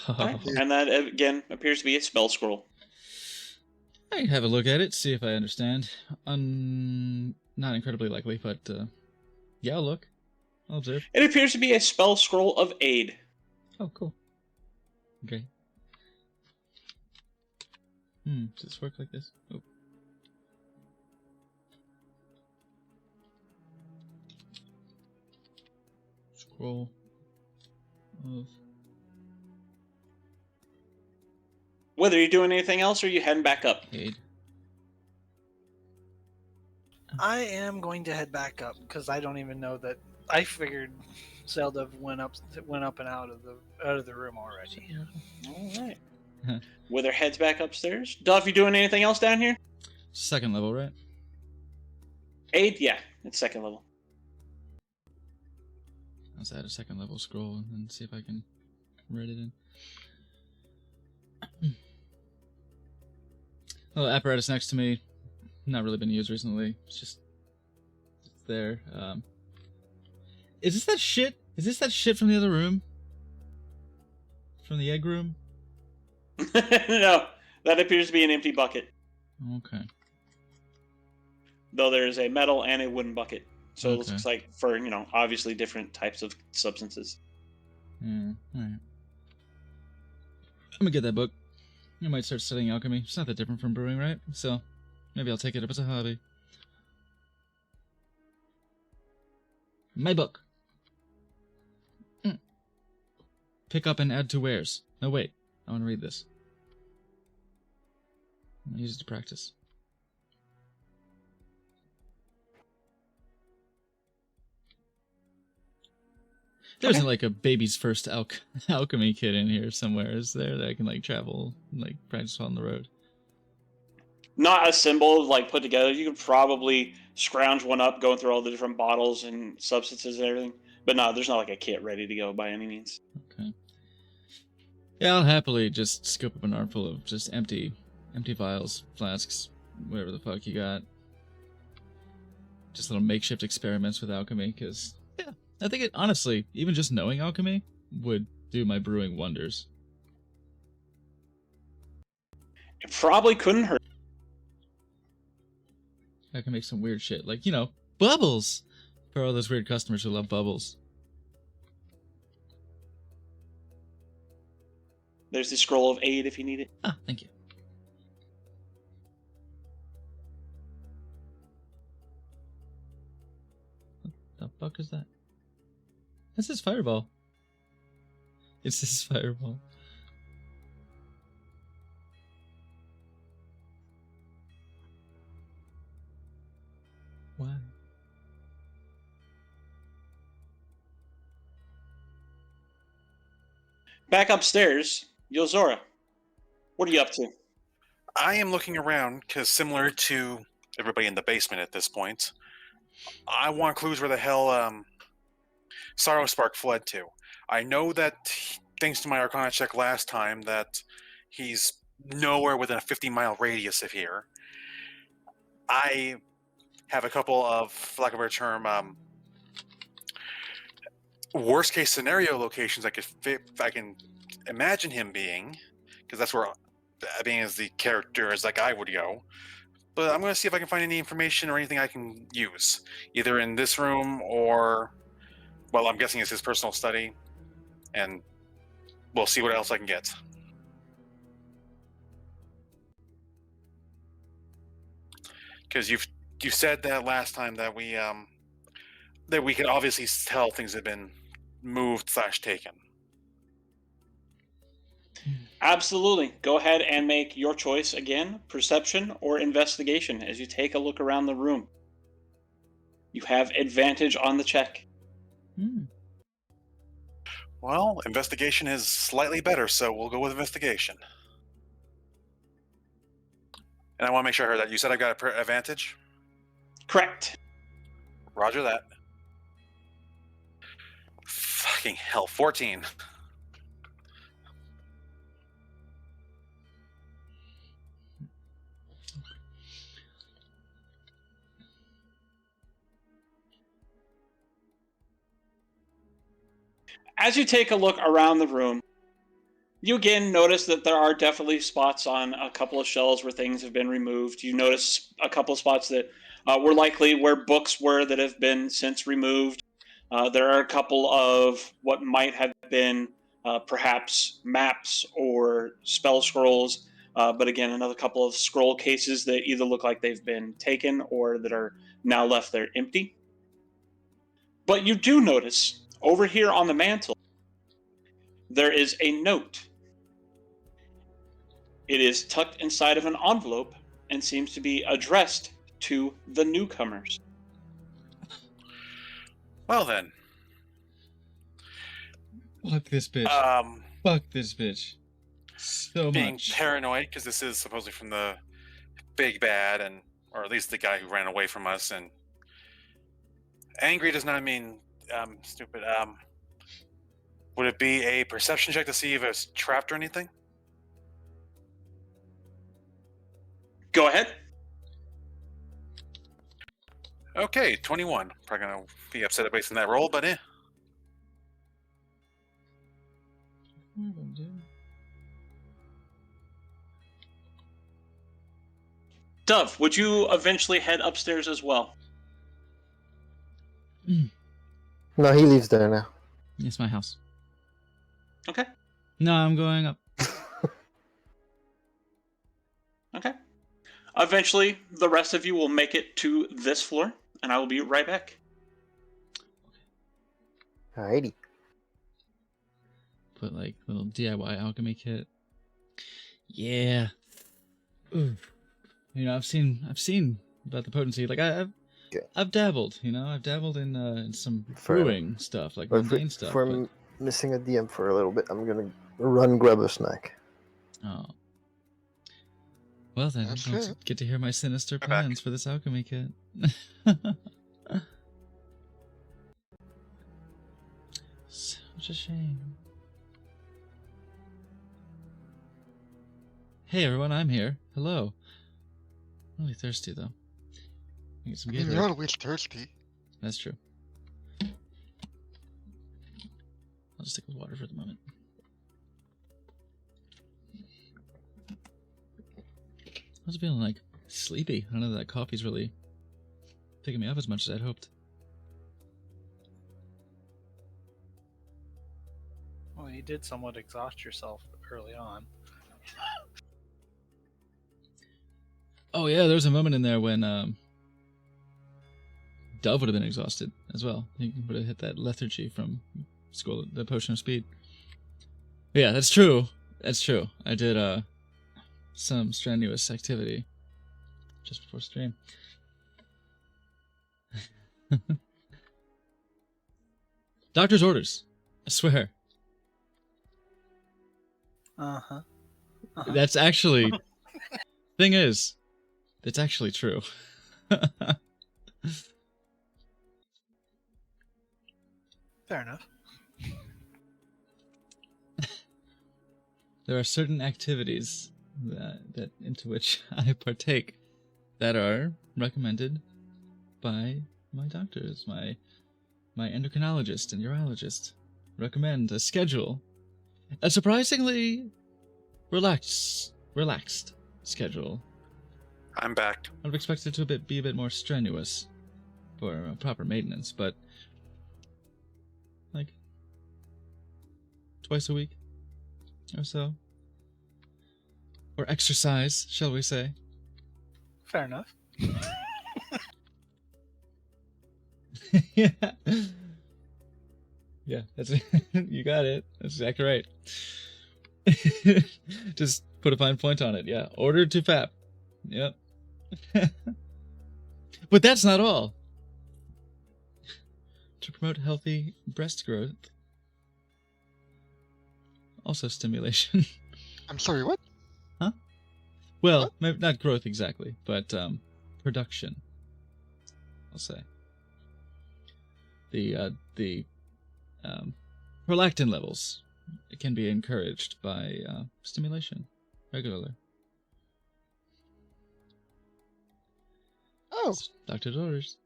Alright, and that again appears to be a spell scroll. I can have a look at it, see if I understand. Not incredibly likely, but yeah, I'll look. I'll observe. It appears to be a spell scroll of aid. Oh, cool. Okay. Does this work like this? Oh. Scroll of... Whether you're doing anything else or you heading back up. aid. I am going to head back up because I don't even know that. I figured Zelda went up and out of the room already. Alright. Wither heads back upstairs. Duff, you doing anything else down here? Second level, right? Aid? Yeah, it's second level. Let's add a second level scroll and then see if I can write it in. Little apparatus next to me. Not really been used recently. It's there. Is this that shit? Is this that shit from the other room? From the egg room? No, that appears to be an empty bucket. Okay. Though there is a metal and a wooden bucket. So it Okay. looks like for, obviously different types of substances. Yeah, alright. I'm gonna get that book. I might start studying alchemy. It's not that different from brewing, right? So, maybe I'll take it up as a hobby. My book. Pick up and add to wares. No, wait. I want to read this. I'm gonna use it to practice. There isn't like a baby's first alchemy kit in here somewhere, is there? That I can like travel, like practice on the road. Not assembled, like put together. You could probably scrounge one up going through all the different bottles and substances and everything. But no, there's not like a kit ready to go by any means. Okay. Yeah, I'll happily just scoop up an armful of just empty vials, flasks, whatever the fuck you got. Just little makeshift experiments with alchemy, because, yeah, I think it, honestly, even just knowing alchemy would do my brewing wonders. It probably couldn't hurt. I can make some weird shit, like, bubbles! For all those weird customers who love bubbles. There's the scroll of aid if you need it. Ah, thank you. What the fuck is that? That's his fireball. It's his fireball. Why? Back upstairs, Yozora. What are you up to? I am looking around because, similar to everybody in the basement at this point, I want clues where the hell Sorrow Spark fled to. I know that, thanks to my Arcana check last time, that he's nowhere within a 50-mile radius of here. I have a couple of, for lack of a better term, worst case scenario locations I can imagine him being, because that's where being as the character as like I would go. But I'm going to see if I can find any information or anything I can use, either in this room or, well, I'm guessing it's his personal study, and we'll see what else I can get. Because you said that last time that we could obviously tell things have been moved / taken. Absolutely. Go ahead and make your choice again, perception or investigation, as you take a look around the room. You have advantage on the check. Hmm. Well, investigation is slightly better, so we'll go with investigation. And I want to make sure I heard that. You said I got an advantage? Correct. Roger that. Fucking hell, 14. As you take a look around the room, you again notice that there are definitely spots on a couple of shelves where things have been removed. You notice a couple of spots that were likely where books were that have been since removed. There are a couple of what might have been perhaps maps or spell scrolls, but again, another couple of scroll cases that either look like they've been taken or that are now left there empty. But you do notice over here on the mantle, there is a note. It is tucked inside of an envelope and seems to be addressed to the newcomers. Well then. Fuck this bitch. Fuck this bitch. So Being much. paranoid, because this is supposedly from the big bad, and or at least the guy who ran away from us, and angry does not mean stupid. Would it be a perception check to see if it's trapped or anything? Go ahead. Okay, 21. Probably gonna be upset based on that roll, but Dove, would you eventually head upstairs as well? No, he lives there now. It's my house. Okay. No, I'm going up. Okay. Eventually, the rest of you will make it to this floor, and I will be right back. Alrighty. Put like little DIY alchemy kit. Yeah. Ooh. You know, I've seen about the potency. Like I've dabbled. You know, I've dabbled in some brewing stuff, like mundane stuff. For missing a DM for a little bit, I'm gonna run grab a snack. Oh. Well then, That's I'll fair. get to hear my sinister Come back. plans for this alchemy kit. Such a shame. Hey everyone, I'm here. Hello. I'm really thirsty though. Get some You're Gatorade. always thirsty. That's true. I'll just stick with water for the moment. I was feeling like sleepy. I don't know that coffee's really picking me up as much as I'd hoped. Well, you did somewhat exhaust yourself early on. Oh yeah, there was a moment in there when Dove would have been exhausted as well. He would have hit that lethargy from school, the potion of speed. But yeah, that's true. That's true. I did some strenuous activity just before stream. Doctor's orders. I swear. Uh-huh. That's actually... Thing is, it's actually true. Fair enough. There are certain activities that into which I partake that are recommended by my doctors, my my endocrinologist and urologist recommend a schedule, a surprisingly relaxed schedule. I'm back. I'd have expected it to be a bit more strenuous for proper maintenance, but like twice a week or so. Or exercise, shall we say. Fair enough. Yeah. Yeah, that's you got it. That's exactly right. Just put a fine point on it. Yeah, ordered to FAP. Yep. But that's not all. To promote healthy breast growth. Also stimulation. I'm sorry, what? Well, maybe not growth exactly, but production. I'll say. The prolactin levels can be encouraged by stimulation regularly. Oh, Doctor's orders.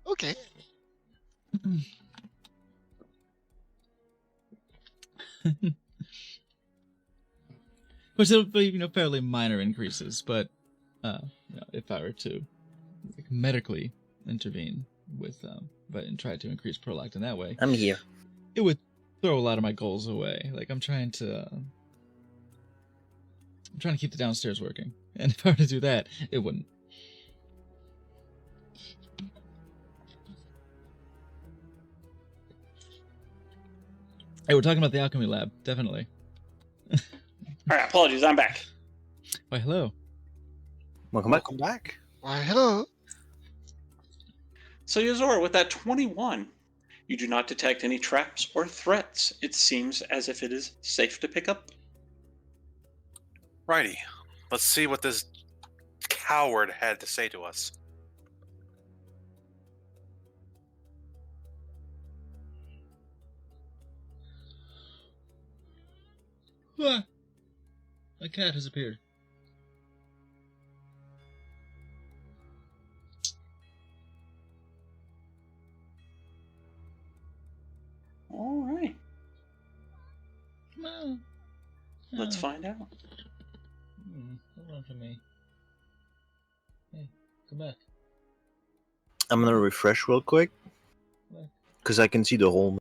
okay. Which will be, fairly minor increases, but if I were to medically intervene with, and try to increase prolactin that way, I'm here. it would throw a lot of my goals away. Like I'm trying to keep the downstairs working, and if I were to do that, it wouldn't. Hey, we're talking about the alchemy lab, definitely. All right, apologies, I'm back. Why, hello. Welcome back. Welcome back. Why, hello. So, Yozora, with that 21, you do not detect any traps or threats. It seems as if it is safe to pick up. Righty. Let's see what this coward had to say to us. Ah, my cat has appeared. All right, Come on. let's Ah. find out. Hold on for me. Hey, come back. I'm gonna refresh real quick because I can see the whole.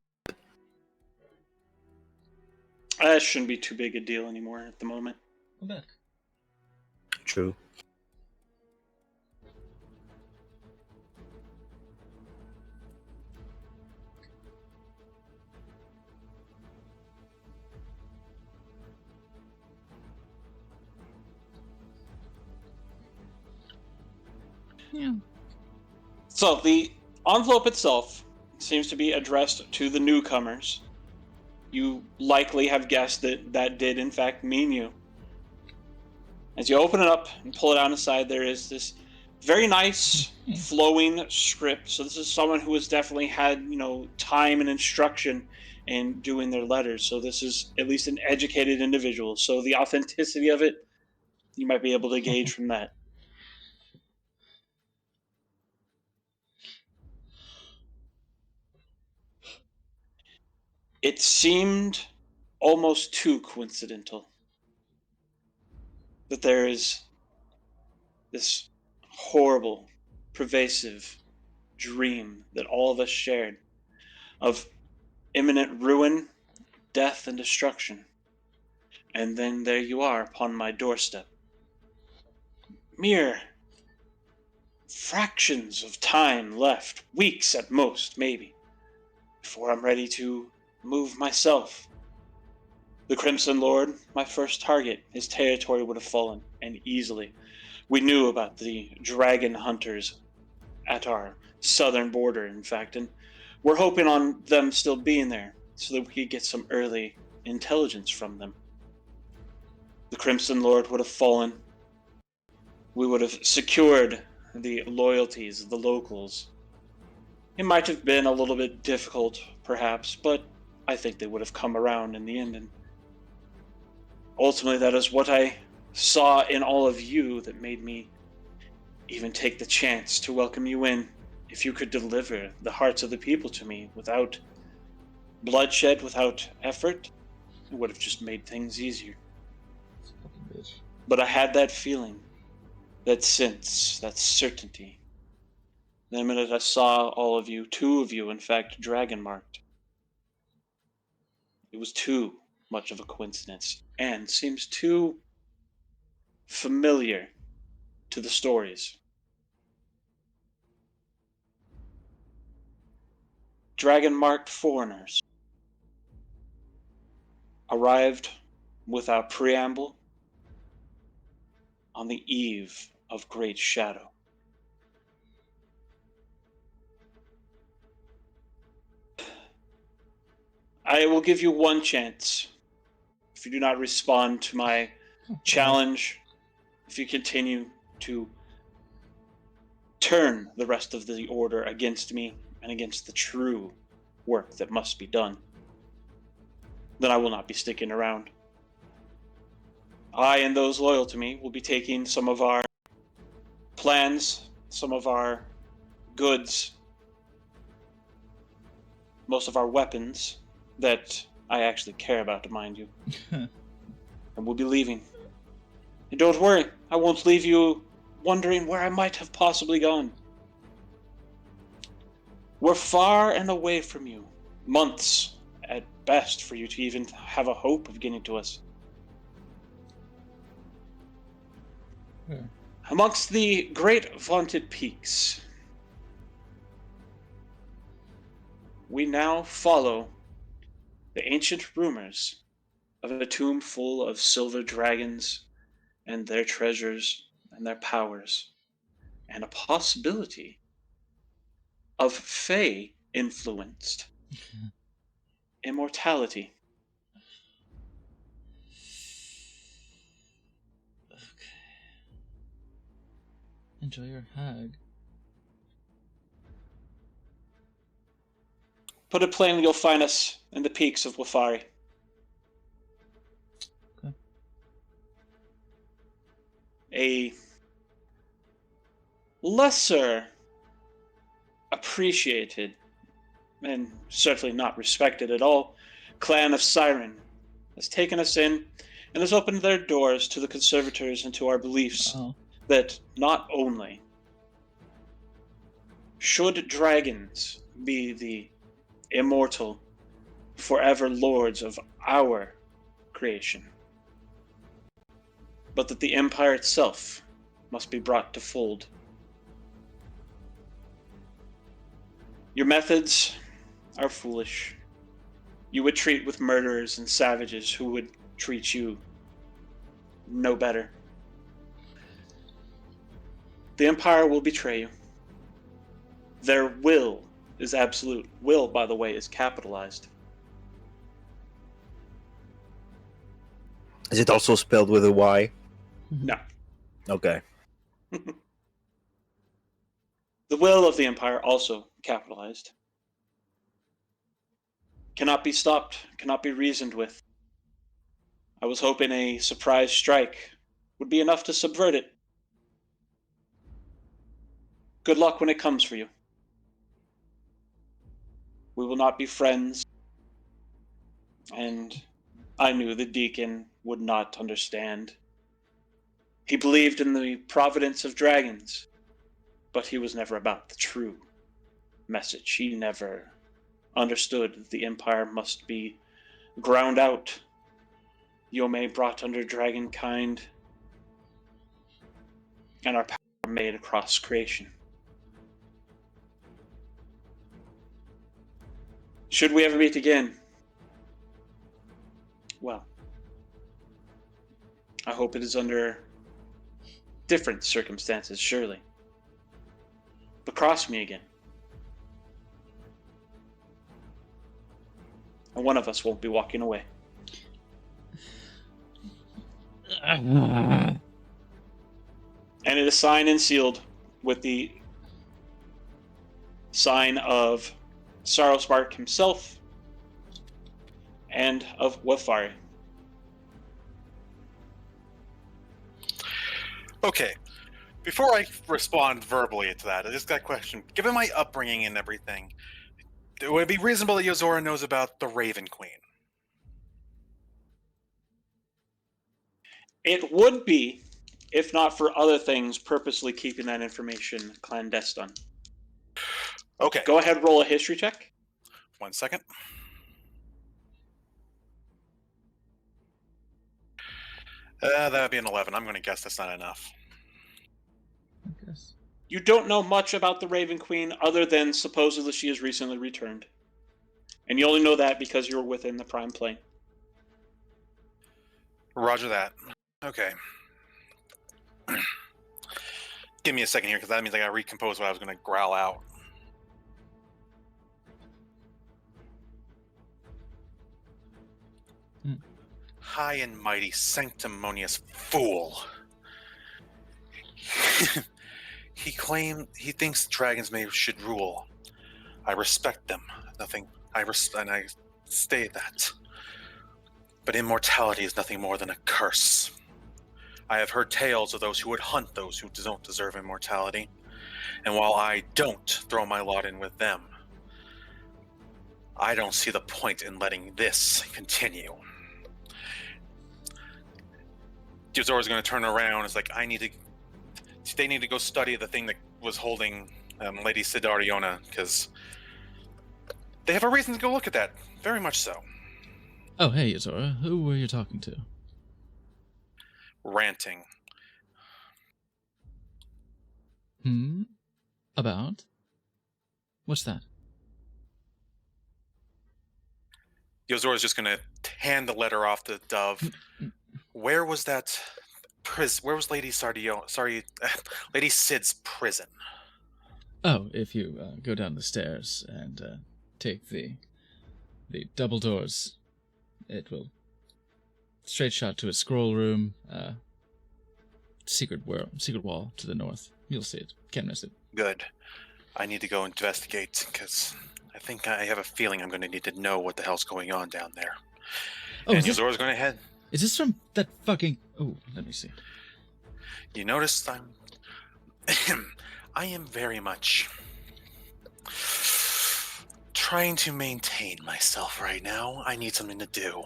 That shouldn't be too big a deal anymore at the moment. Come back. True. Yeah. So the envelope itself seems to be addressed to the newcomers. You likely have guessed that that did in fact mean you. As you open it up and pull it out inside, there is this very nice flowing script. So this is someone who has definitely had, time and instruction in doing their letters. So this is at least an educated individual. So the authenticity of it, you might be able to gauge from that. It seemed almost too coincidental that there is this horrible, pervasive dream that all of us shared of imminent ruin, death, and destruction. And then there you are upon my doorstep. Mere fractions of time left, weeks at most, maybe, before I'm ready to move myself. The Crimson Lord, my first target, his territory would have fallen, and easily. We knew about the dragon hunters at our southern border, in fact, and we're hoping on them still being there so that we could get some early intelligence from them. The Crimson Lord would have fallen. We would have secured the loyalties of the locals. It might have been a little bit difficult, perhaps, but I think they would have come around in the end, and ultimately that is what I saw in all of you that made me even take the chance to welcome you in if you could deliver the hearts of the people to me without bloodshed, without effort. It would have just made things easier. Fucking bitch. But I had that feeling, that sense, that certainty. The minute I saw all of you, 2 of you, in fact, dragon marked, it was too much of a coincidence and seems too familiar to the stories. Dragon marked foreigners arrived without preamble on the eve of Great Shadow. I will give you one chance. If you do not respond to my challenge, if you continue to turn the rest of the order against me and against the true work that must be done, then I will not be sticking around. I and those loyal to me will be taking some of our plans, some of our goods, most of our weapons that I actually care about, mind you, and we'll be leaving. And don't worry, I won't leave you wondering where I might have possibly gone. We're far and away from you, months at best for you to even have a hope of getting to us. Yeah. Amongst the great vaunted peaks, we now follow the ancient rumors of a tomb full of silver dragons and their treasures and their powers, and a possibility of Fey influenced immortality. Okay. Enjoy your hag. Put it plainly, you'll find us in the peaks of Wafari. Okay. A lesser appreciated, and certainly not respected at all, clan of Siren has taken us in and has opened their doors to the conservators and to our beliefs Oh. that not only should dragons be the immortal, forever lords of our creation, but that the Empire itself must be brought to fold. Your methods are foolish. You would treat with murderers and savages who would treat you no better. The Empire will betray you. Their will is absolute. Will, by the way, is capitalized. Is it also spelled with a Y? No. Okay. The will of the Empire, also capitalized, cannot be stopped, cannot be reasoned with. I was hoping a surprise strike would be enough to subvert it. Good luck when it comes for you. We will not be friends, and I knew the deacon would not understand. He believed in the providence of dragons, but he was never about the true message. He never understood that the Empire must be ground out, Yome brought under dragonkind, and our power made across creation. Should we ever meet again? Well, I hope it is under different circumstances, surely. But cross me again, and one of us won't be walking away. And it is signed and sealed with the sign of Sarosbark himself and of Wafari. Okay. Before I respond verbally to that, I just got a question. Given my upbringing and everything, would it be reasonable that Yozora knows about the Raven Queen? It would be, if not for other things, purposely keeping that information clandestine. Okay. Go ahead, roll a history check. 1 second. That would be an 11. I'm going to guess that's not enough. I guess. You don't know much about the Raven Queen other than supposedly she has recently returned. And you only know that because you're within the Prime Plane. Roger that. Okay. Give me a second here, because that means I got to recompose what I was going to growl out. High and mighty, sanctimonious fool. He thinks dragons should rule. I respect them. And I stay that. But immortality is nothing more than a curse. I have heard tales of those who would hunt those who don't deserve immortality. And while I don't throw my lot in with them, I don't see the point in letting this continue. Yozora's going to turn around. It's like, they need to go study the thing that was holding Lady Sidariona, because they have a reason to go look at that. Very much so. Oh, hey, Yozora. Who were you talking to? Ranting. About? What's that? Yozora's just going to hand the letter off to Dove. Where was that where was Lady Lady Sid's prison? Oh, if you go down the stairs and take the double doors, it will straight shot to a scroll room, secret wall to the north. You'll see it. Can't miss it. Good. I need to go investigate, because I think I have a feeling I'm going to need to know what the hell's going on down there. Oh, and Yozora's going to head. Is this from that fucking... Oh, let me see. You notice I am very much trying to maintain myself right now. I need something to do.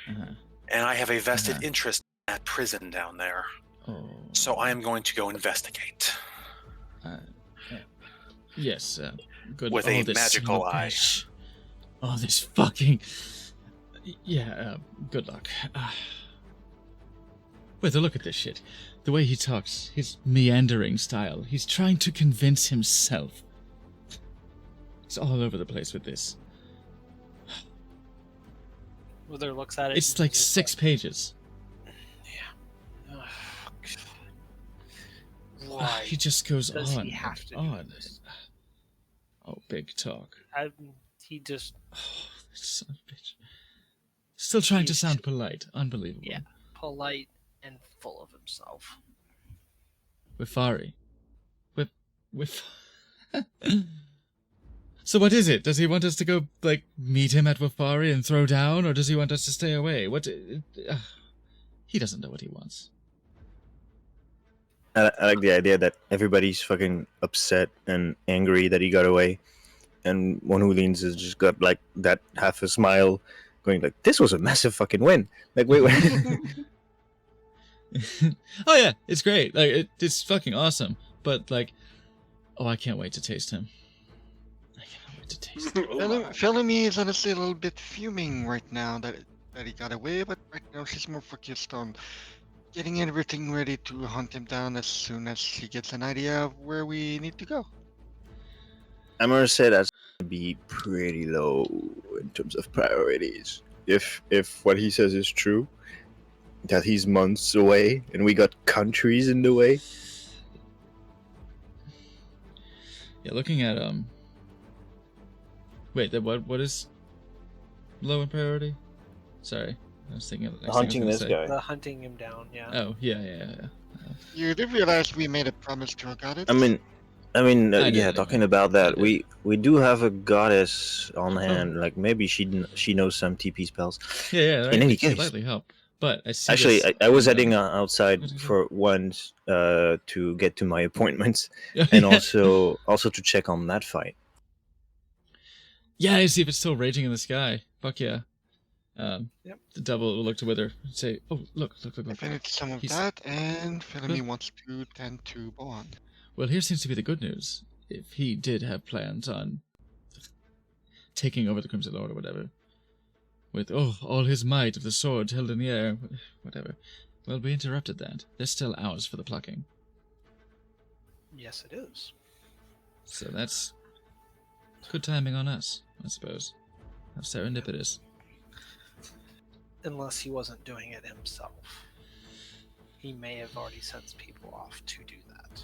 And I have a vested interest in that prison down there. Oh. So I am going to go investigate. Yes, good. With a magical eye. Bitch. Oh, this fucking... Yeah, good luck. Wait, look at this shit. The way he talks, his meandering style. He's trying to convince himself. He's all over the place with this. Wither looks at it. It's like 6 pages. Yeah. Why He just goes does on he have to do on. this? Oh, big talk. He just Oh, this son of a bitch. Still trying to He's- sound polite. Unbelievable. Yeah. polite and full of himself. Wifari. With So what is it? Does he want us to go, like, meet him at Wifari and throw down, or does he want us to stay away? He doesn't know what he wants. I like the idea that everybody's fucking upset and angry that he got away, and one who leans has just got like that half a smile, going like, "This was a massive fucking win." Like, wait. Oh yeah, it's great. Like it's fucking awesome. But like, oh, I can't wait to taste him. I can't wait to taste him. Felony is honestly a little bit fuming right now that he got away, but right now she's more focused on getting everything ready to hunt him down as soon as she gets an idea of where we need to go. I'm gonna say that's gonna be pretty low in terms of priorities. If what he says is true, that he's months away and we got countries in the way. Yeah, looking at Wait, what is low in priority? Sorry, I was thinking of the next thing I was Hunting gonna this say. guy. The hunting him down, yeah. Oh yeah. You do realize we made a promise to our goddess? I mean, I yeah. did. Talking about that, I did. we do have a goddess on hand. Like maybe she knows some TP spells. Yeah. In any it could case. likely help. But I see. Actually, this I was and, heading outside What is it? for once to get to my appointments, and also to check on that fight. yeah, I see if it's still raging in the sky. Fuck yeah. Yep. The devil will look to Wither and say, "Oh, look." I finished some of He's- that, and Felony Good. wants to tend to Bohan. Well, here seems to be the good news. If he did have plans on taking over the Crimson Lord or whatever, with all his might of the sword held in the air, whatever, well, we interrupted that. There's still hours for the plucking, Yes, it is. so that's good timing on us, I suppose. How serendipitous. Unless he wasn't doing it himself. He may have already sent people off to do that.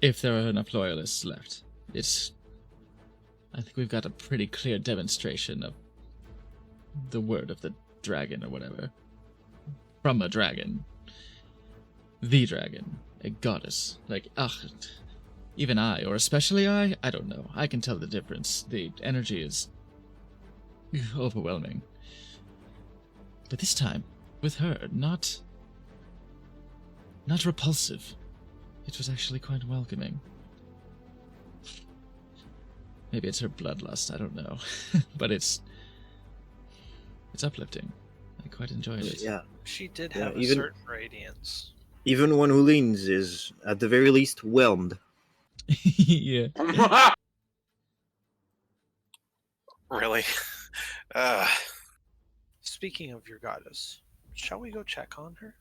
If there are enough loyalists left, I think we've got a pretty clear demonstration of the word of the dragon or whatever. From a dragon. The dragon. A goddess. Like, even I, or especially I don't know. I can tell the difference. The energy is overwhelming. But this time, with her, not repulsive. It was actually quite welcoming. Maybe it's her bloodlust, I don't know. But it's uplifting. I quite enjoyed it. Yeah, She did Yeah, have a even- certain radiance. even one who leans is at the very least whelmed. Yeah. Really? Speaking of your goddess, shall we go check on her?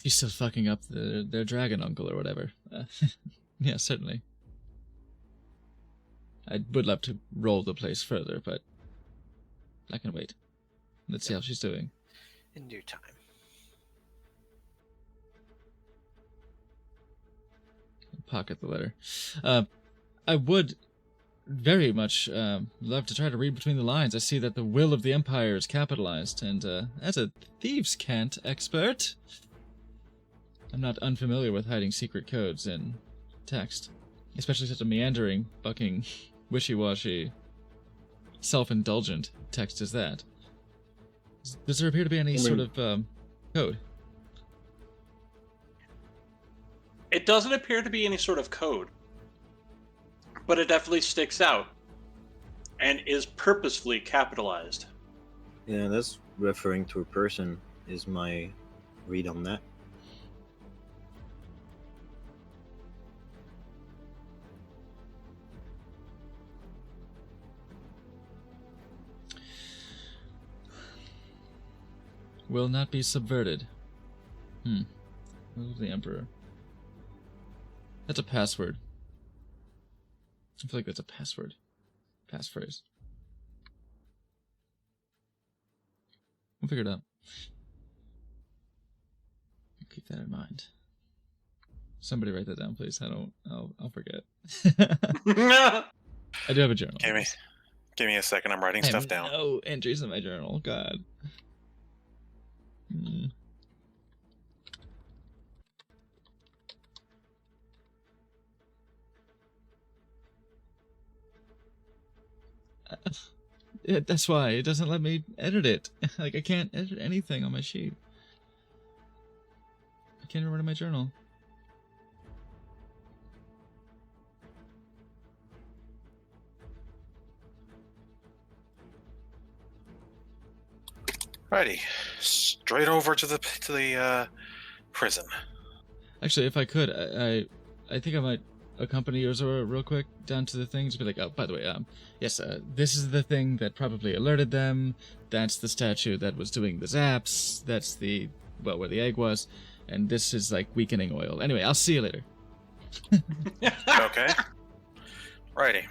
She's still fucking up their dragon uncle or whatever. Yeah, certainly. I would love to roll the place further, but I can wait. Let's see how she's doing. In due time. Pocket the letter. I would very much love to try to read between the lines. I see that the will of the Empire is capitalized, and as a thieves' cant expert, I'm not unfamiliar with hiding secret codes in text, especially such a meandering, fucking, wishy-washy, self-indulgent text as that. Does there appear to be any sort of code? It doesn't appear to be any sort of code, but it definitely sticks out and is purposefully capitalized. Yeah, that's referring to a person, is my read on that. Will not be subverted. Will of the Emperor. That's a password. I feel like that's a password. Passphrase. We'll figure it out. Keep that in mind. Somebody write that down, please. I'll forget. I do have a journal. Give me a second. I'm writing I have stuff down. no entries in my journal. God. That's why it doesn't let me edit it. Like, I can't edit anything on my sheet. I can't even write in my journal. Righty, straight over to the prison. Actually, if I could, I think I might accompany you, Zora, real quick down to the things. Be like, oh, by the way, yes, this is the thing that probably alerted them. That's the statue that was doing the zaps. That's the where the egg was, and this is like weakening oil. Anyway, I'll see you later. Okay. Righty.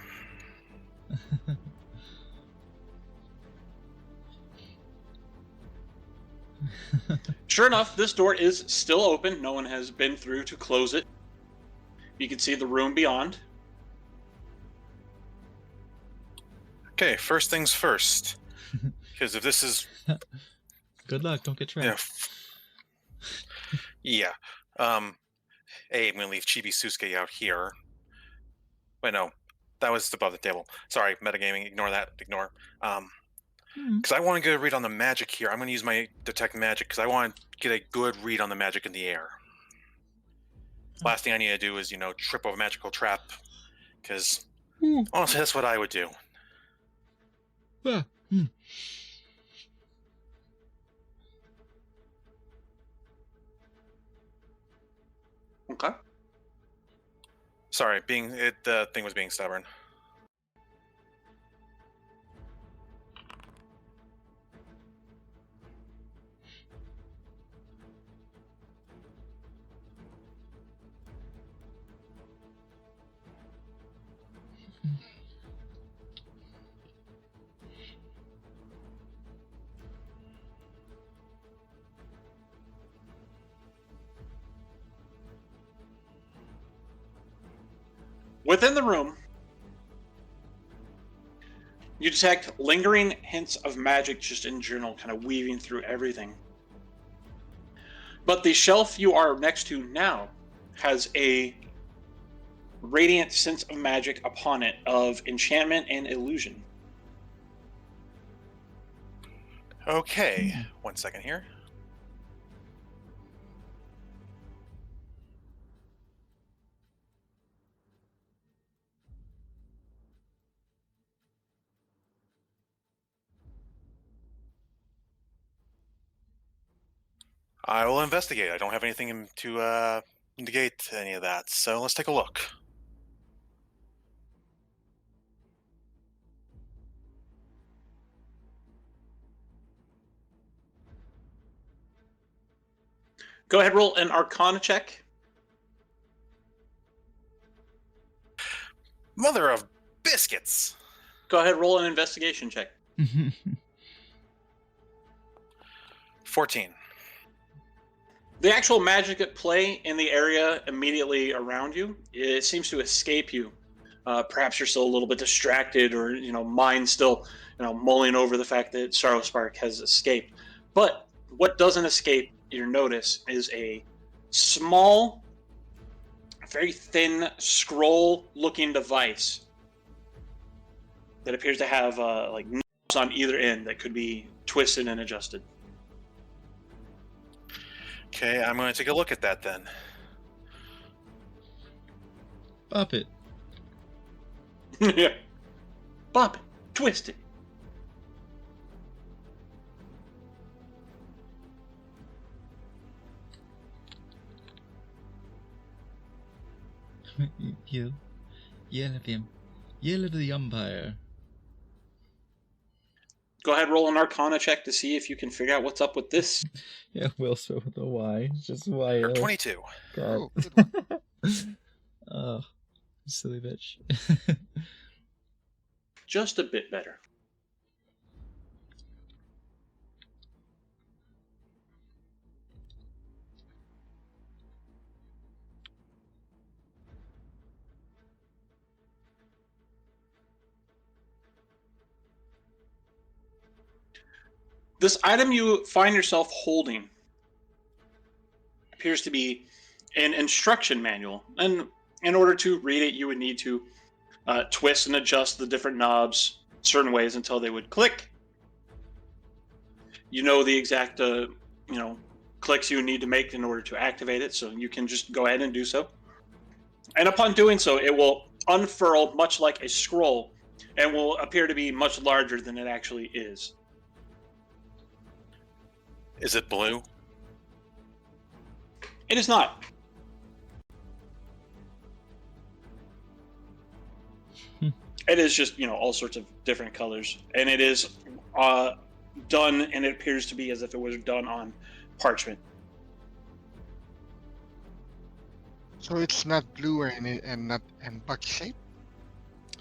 Sure enough, this door is still open. No one has been through to close it. You can see the room beyond. Okay, first things first. Because if this is Good luck. Don't get trapped. yeah. I'm gonna leave Chibi Susuke out here. Wait, no. That was above the table. Sorry, metagaming, ignore that. Ignore. Hmm. Because I want to get a read on the magic here. I'm going to use my detect magic because I want to get a good read on the magic in the air. Last thing I need to do is, trip a magical trap. Because honestly, that's what I would do. Ah, hmm. Okay. Sorry, the thing was being stubborn. Within the room, you detect lingering hints of magic just in general, kind of weaving through everything. But the shelf you are next to now has a radiant sense of magic upon it of enchantment and illusion. Okay, 1 second here. I will investigate. I don't have anything to negate any of that, so let's take a look. Go ahead, roll an Arcana check. Mother of biscuits! Go ahead, roll an investigation check. 14. The actual magic at play in the area immediately around you, it seems to escape you. Perhaps you're still a little bit distracted, or mind still, mulling over the fact that Sorrow Spark has escaped. But what doesn't escape your notice is a small, very thin scroll-looking device that appears to have like knobs on either end that could be twisted and adjusted. Okay, I'm going to take a look at that then. Pop it. Yeah. Bop it. Twist it. Yell at him. Yell at the umpire. Go ahead, roll an Arcana check to see if you can figure out what's up with this. Yeah, Will spelled with a Y. Just Y. 22. God. Oh, good one. Oh, silly bitch. Just a bit better. This item you find yourself holding appears to be an instruction manual. And in order to read it, you would need to twist and adjust the different knobs certain ways until they would click. You know the exact, clicks you need to make in order to activate it, so you can just go ahead and do so. And upon doing so, it will unfurl much like a scroll and will appear to be much larger than it actually is. Is it blue? It is not. It is just, all sorts of different colors. And it is done, and it appears to be as if it was done on parchment. So it's not blue and not bug shape.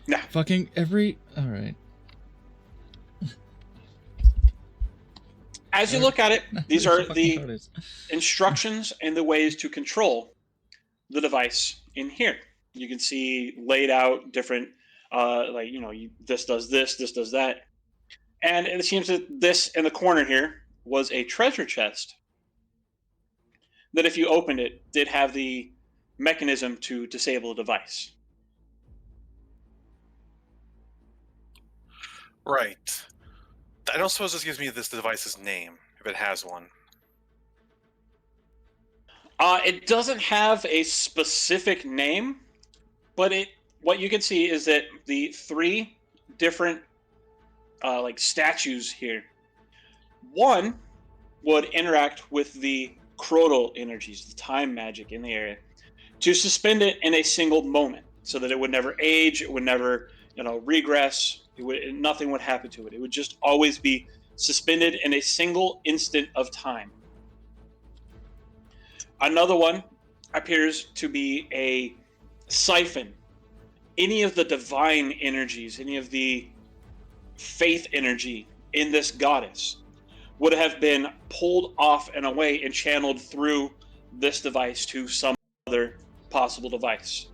Nah. Fucking every. Alright. As you look at it, these are Fucking the TARDIS. instructions and the ways to control the device in here. You can see laid out different, this does this does that. And it seems that this in the corner here was a treasure chest that if you opened it, did have the mechanism to disable the device. Right. I don't suppose this gives me this device's name, if it has one. It doesn't have a specific name, but what you can see is that the three different like statues here. One would interact with the chronal energies, the time magic in the area, to suspend it in a single moment, so that it would never age, it would never, regress. Nothing would happen to it. It would just always be suspended in a single instant of time. Another one appears to be a siphon. Any of the divine energies, any of the faith energy in this goddess would have been pulled off and away and channeled through this device to some other possible device,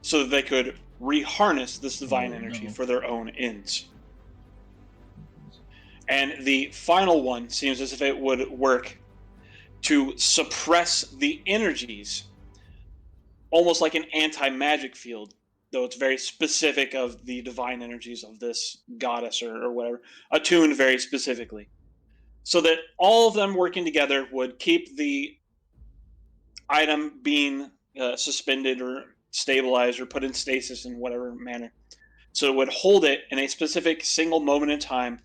so that they could reharness this divine energy for their own ends. And the final one seems as if it would work to suppress the energies, almost like an anti-magic field, though it's very specific of the divine energies of this goddess or whatever, attuned very specifically. So that all of them working together would keep the item being suspended or stabilized or put in stasis in whatever manner. So it would hold it in a specific single moment in time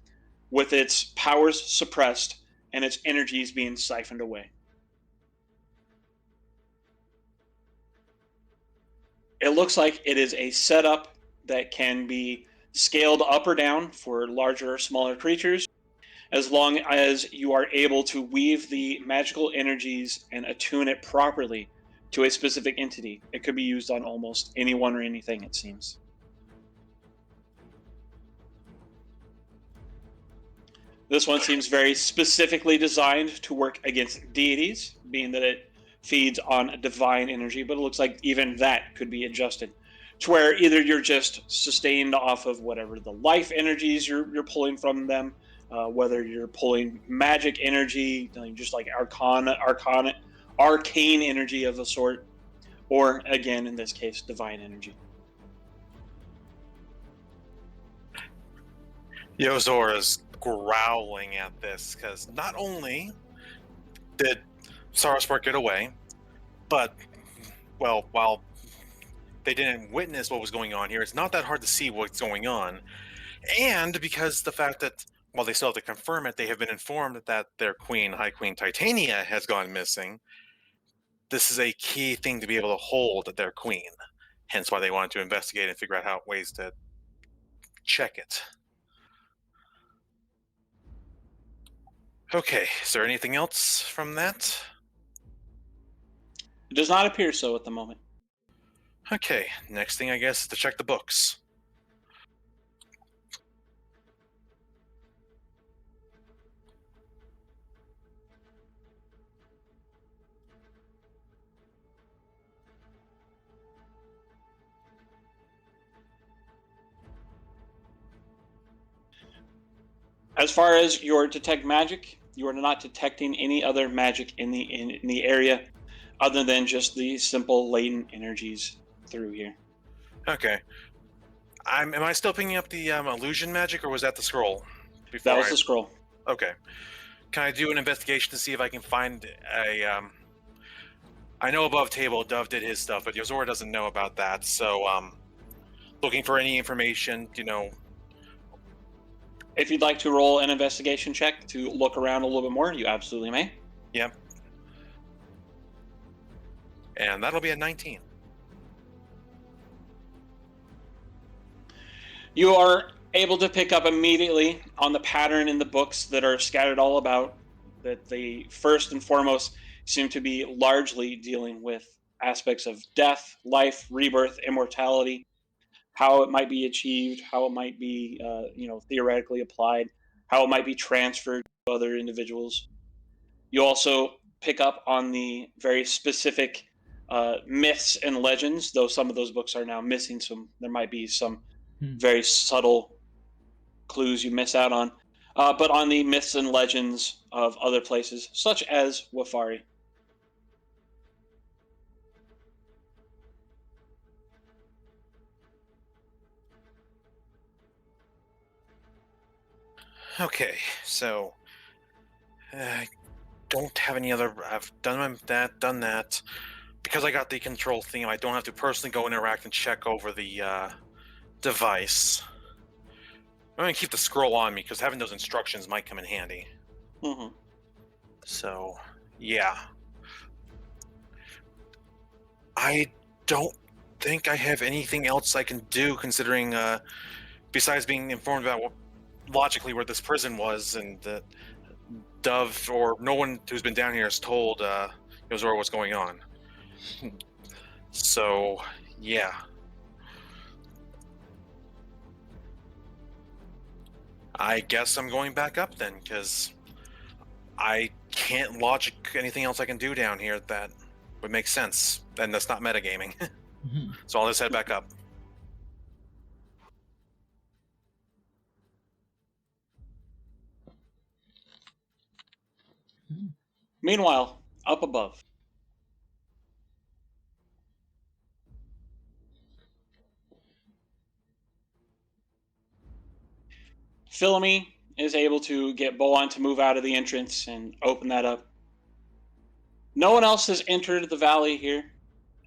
with its powers suppressed and its energies being siphoned away. It looks like it is a setup that can be scaled up or down for larger or smaller creatures, as long as you are able to weave the magical energies and attune it properly to a specific entity. It could be used on almost anyone or anything, it seems. This one seems very specifically designed to work against deities, being that it feeds on divine energy, but it looks like even that could be adjusted to where either you're just sustained off of whatever the life energies you're pulling from them, whether you're pulling magic energy, just like arcane energy of a sort, or again, in this case, divine energy. Yozora's growling at this because not only did Saraspark get away, but, well, while they didn't witness what was going on here, it's not that hard to see what's going on. And because the fact that, while they still have to confirm it, they have been informed that their queen, High Queen Titania, has gone missing. This is a key thing to be able to hold their queen. Hence why they wanted to investigate and figure out how ways to check it. Okay, is there anything else from that? It does not appear so at the moment. Okay, next thing I guess is to check the books. As far as your detect magic, you are not detecting any other magic in the area, other than just the simple latent energies through here. Okay. Am I still picking up the illusion magic, or was that the scroll? That was the scroll. Okay. Can I do an investigation to see if I can find a? I know above table Dove did his stuff, but Yozora doesn't know about that. So, looking for any information, If you'd like to roll an investigation check to look around a little bit more, you absolutely may. Yep. And that'll be a 19. You are able to pick up immediately on the pattern in the books that are scattered all about, that they first and foremost seem to be largely dealing with aspects of death, life, rebirth, immortality, how it might be achieved, how it might be, theoretically applied, how it might be transferred to other individuals. You also pick up on the very specific myths and legends, though some of those books are now missing some. There might be some very subtle clues you miss out on, but on the myths and legends of other places, such as Wafari. Okay, so I don't have any other. I've done done that. Because I got the control theme, I don't have to personally go interact and check over the device. I'm gonna keep the scroll on me because having those instructions might come in handy. Hmm. So, yeah. I don't think I have anything else I can do, considering, besides being informed about logically where this prison was, and that Dove or no one who's been down here has told Yozora what's going on. So, yeah. I guess I'm going back up then, because I can't logic anything else I can do down here that would make sense, and that's not metagaming. Mhm. So I'll just head back up. Meanwhile, up above. Philemy is able to get Boan to move out of the entrance and open that up. No one else has entered the valley here.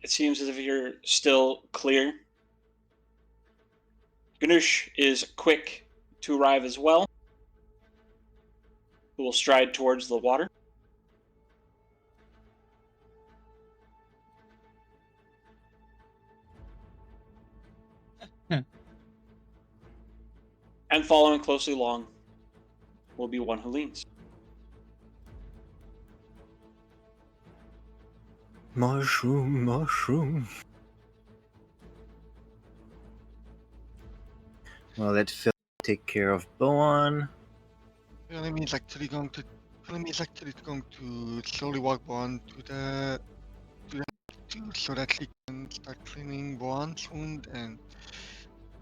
It seems as if you're still clear. Ganush is quick to arrive as well. Who will stride towards the water. And following closely along will be one who leans. Mushroom, mushroom. Well, let Phil take care of Boan. Philemy is actually going to slowly walk Boan to the so that he can start cleaning Boan's wound and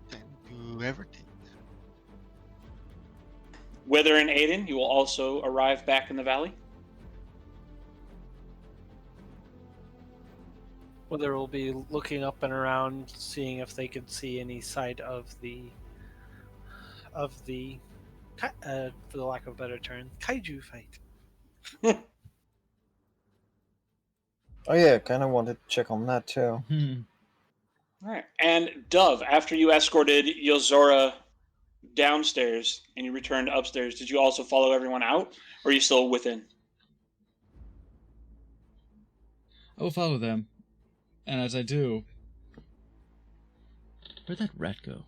then do everything. Wither and Aiden, you will also arrive back in the valley. Whether will be looking up and around, seeing if they can see any side of the for the lack of a better term, kaiju fight. Oh yeah, kind of wanted to check on that too. Hmm. All right. And Dove, after you escorted Yozora downstairs and you returned upstairs, did you also follow everyone out, or are you still within? I will follow them. And as I do, where'd that rat go?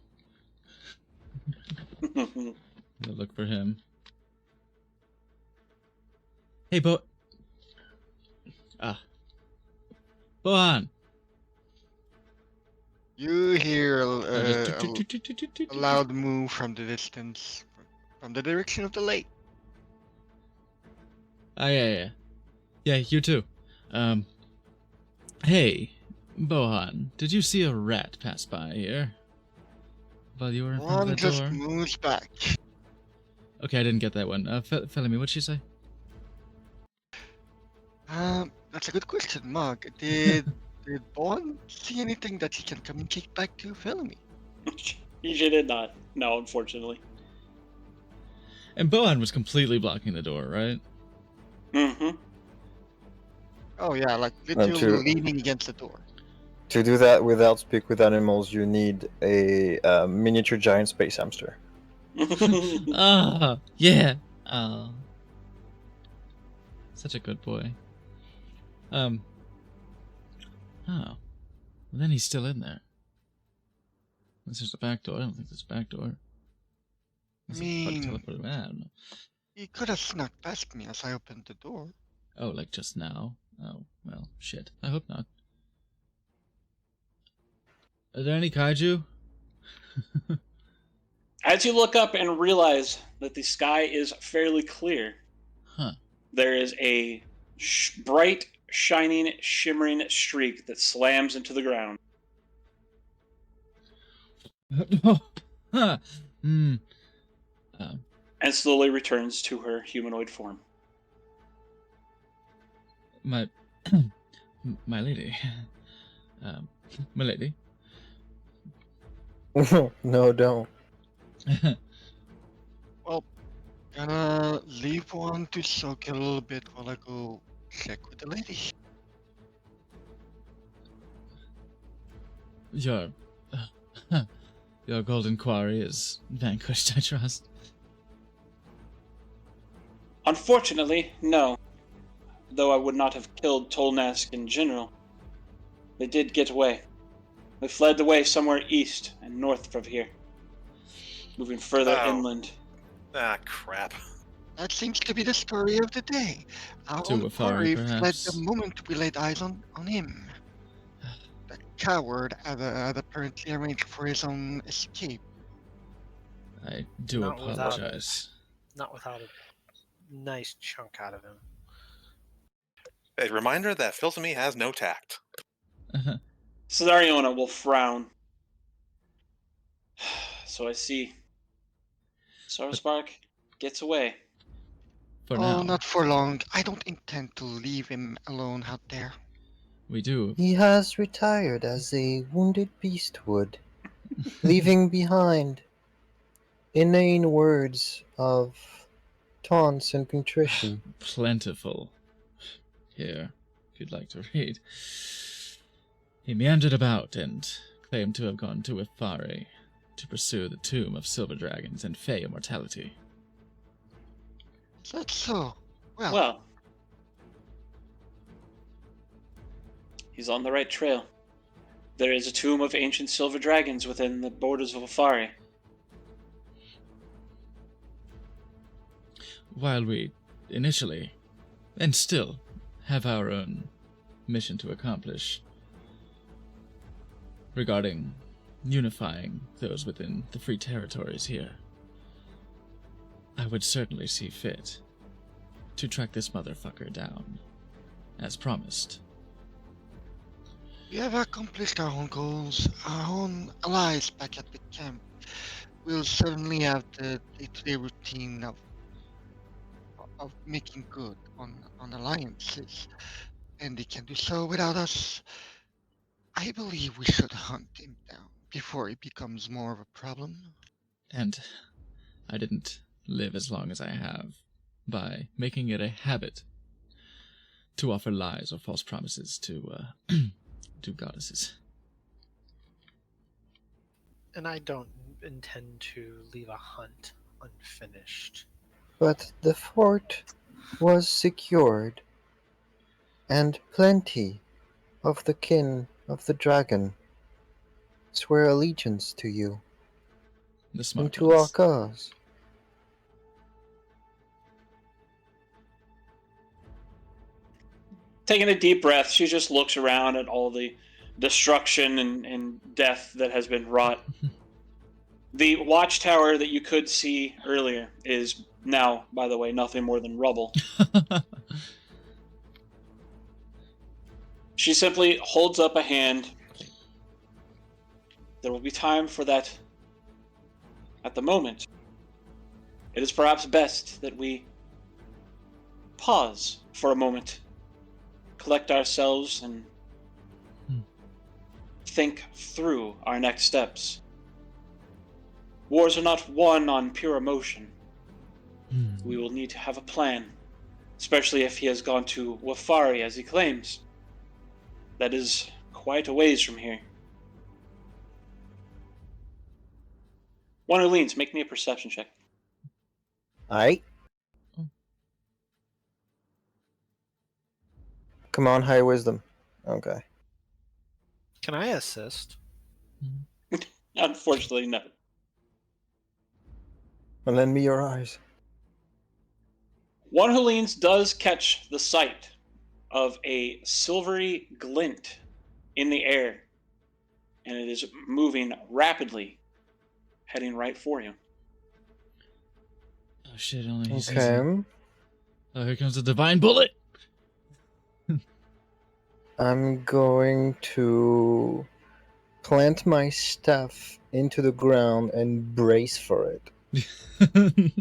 I'll look for him. Hey, Boan! You hear I a loud moo from the distance, from the direction of the lake. Ah, yeah. Yeah, you too. Hey, Bohan, did you see a rat pass by here? While you were in front Boan of the just door? moves back. Okay, I didn't get that one. Felemy, what'd she say? That's a good question, Mark. Did Boan see anything that he can communicate back to Philemy? You did not. No, unfortunately. And Bohan was completely blocking the door, right? Mm-hmm. Oh yeah, like And literally leaning against the door. To do that without speak with animals, you need a miniature giant space hamster. Ah, yeah. Oh. Such a good boy. Oh. Well, then he's still in there. Unless there's a back door. I don't think there's a back door. I Unless he fucking mean, teleported. I don't know. he could have snuck past me as I opened the door. Oh, like just now? Oh, well, shit. I hope not. Are there any kaiju? As you look up and realize that the sky is fairly clear, Huh. there is a bright, shining, shimmering streak that slams into the ground. Huh. Hmm. And slowly returns to her humanoid form. My my lady. My lady. No, don't. Well, Gonna leave one to soak a little bit while I go check with the lady. Your, your golden quarry is vanquished, I trust. Unfortunately, no. Though I would not have killed Tolnask in general. They did get away. They fled away somewhere east and north of here. Moving further Oh. inland. Ah, crap. That seems to be the story of the day. Our To own Wafari, quarry fled perhaps. the moment we laid eyes on him. The coward had apparently arranged for his own escape. I do Not without it. apologize. Not without a nice chunk out of him. A reminder that Phil to me has no tact. Cesariona will frown. So I see. Sarspark gets away. For Oh, now, not for long. I don't intend to leave him alone out there. we do. He has retired as a wounded beast would, leaving behind inane words of taunts and contrition. Plentiful. Here, if you'd like to read. He meandered about and claimed to have gone to Wafari to pursue the tomb of silver dragons and fey immortality. That's so. Well, Well, he's on the right trail. There is a tomb of ancient silver dragons within the borders of Wafari. While we initially, and still, have our own mission to accomplish regarding unifying those within the free territories here, I would certainly see fit to track this motherfucker down, as promised. we have accomplished our own goals, our own allies back at the camp. We'll certainly have the day-to-day routine of making good on alliances, and they can do so without us. I believe we should hunt him down before it becomes more of a problem. And I didn't live as long as I have by making it a habit to offer lies or false promises to to goddesses. And I don't intend to leave a hunt unfinished. But the fort was secured, and plenty of the kin of the dragon swear allegiance to you The smart and to our ones. cause. Taking a deep breath, she just looks around at all the destruction and death that has been wrought. The watchtower that you could see earlier is now, by the way, nothing more than rubble. She simply holds up a hand. There will be time for that at the moment. It is perhaps best that we pause for a moment, collect ourselves, and think through our next steps. Wars are not won on pure emotion. We will need to have a plan, especially if he has gone to Wafari as he claims. That is quite a ways from here. One who leans, make me a perception check. Aight. Come on, high wisdom. Okay. Can I assist? Unfortunately, no. Well, lend me your eyes. One who leans does catch the sight of a silvery glint in the air, and it is moving rapidly, heading right for you. Oh shit, only he sees Okay. it. Oh, here comes the divine bullet! I'm going to plant my staff into the ground and brace for it.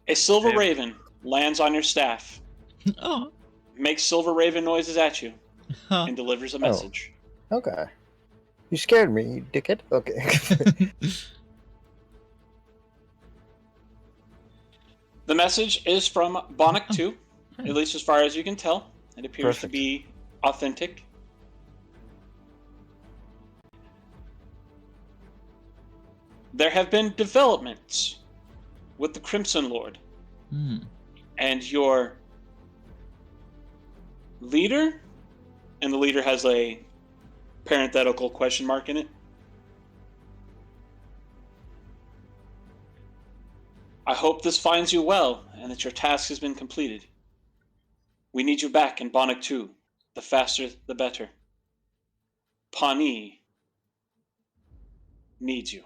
A silver Damn. raven lands on your staff, Oh. makes silver raven noises at you, Huh. and delivers a message. Okay. You scared me, you dickhead. Okay. The message is from Bonnock Oh. 2, at least as far as you can tell. It appears Perfect. to be authentic. There have been developments with the Crimson Lord, Hmm. and your leader, and the leader has a parenthetical question mark in it. I hope this finds you well and that your task has been completed. We need you back in Bonnock 2. The faster, the better. Pawnee needs you.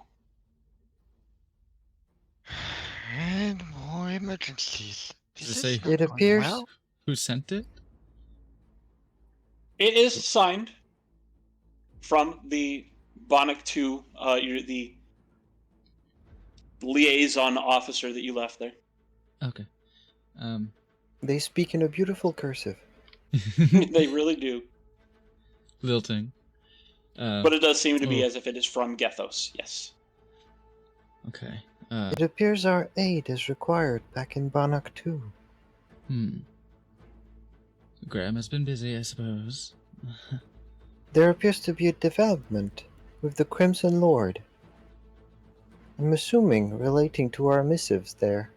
And more emergencies. Does This it say- is not It going appears- well. Who sent it? It is signed from the Bonnock 2, the liaison officer that you left there. Okay. They speak in a beautiful cursive. They really do. Lilting. But it does seem to be Oh. as if it is from Gethos, yes. Okay. It appears our aid is required back in Bonnock 2. Graham has been busy, I suppose. There appears to be a development with the Crimson Lord. I'm assuming relating to our missives there.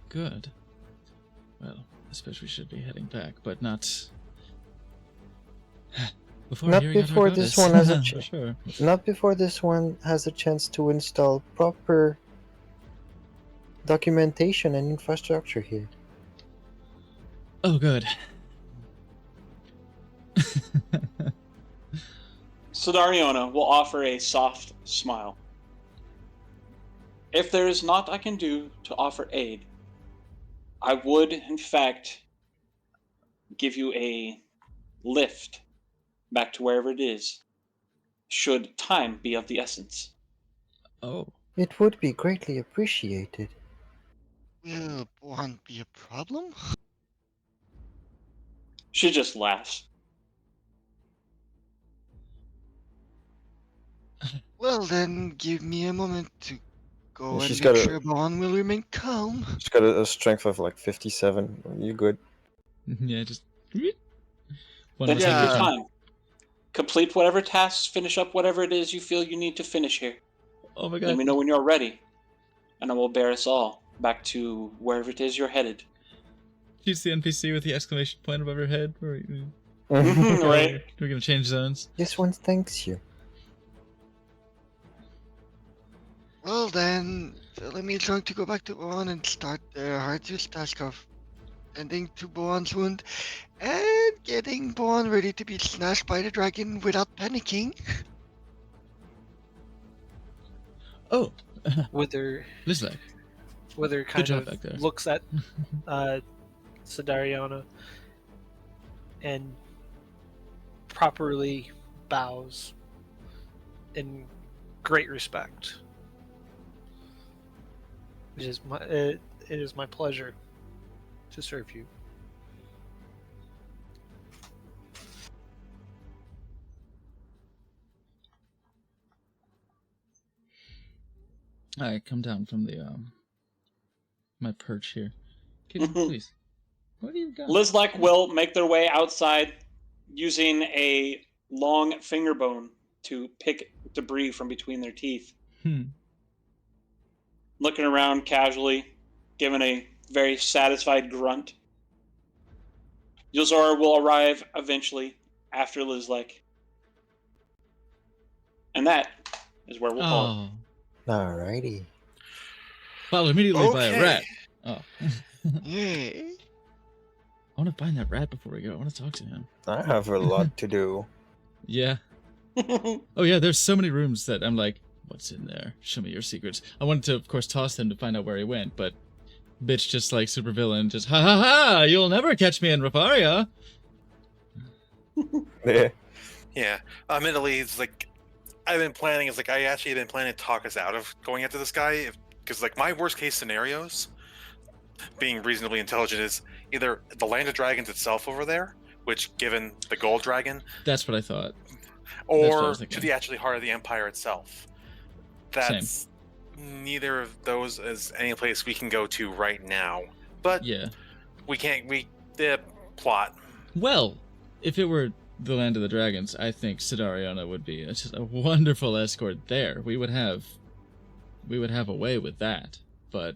Good. Well, I suppose we should be heading back, but not. Before Not hearing out our before this goddess. one has a For ch- sure. Not before this one has a chance to install proper documentation and infrastructure here. Oh, good. Sidariona will offer a soft smile. If there is naught I can do to offer aid, I would, in fact, give you a lift back to wherever it is, should time be of the essence. Oh. It would be greatly appreciated. Will Bohan be a problem? She just laughs. Well, then give me a moment to go Yeah, she's and make got a- sure Bohan will remain calm. She's got a strength of like 57. You good? Yeah, just. One Then more take your Yeah. time. Complete whatever tasks, finish up whatever it is you feel you need to finish here. Oh my Let god. me know when you're ready, and I will bear us all back to wherever it is you're headed. Shoots the NPC with the exclamation point above her head. Right. Right? We're gonna change zones. This one thanks you. Well then, Philomene is going to go back to Bohan and start the arduous task of tending to Bohan's wound and getting Bohan ready to be smashed by the dragon without panicking. Oh, Wither Lizlek. kind job of back there. looks at Sidariana and properly bows in great respect. It is my pleasure to serve you. I come down from the my perch here. Kid, please. What do you got? Lizlek will make their way outside using a long finger bone to pick debris from between their teeth. Looking around casually, giving a very satisfied grunt. Yozora will arrive eventually after Lizlek. And that is where we'll call it. Oh. Alrighty. Followed immediately by a Okay. rat. Oh. Yay. I want to find that rat before we go. I want to talk to him. I have a lot to do. Yeah. Oh yeah, there's so many rooms that I'm like, what's in there? Show me your secrets. I wanted to, of course, toss them to find out where he went, but bitch just like super villain, just ha ha ha, you'll never catch me in Rafaria. Yeah. Yeah. Admittedly, it's like I've been planning. It's like I actually been planning to talk us out of going after this guy, because like my worst case scenarios, being reasonably intelligent, is either the Land of Dragons itself over there, which given the Gold Dragon, That's what I thought. what I or was to thinking. the actually heart of the Empire itself. That's neither of those is any place we can go to right now. But Yeah. the plot. Well, if it were the Land of the Dragons, I think Sidariona would be just a wonderful escort there. We would have a way with that, but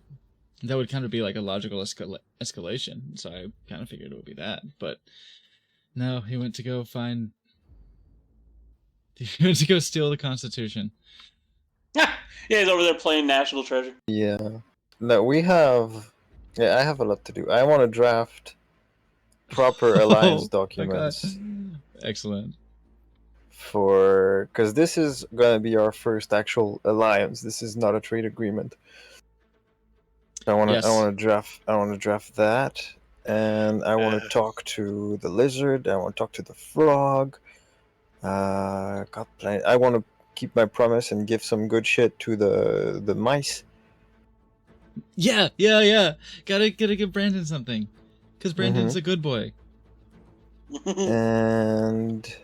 that would kind of be like a logical escalation. So I kind of figured it would be that, but no, he went to go find. He went to go steal the Constitution. Yeah, he's over there playing National Treasure. Yeah. No, we have. Yeah, I have a lot to do. I want to draft proper alliance Oh my documents God. Excellent. for because this is gonna be our first actual alliance. This is not a trade agreement. I want to. Yes. I want to draft. I want to draft that, and I want to Uh. talk to the lizard. I want to talk to the frog. Got plenty. I want to keep my promise and give some good shit to the mice. Yeah. Gotta give Brandon something, because Brandon's a good boy. And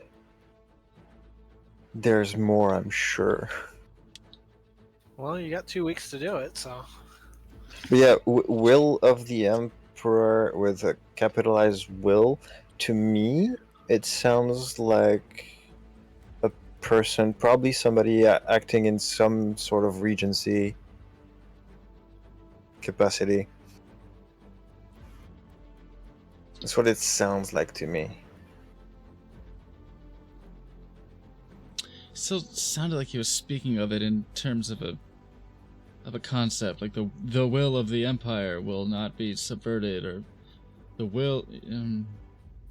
there's more, I'm sure. Well, you got 2 weeks to do it, so. But yeah, Will of the Emperor with a capitalized will. To me, it sounds like a person, probably somebody acting in some sort of regency capacity. That's what it sounds like to me. So it sounded like he was speaking of it in terms of a concept, like the will of the Empire will not be subverted, or the will.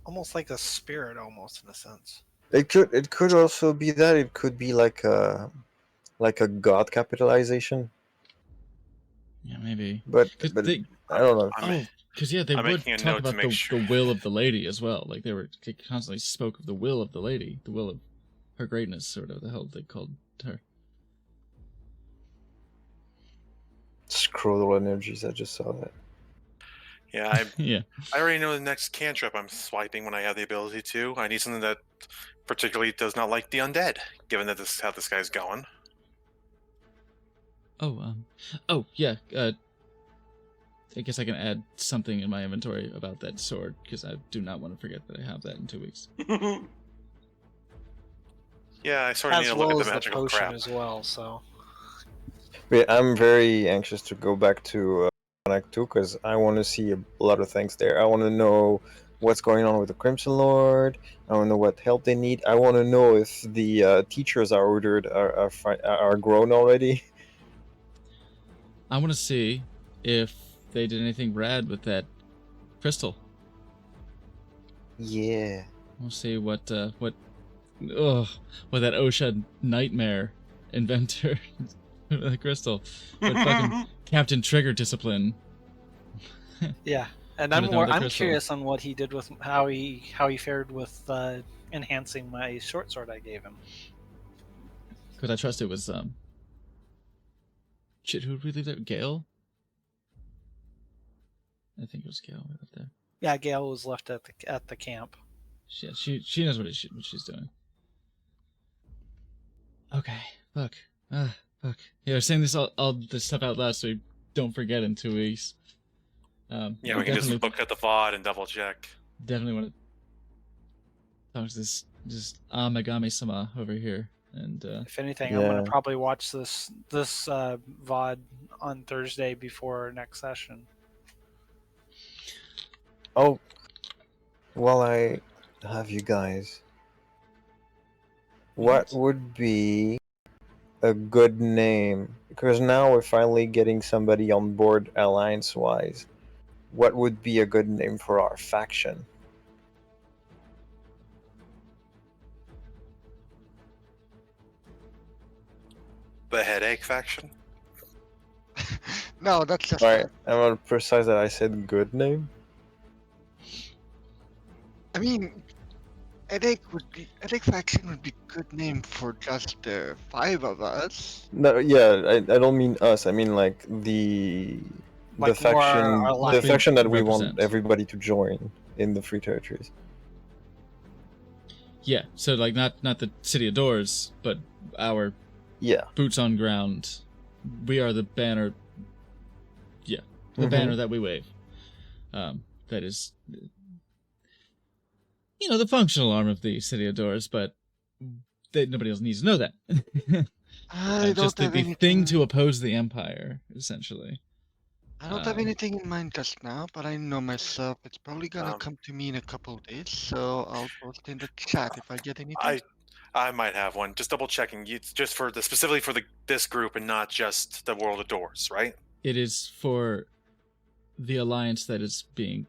Almost like a spirit, almost, in a sense. It could also be that. It could be like a god capitalization. Yeah, maybe. But They, I don't know. oh, because yeah, they I'm would making a talk note to about make sure. the will of the lady as well. Like they constantly spoke of the will of the lady, the will of her greatness, sort of the hell they called her. Scrotal energies. I just saw that. Yeah, Yeah. I already know the next cantrip I'm swiping when I have the ability to. I need something that particularly does not like the undead, given that this is how this guy's going. Oh yeah. I guess I can add something in my inventory about that sword, because I do not want to forget that I have that in 2 weeks. Yeah, I sort of need As to look well at as the the magical potion crap. as well, so. Yeah, I'm very anxious to go back to Act 2 because I want to see a lot of things there. I want to know what's going on with the Crimson Lord. I want to know what help they need. I want to know if the teachers are ordered are grown already. I want to see if they did anything rad with that crystal. Yeah. We'll see what that OSHA nightmare inventor the crystal, what fucking Captain Trigger discipline. Yeah, and What is done with the I'm crystal? curious on what he did with how he fared with enhancing my short sword I gave him. Because I trust it was shit. Who did we leave there? Gale. I think it was Gale right up there. Yeah, Gale was left at the camp. Yeah, she knows what she's doing. Okay, fuck. Fuck. Yeah, we're saying all this stuff out loud so we don't forget in 2 weeks. Yeah, I we can definitely, just look at the VOD and double check. definitely want to talk to this Megami-sama over here. And If anything, I'm Yeah. gonna probably watch this VOD on Thursday before our next session. Oh, while I have you guys, what would be a good name? Because now we're finally getting somebody on board alliance-wise. What would be a good name for our faction? The Headache Faction. No, that's just. Alright, I'm gonna precise that I said good name. I mean, Headache faction would be good name for just the 5 of us. No, yeah, I don't mean us. I mean like the Like more faction, our the alliance. faction that we want Represent. everybody to join in the free territories. Yeah, so like not the City of Doors, but our Yeah. boots on ground. We are the banner. Yeah, the banner that we wave. That is, the functional arm of the City of Doors, but nobody else needs to know that. I don't Just the have anything. thing to oppose the Empire, essentially. I don't have um, anything in mind just now, but I know myself. It's probably gonna come to me in a couple of days, so I'll post in the chat if I get anything. I might have one. Just double checking. It's just for specifically for this group and not just the World of Doors, right? It is for the alliance that is being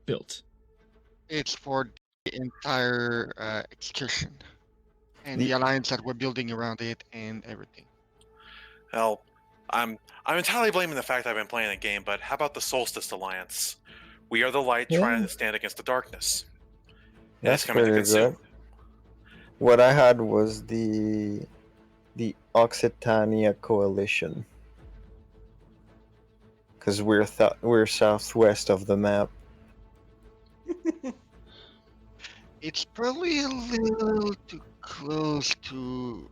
built. It's for the entire execution and the alliance that we're building around it and everything. Well, I'm entirely blaming the fact I've been playing the game, but how about the Solstice Alliance? We are the light trying to stand against the darkness. And That's it's coming to pretty consume. good. What I had was the Occitania Coalition, because we're southwest of the map. It's probably a little too close to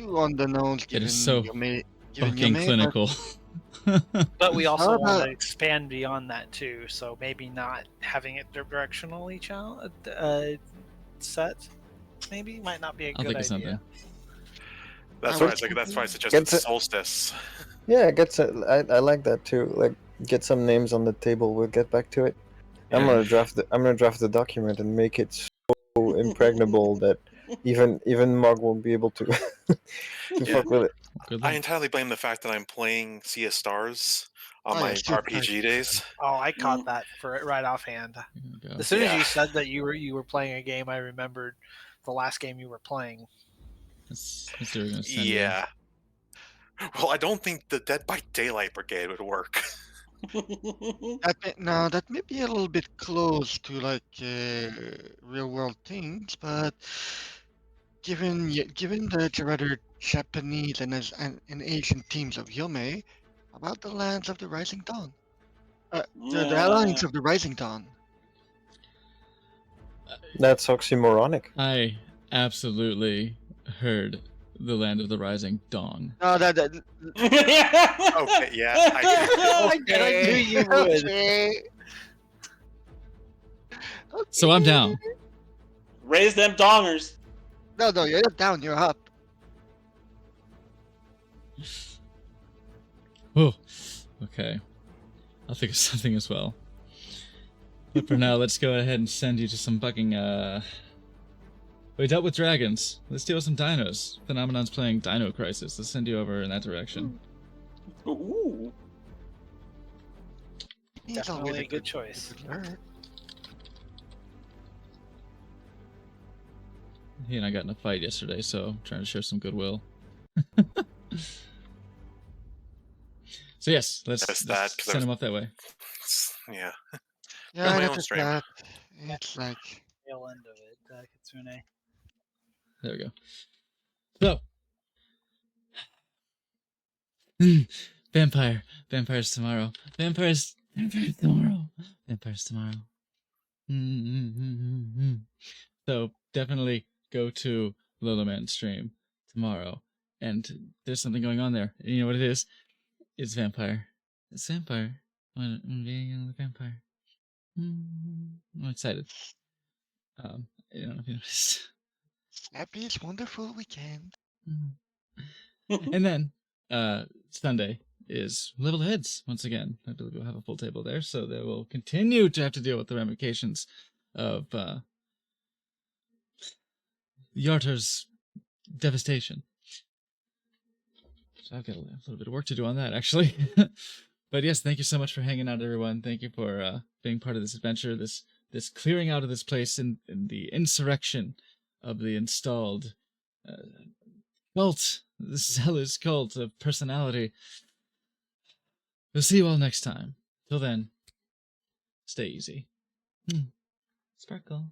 on the nose. It Given is so given Fucking Yume, clinical. But we also How want about- to expand beyond that too, so maybe not having it directionally set. Maybe might not be a I'll good think of idea. something. That's I why was I suggested Gets it- Solstice. Yeah, I like that too. Like, get some names on the table. We'll get back to it. I'm Yeah. gonna draft the document and make it so impregnable that even Mog won't be able to fuck with it. Good I luck. entirely blame the fact that I'm playing Sea of Stars on Oh, my yeah, Sea of RPG Stars. days. Oh, I caught that for it right offhand. Here we go. As soon as Yeah. you said that you were playing a game, I remembered the last game you were playing. Let's see what we're gonna send you. Yeah. Well, I don't think the Dead by Daylight Brigade would work. That may be a little bit close to like real world things, but given the rather Japanese and Asian themes of Yume, about the lands of the Rising Dawn, the alliance of the Rising Dawn. That's oxymoronic. I absolutely heard the land of the rising dawn. No, that Okay, yeah. I, And I knew you would. Okay. So I'm down. Raise them dongers. No, you're not down. You're up. Oh, okay. I'll think of something as well. But for now, let's go ahead and send you to some fucking, We dealt with dragons. Let's deal with some dinos. Phenomenon's playing Dino Crisis. Let's send you over in that direction. Ooh. He's Definitely always a good choice. good learner. He and I got in a fight yesterday, so I'm trying to show some goodwill. So yes, let's Noticed that, 'cause I send was- him up that way. yeah. Yeah, Got I my own noticed stream. that. It's like Tail end of it, Kitsune. There we go. So, vampires tomorrow. Vampires tomorrow. Vampires tomorrow. So definitely go to Lolaman's stream tomorrow, and there's something going on there. And you know what it is? It's vampire. It's vampire. Being a vampire. I'm excited. I don't know if you noticed. Snappy's wonderful weekend. And then Sunday is Level Heads once again. I believe we'll have a full table there, so they will continue to have to deal with the ramifications of Yartar's devastation. So I've got a little bit of work to do on that, actually. But yes, thank you so much for hanging out, everyone. Thank you for being part of this adventure, this clearing out of this place in the insurrection of the installed cult, the Zealous cult of personality. We'll see you all next time. Till then, stay easy. Sparkle.